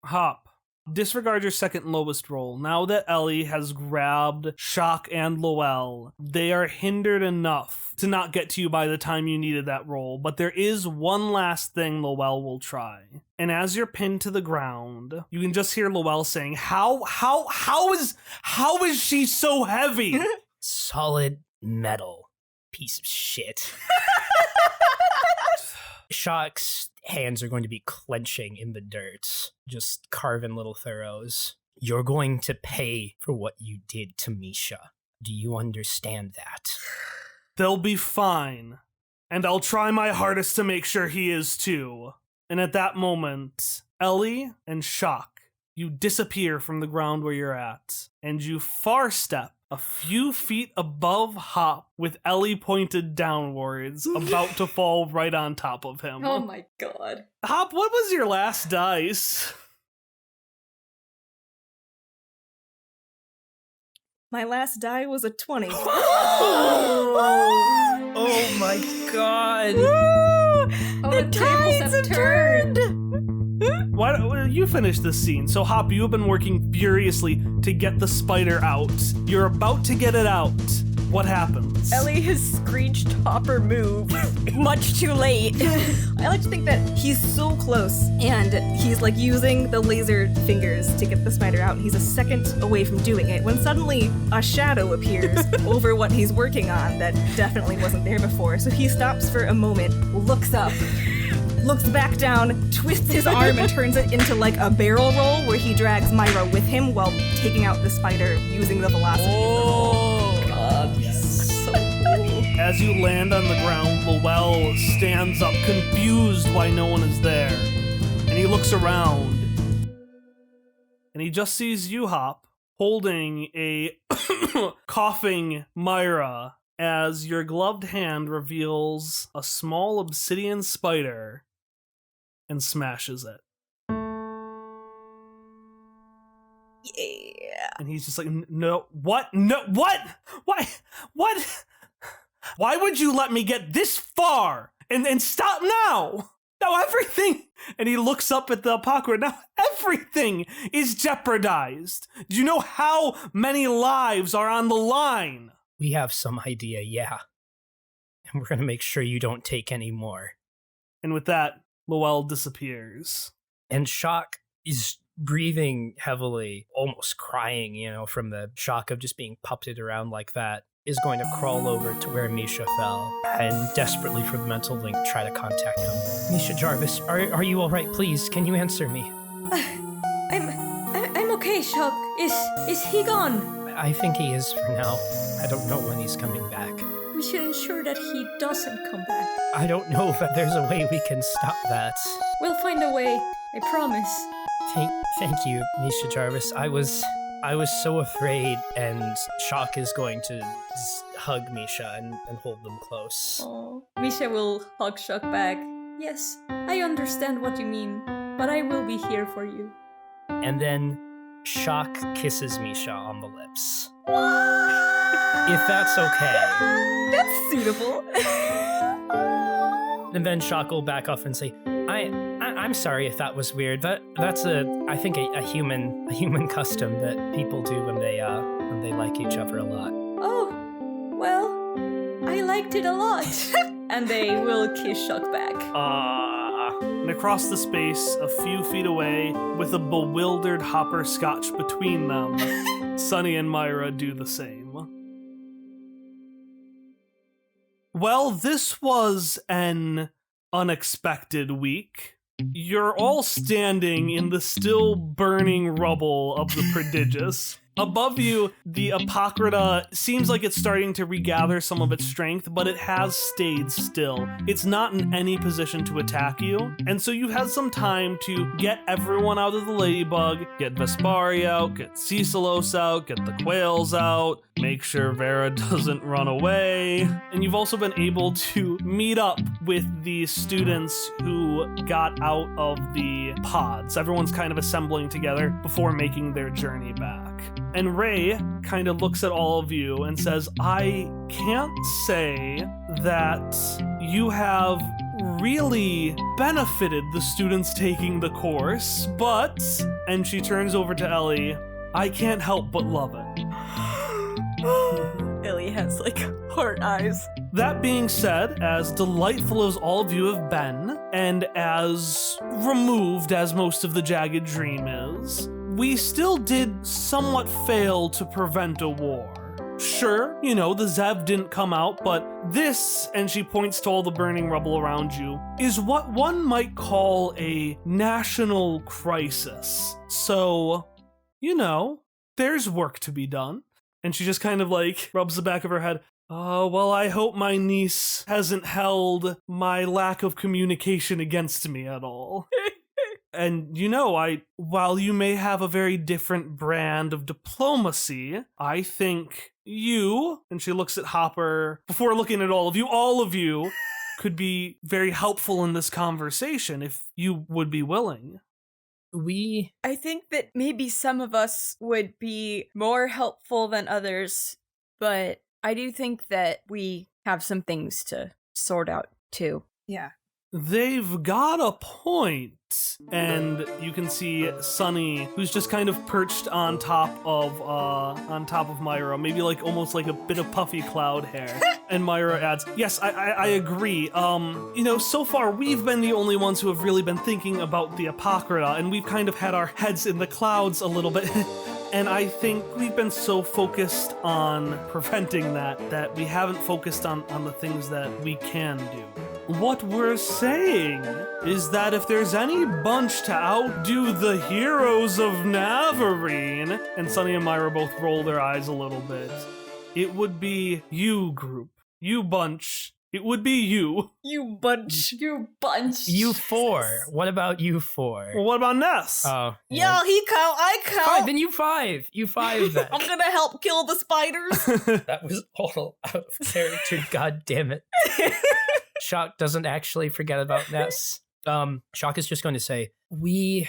Hop. Disregard your second lowest roll. Now that Ellie has grabbed Shock and Lowell, they are hindered enough to not get to you by the time you needed that roll. But there is one last thing Lowell will try. And as you're pinned to the ground, you can just hear Lowell saying, How is she so heavy? Solid metal. Piece of shit. Shock's hands are going to be clenching in the dirt, just carving little furrows. You're going to pay for what you did to Misha. Do you understand that? They'll be fine. And I'll try my hardest to make sure he is too. And at that moment, Ellie and Shock, you disappear from the ground where you're at, and you far step a few feet above Hop with Ellie pointed downwards, about to fall right on top of him. Oh my god. Hop, what was your last dice? My last die was a 20. Oh my god. The tables have turned. Why don't you finish this scene? So, Hop, you have been working furiously to get the spider out. You're about to get it out. What happens? Ellie has screeched Hopper move. Much too late. I like to think that he's so close, and he's like using the laser fingers to get the spider out, and he's a second away from doing it when suddenly a shadow appears over what he's working on that definitely wasn't there before. So he stops for a moment, looks up, looks back down, twists his arm and turns it into like a barrel roll where he drags Myra with him while taking out the spider using the velocity. Oh, God, he's so cool. As you land on the ground, Lowell stands up, confused why no one is there. And he looks around. And he just sees you, Hop, holding a coughing Myra as your gloved hand reveals a small obsidian spider and smashes it. Yeah. And he's just like, no, what? No, what? Why? What? Why would you let me get this far and stop now? Now everything, and he looks up at the apocalypse, now everything is jeopardized. Do you know how many lives are on the line? We have some idea, yeah. And we're gonna make sure you don't take any more. And with that, Lowell disappears. And Shock is breathing heavily, almost crying, from the shock of just being puppeted around like that. is going to crawl over to where Misha fell and desperately for the mental link try to contact him. Misha Jarvis, are you all right? Please, can you answer me? I'm okay, Shock. Is he gone? I think he is for now. I don't know when he's coming back. We should ensure that he doesn't come back. I don't know if there's a way we can stop that. We'll find a way, I promise. Thank you, Misha Jarvis. I was so afraid, and Shock is going to hug Misha and hold them close. Oh, Misha will hug Shock back. Yes, I understand what you mean, but I will be here for you. And then Shock kisses Misha on the lips. If that's okay. That's suitable. And then Shock will back off and say, I'm sorry if that was weird. That's I think a human custom that people do when they like each other a lot. Oh, well, I liked it a lot. And they will kiss Shock back. And across the space, a few feet away, with a bewildered hopperscotch between them, Sunny and Myra do the same. Well, this was an unexpected week. You're all standing in the still burning rubble of the Prodigious. Above you, the Apocrypha seems like it's starting to regather some of its strength, but it has stayed still. It's not in any position to attack you, and so you've had some time to get everyone out of the Ladybug, get Vespari out, get Cecilos out, get the Quails out, make sure Vera doesn't run away, and you've also been able to meet up with the students who got out of the pods. Everyone's kind of assembling together before making their journey back. And Ray kind of looks at all of you and says, I can't say that you have really benefited the students taking the course, but, and she turns over to Ellie, I can't help but love it. Ellie has heart eyes. That being said, as delightful as all of you have been, and as removed as most of the Jagged Dream is, we still did somewhat fail to prevent a war. Sure, the Zev didn't come out, but this, and she points to all the burning rubble around you, is what one might call a national crisis. So, there's work to be done. And she just kind of rubs the back of her head. Oh, well, I hope my niece hasn't held my lack of communication against me at all. And while you may have a very different brand of diplomacy, I think you, and she looks at Hopper, before looking at all of you could be very helpful in this conversation if you would be willing. I think that maybe some of us would be more helpful than others, but I do think that we have some things to sort out too. Yeah. They've got a point. And you can see Sunny, who's just kind of perched on top of Myra, maybe almost like a bit of puffy cloud hair. And Myra adds, yes, I agree. So far we've been the only ones who have really been thinking about the Apocrypha, and we've kind of had our heads in the clouds a little bit. And I think we've been so focused on preventing that we haven't focused on the things that we can do. What we're saying is that if there's any bunch to outdo the heroes of Navarine, and Sunny and Myra both roll their eyes a little bit, it would be you, group. You bunch. It would be you. You bunch. You bunch. You four. What about you four? Well, what about Ness? Oh. Yeah, he count, I count. Fine, then you five. You five then. I'm gonna help kill the spiders. That was all out of character, god damn it. Shock doesn't actually forget about Ness. Shock is just going to say, we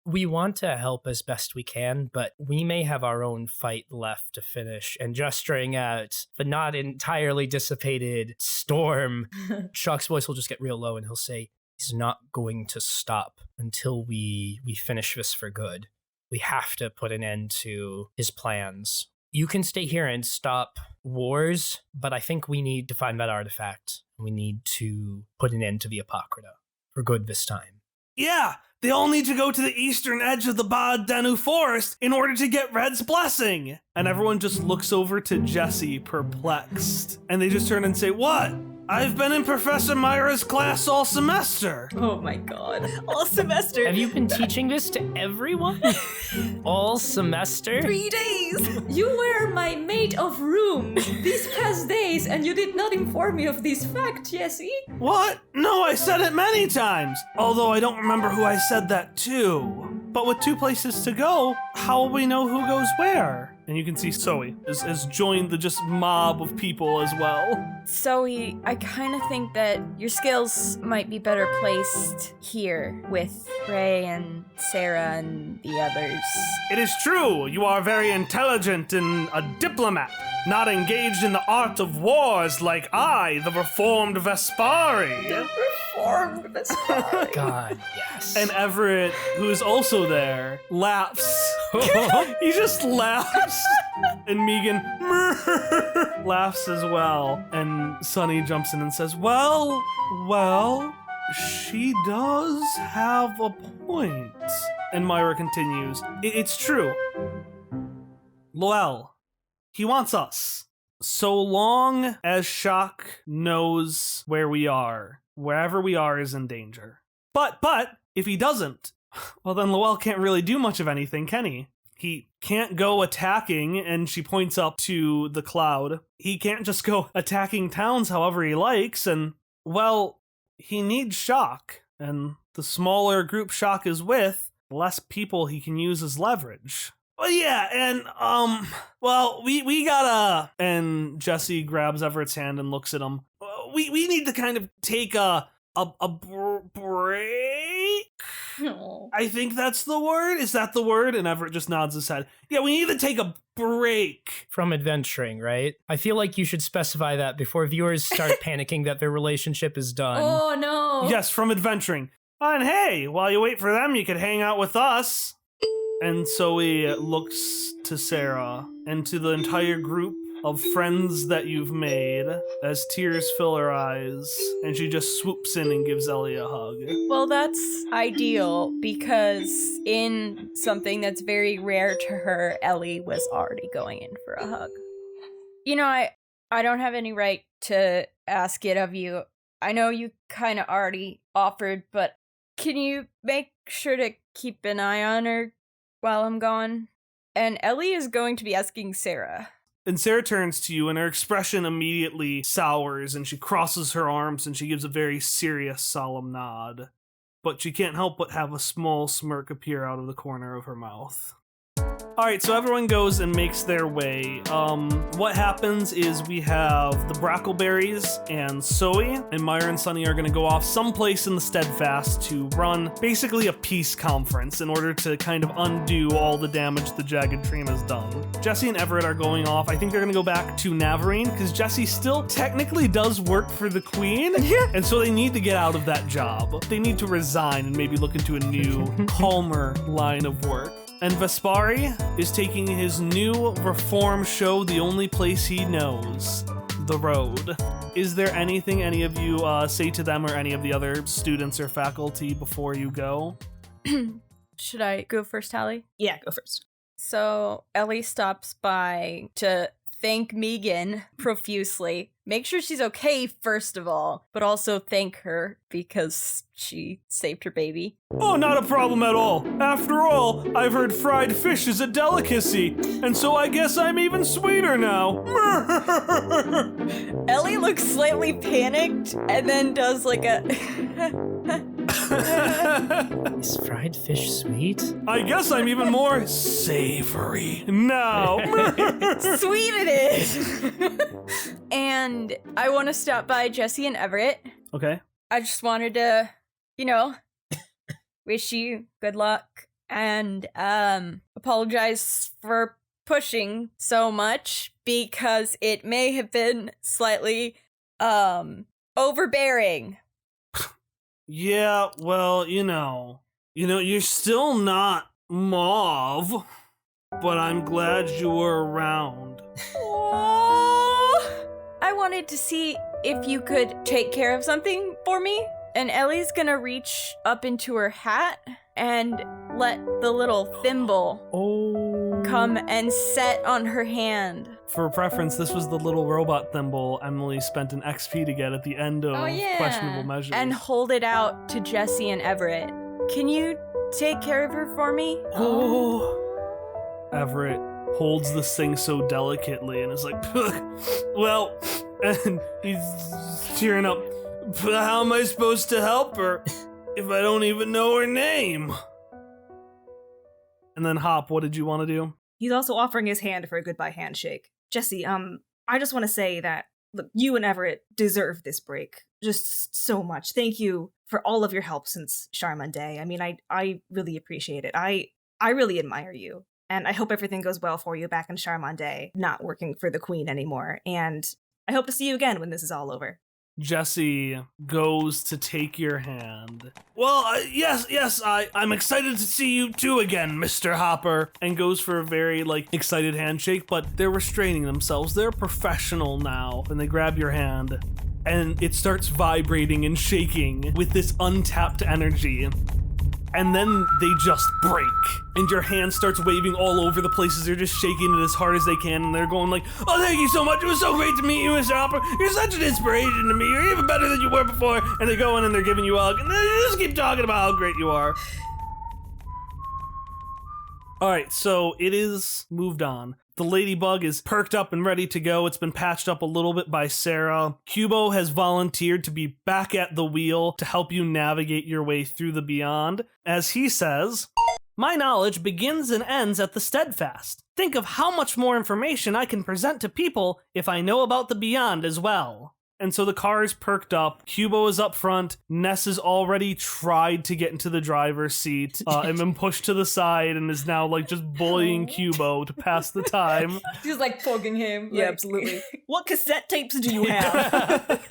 want to help as best we can, but we may have our own fight left to finish. And gesturing at the not entirely dissipated Storm, Shock's voice will just get real low and he'll say, he's not going to stop until we finish this for good. We have to put an end to his plans. You can stay here and stop wars, but I think we need to find that artifact. We need to put an end to the Apocrypha for good this time. Yeah, they all need to go to the eastern edge of the Ba Danu forest in order to get Red's blessing. And everyone just looks over to Jesse, perplexed. And they just turn and say, what? I've been in Professor Myra's class all semester. Oh my god. All semester. Have you been teaching this to everyone? All semester? 3 days. You were my mate of room these past days, and you did not inform me of this fact, Jesse. What? No, I said it many times. Although I don't remember who I said that to. But with 2 places to go, how will we know who goes where? And you can see Zoe has joined the just mob of people as well. Zoe, I kind of think that your skills might be better placed here with Ray and Sarah and the others. It is true, you are very intelligent and a diplomat, not engaged in the art of wars like I, the reformed Vespari. God, yes. And Everett, who is also there, laughs. He just laughs. And Megan laughs as well. And Sunny jumps in and says, well, she does have a point. And Myra continues, it's true. Loel, he wants us. So long as Shock knows where we are, wherever we are is in danger. But if he doesn't, well then Loel can't really do much of anything, can he? He can't go attacking, and she points up to the cloud. He can't just go attacking towns however he likes, and, well, he needs Shock. And the smaller group Shock is with, the less people he can use as leverage. Well, yeah, and, well, we gotta... And Jesse grabs Everett's hand and looks at him. We need to kind of take a break? No. I think that's the word. Is that the word? And Everett just nods his head. Yeah, we need to take a break. From adventuring, right? I feel like you should specify that before viewers start panicking that their relationship is done. Oh no. Yes, from adventuring. And hey, while you wait for them, you could hang out with us. And Zoe looks to Sarah and to the entire group of friends that you've made as tears fill her eyes, and she just swoops in and gives Ellie a hug. Well, that's ideal because in something that's very rare to her, Ellie was already going in for a hug. You know, I don't have any right to ask it of you. I know you kind of already offered, but can you make sure to keep an eye on her while I'm gone? And Ellie is going to be asking Sarah. And Sarah turns to you, and her expression immediately sours, and she crosses her arms, and she gives a very serious, solemn nod. But she can't help but have a small smirk appear out of the corner of her mouth. Alright, so everyone goes and makes their way. What happens is we have the Brackleberries and Zoe, and Myra and Sunny are going to go off someplace in the Steadfast to run basically a peace conference in order to kind of undo all the damage the Jagged Dream has done. Jesse and Everett are going off. I think they're going to go back to Navarine because Jesse still technically does work for the Queen, and so they need to get out of that job. They need to resign and maybe look into a new, calmer line of work. And Vespari is taking his new reform show the only place he knows, the road. Is there anything any of you say to them or any of the other students or faculty before you go? Should I go first, Hallie? Yeah, go first. So Ellie stops by to thank Megan profusely. Make sure she's okay, first of all, but also thank her because she saved her baby. Oh, not a problem at all. After all, I've heard fried fish is a delicacy, and so I guess I'm even sweeter now. Ellie looks slightly panicked and then does like a... Is fried fish sweet? I guess I'm even more savory now. Sweet it is! And I want to stop by Jesse and Everett. Okay. I just wanted to, wish you good luck and apologize for pushing so much because it may have been slightly overbearing. Yeah, well, you're still not Mauve, but I'm glad you were around. Oh, I wanted to see if you could take care of something for me, And Ellie's gonna reach up into her hat and let the little thimble come and set on her hand. For preference, this was the little robot thimble Emily spent an XP to get at the end of Questionable Measures. And hold it out to Jesse and Everett. Can you take care of her for me? Everett holds this thing so delicately and is like, well, and he's tearing up. How am I supposed to help her if I don't even know her name? And then Hop, what did you want to do? He's also offering his hand for a goodbye handshake. Jesse, I just want to say that, look, you and Everett deserve this break. Just so much. Thank you for all of your help since Charmin Day. I mean, I really appreciate it. I really admire you. And I hope everything goes well for you back in Charmin Day, not working for the Queen anymore. And I hope to see you again when this is all over. Jesse goes to take your hand. Well, yes, I'm excited to see you too again, Mr. Hopper. And goes for a very, excited handshake, but they're restraining themselves. They're professional now. And they grab your hand, and it starts vibrating and shaking with this untapped energy. And then they just break. And your hand starts waving all over the places. They're just shaking it as hard as they can. And they're going like, oh, thank you so much. It was so great to meet you, Mr. Hopper. You're such an inspiration to me. You're even better than you were before. And they go in and they're giving you a hug. And they just keep talking about how great you are. All right, so it is moved on. The ladybug is perked up and ready to go. It's been patched up a little bit by Sarah. Cubo has volunteered to be back at the wheel to help you navigate your way through the beyond. As he says, my knowledge begins and ends at the steadfast. Think of how much more information I can present to people if I know about the beyond as well. And so the car is perked up. Cubo is up front. Ness has already tried to get into the driver's seat and been pushed to the side and is now just bullying Cubo to pass the time. She's poking him. Yeah, absolutely. What cassette tapes do you have?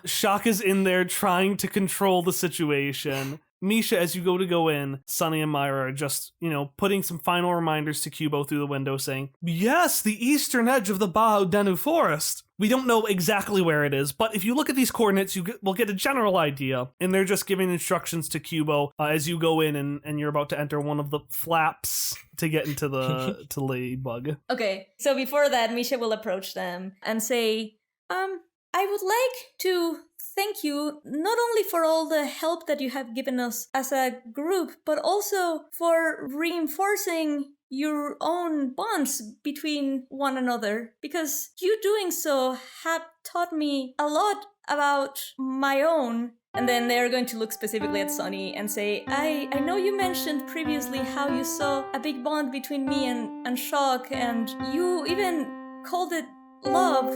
Shock is in there trying to control the situation. Misha, as you go in, Sunny and Myra are just, putting some final reminders to Cubo through the window saying, yes, the eastern edge of the Baho Denu forest. We don't know exactly where it is, but if you look at these coordinates, we'll get a general idea. And they're just giving instructions to Cubo as you go in and you're about to enter one of the flaps to get into the to Ladybug. Okay, so before that, Misha will approach them and say, I would like to thank you not only for all the help that you have given us as a group, but also for reinforcing your own bonds between one another, because you doing so have taught me a lot about my own. And then they're going to look specifically at Sunny and say, I know you mentioned previously how you saw a big bond between me and Shock, and you even called it love,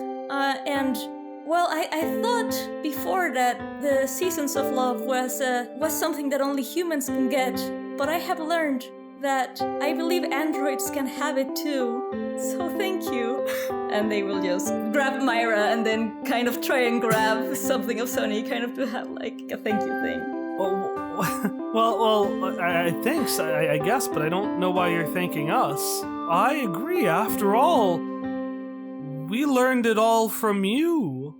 well, I thought before that the seasons of love was something that only humans can get, but I have learned that I believe androids can have it too. So thank you. And they will just grab Myra and then kind of try and grab something of Sunny, kind of to have a thank you thing. Well, thanks, I guess, but I don't know why you're thanking us. I agree, after all, we learned it all from you.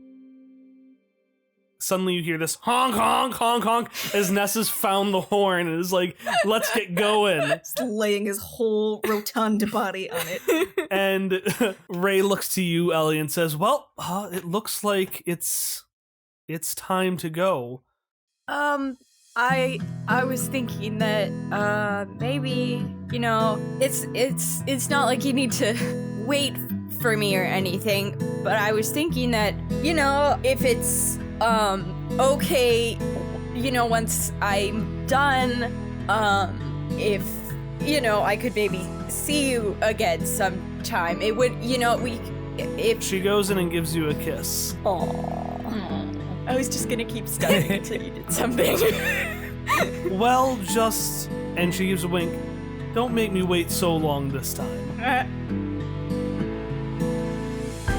Suddenly you hear this honk, honk, honk, honk as Ness has found the horn and is like, let's get going. Just laying his whole rotund body on it. And Ray looks to you, Ellie, and says, well, it looks like it's time to go. I was thinking that maybe, it's not like you need to wait for me or anything, but I was thinking that, if it's okay, once I'm done, if, I could maybe see you again sometime. It would, if... She goes in and gives you a kiss. Aww. I was just gonna keep studying until you did something. Well, and she gives a wink, don't make me wait so long this time.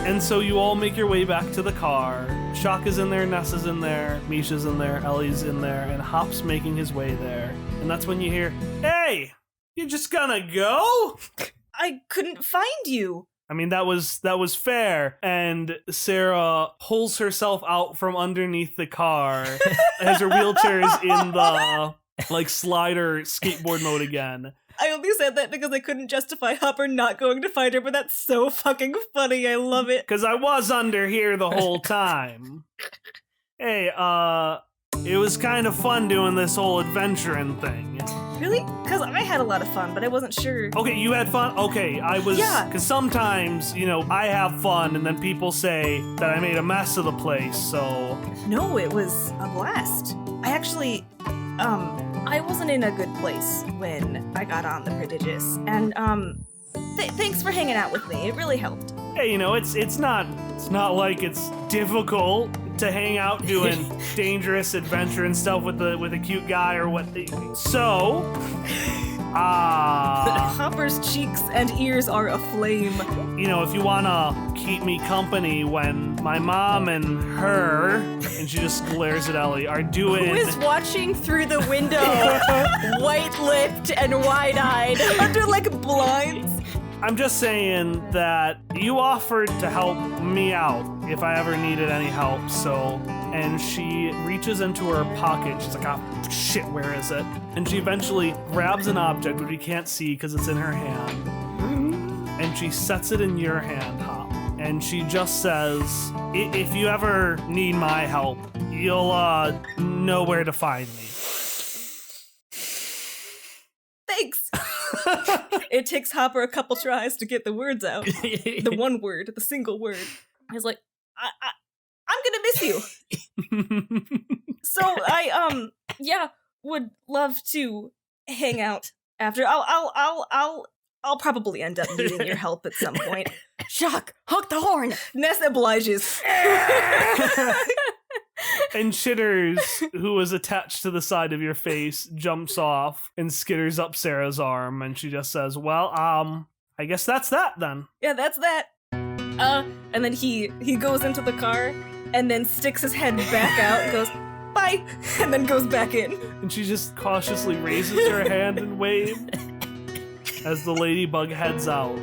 And so you all make your way back to the car. Shock is in there, Ness is in there, Misha's in there, Ellie's in there, and Hop's making his way there. And that's when you hear, hey, you just gonna go? I couldn't find you. I mean, that was fair. And Sarah pulls herself out from underneath the car as her wheelchair is in the like slider skateboard mode again. I only said that because I couldn't justify Hopper not going to find her, but that's so fucking funny. I love it. Because I was under here the whole time. Hey, it was kind of fun doing this whole adventuring thing. Really? Because I had a lot of fun, but I wasn't sure. Okay, you had fun? Okay, I was... Yeah. Because sometimes, I have fun, and then people say that I made a mess of the place, so... No, it was a blast. I actually, I wasn't in a good place when I got on the Prodigious, and, thanks for hanging out with me. It really helped. Hey, it's not like it's difficult to hang out doing dangerous adventure and stuff with a cute guy or what. So, Hopper's cheeks and ears are aflame. If you wanna keep me company when my mom and her, and she just glares at Ellie, are doing. Who is watching through the window, white-lipped and wide-eyed, under like blinds. I'm just saying that you offered to help me out if I ever needed any help, so... And she reaches into her pocket. She's like, oh, shit, where is it? And she eventually grabs an object, which we can't see because it's in her hand. And she sets it in your hand, Hop. And she just says, if you ever need my help, you'll know where to find me. Thanks. It takes Hopper a couple tries to get the words out. The one word, the single word. He's like, I'm gonna miss you. So I would love to hang out after. I'll probably end up needing your help at some point. Jacques, honk the horn. Ness obliges. And Chitters, who was attached to the side of your face, jumps off and skitters up Sarah's arm, and she just says, well, I guess that's that then. Yeah, that's that. And then he goes into the car and then sticks his head back out and goes, bye, and then goes back in. And she just cautiously raises her hand and waves as the ladybug heads out.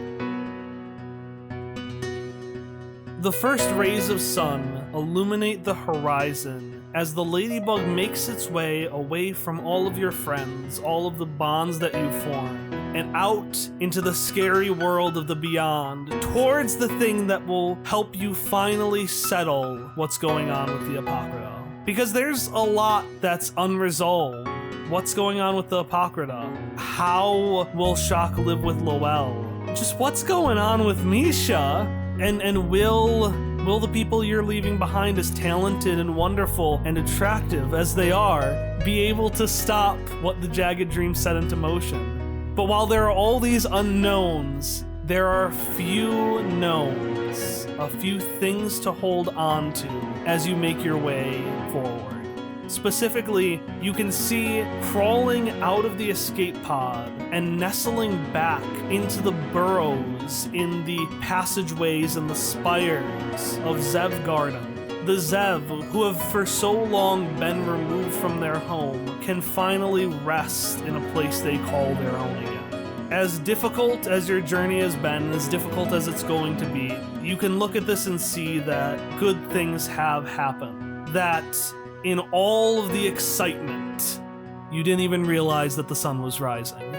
The first rays of sun illuminate the horizon as the ladybug makes its way away from all of your friends, all of the bonds that you form, and out into the scary world of the beyond, towards the thing that will help you finally settle what's going on with the Apocrypha. Because there's a lot that's unresolved. What's going on with the Apocrypha? How will Shock live with Lowell? Just what's going on with Misha? And will the people you're leaving behind, as talented and wonderful and attractive as they are, be able to stop what the Jagged Dream set into motion? But while there are all these unknowns, there are a few knowns, a few things to hold on to as you make your way forward. Specifically, you can see crawling out of the escape pod and nestling back into the burrows in the passageways and the spires of Zev Garden. The Zev, who have for so long been removed from their home, can finally rest in a place they call their own again. As difficult as your journey has been, as difficult as it's going to be, you can look at this and see that good things have happened. That in all of the excitement, you didn't even realize that the sun was rising.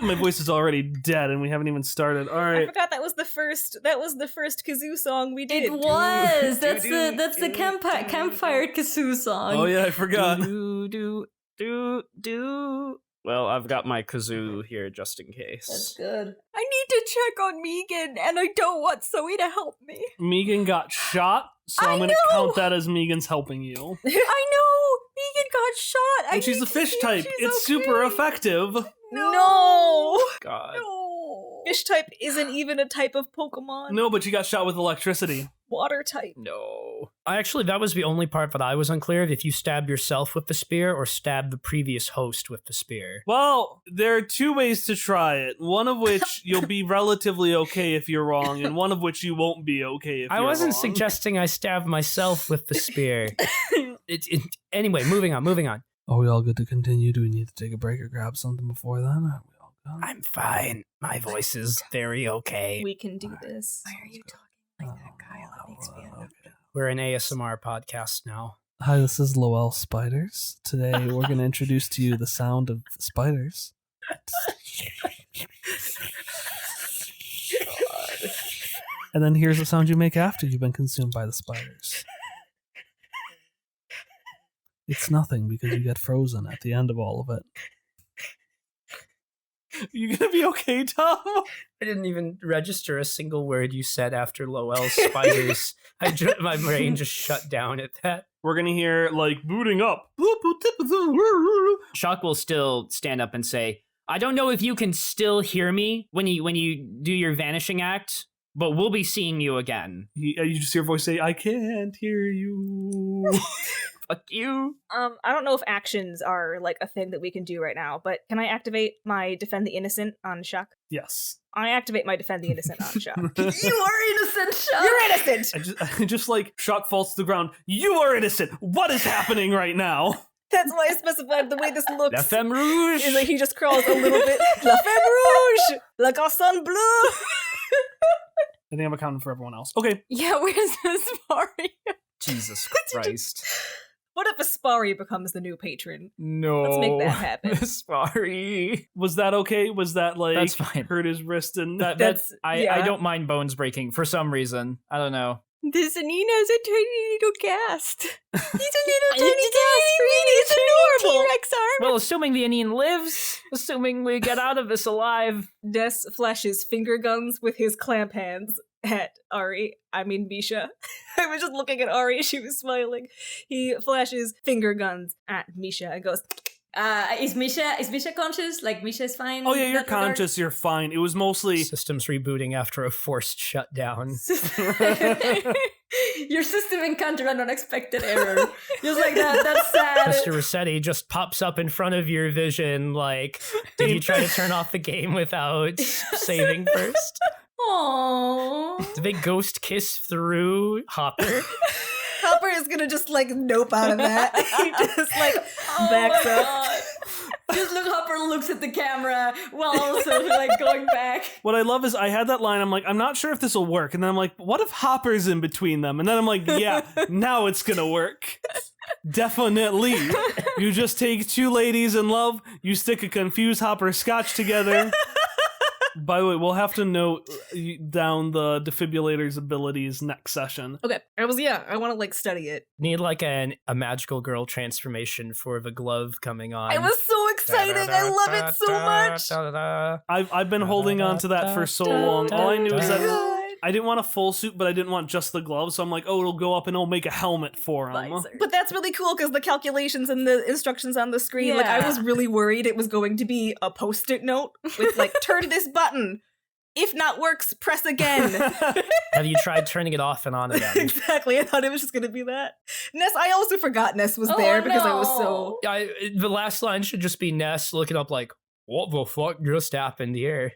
My voice is already dead, and we haven't even started. All I right. forgot that was the first kazoo song we did. It was. That's the campfire kazoo song. Oh yeah, I forgot. Do. Well, I've got my kazoo here just in case. That's good. I need to check on Megan, and I don't want Zoe to help me. Megan got shot, so I'm gonna count that as Megan's helping you. I know! Megan got shot! And she's a fish type. It's super effective. No! God. No! Fish type isn't even a type of Pokemon. No, but you got shot with electricity. Water type. No. Actually, that was the only part that I was unclear of, if you stab yourself with the spear or stab the previous host with the spear. Well, there are two ways to try it. One of which you'll be relatively okay if you're wrong, and one of which you won't be okay if you're wrong. I wasn't suggesting I stab myself with the spear. Anyway, moving on. Are we all good to continue? Do we need to take a break or grab something before then? Are we all good? I'm fine. My voice is very okay. We can do this. Why are you talking like that, Kyle? That makes me uncomfortable. We're an ASMR podcast now. Hi, this is Lowell Spiders. Today we're going to introduce to you the sound of spiders. And then here's the sound you make after you've been consumed by the spiders. It's nothing because you get frozen at the end of all of it. You gonna be okay, Tom? I didn't even register a single word you said after Lowell Spiders. My brain just shut down at that. We're gonna hear, like, booting up. Shock will still stand up and say, I don't know if you can still hear me when you do your vanishing act, but we'll be seeing you again. You just hear a voice say, I can't hear you. Fuck you. I don't know if actions are like a thing that we can do right now, but can I activate my Defend the Innocent on Shock? Yes. I activate my Defend the Innocent on Shock. You are innocent, Shock! You're innocent! I just like, Shock falls to the ground. You are innocent! What is happening right now? That's why I specified the way this looks. La Femme Rouge! Is like he just crawls a little bit. La Femme Rouge! Le Garçon Bleu! I think I'm accounting for everyone else. Okay. Yeah, where's this party? Jesus Christ. What if Aspari becomes the new patron? No. Let's make that happen. Sorry. Was that okay? Was that like That's fine. hurt his wrist and I don't mind bones breaking for some reason. I don't know. This Nina's a tiny little cast. He's a little tiny It's adorable. T-Rex arm. Well, assuming the Indian lives, assuming we get out of this alive. Des flashes finger guns with his clamp hands at Misha. I was just looking at Ari, she was smiling. He flashes finger guns at Misha and goes, Is Misha conscious? Like, Misha's fine? Oh yeah, you're in that regard? conscious, you're fine. It was mostly Systems rebooting after a forced shutdown. Your system encountered an unexpected error. Just like that. That's sad. Mr. Rossetti just pops up in front of your vision like, did you try to turn off the game without saving first? Aww. Did they ghost kiss through Hopper? Hopper is gonna just like nope out of that. He just like backs up. God. Just look, Hopper looks at the camera while also like going back. what I love is I had that line, I'm like, I'm not sure if this will work. And then I'm like, what if Hopper's in between them? And then I'm like, yeah, now it's gonna work. Definitely. You just take two ladies in love, you stick a confused Hopper Scotch together. By the way, we'll have to note down the defibrillator's abilities next session. Okay, I want to like study it. Need like a magical girl transformation for the glove coming on. It was so exciting. I love it so much. I've been holding on to that for so long. All I knew is that God. I didn't want a full suit, but I didn't want just the gloves. So I'm like, oh, it'll go up and it'll make a helmet for him. But that's really cool because the calculations and the instructions on the screen, like I was really worried it was going to be a post-it note with like, turn this button. If not works, press again. Have you tried turning it off and on again? Exactly. I thought it was just going to be that. Ness, I also forgot Ness was there because I was so... The last line should just be Ness looking up like, what the fuck just happened here?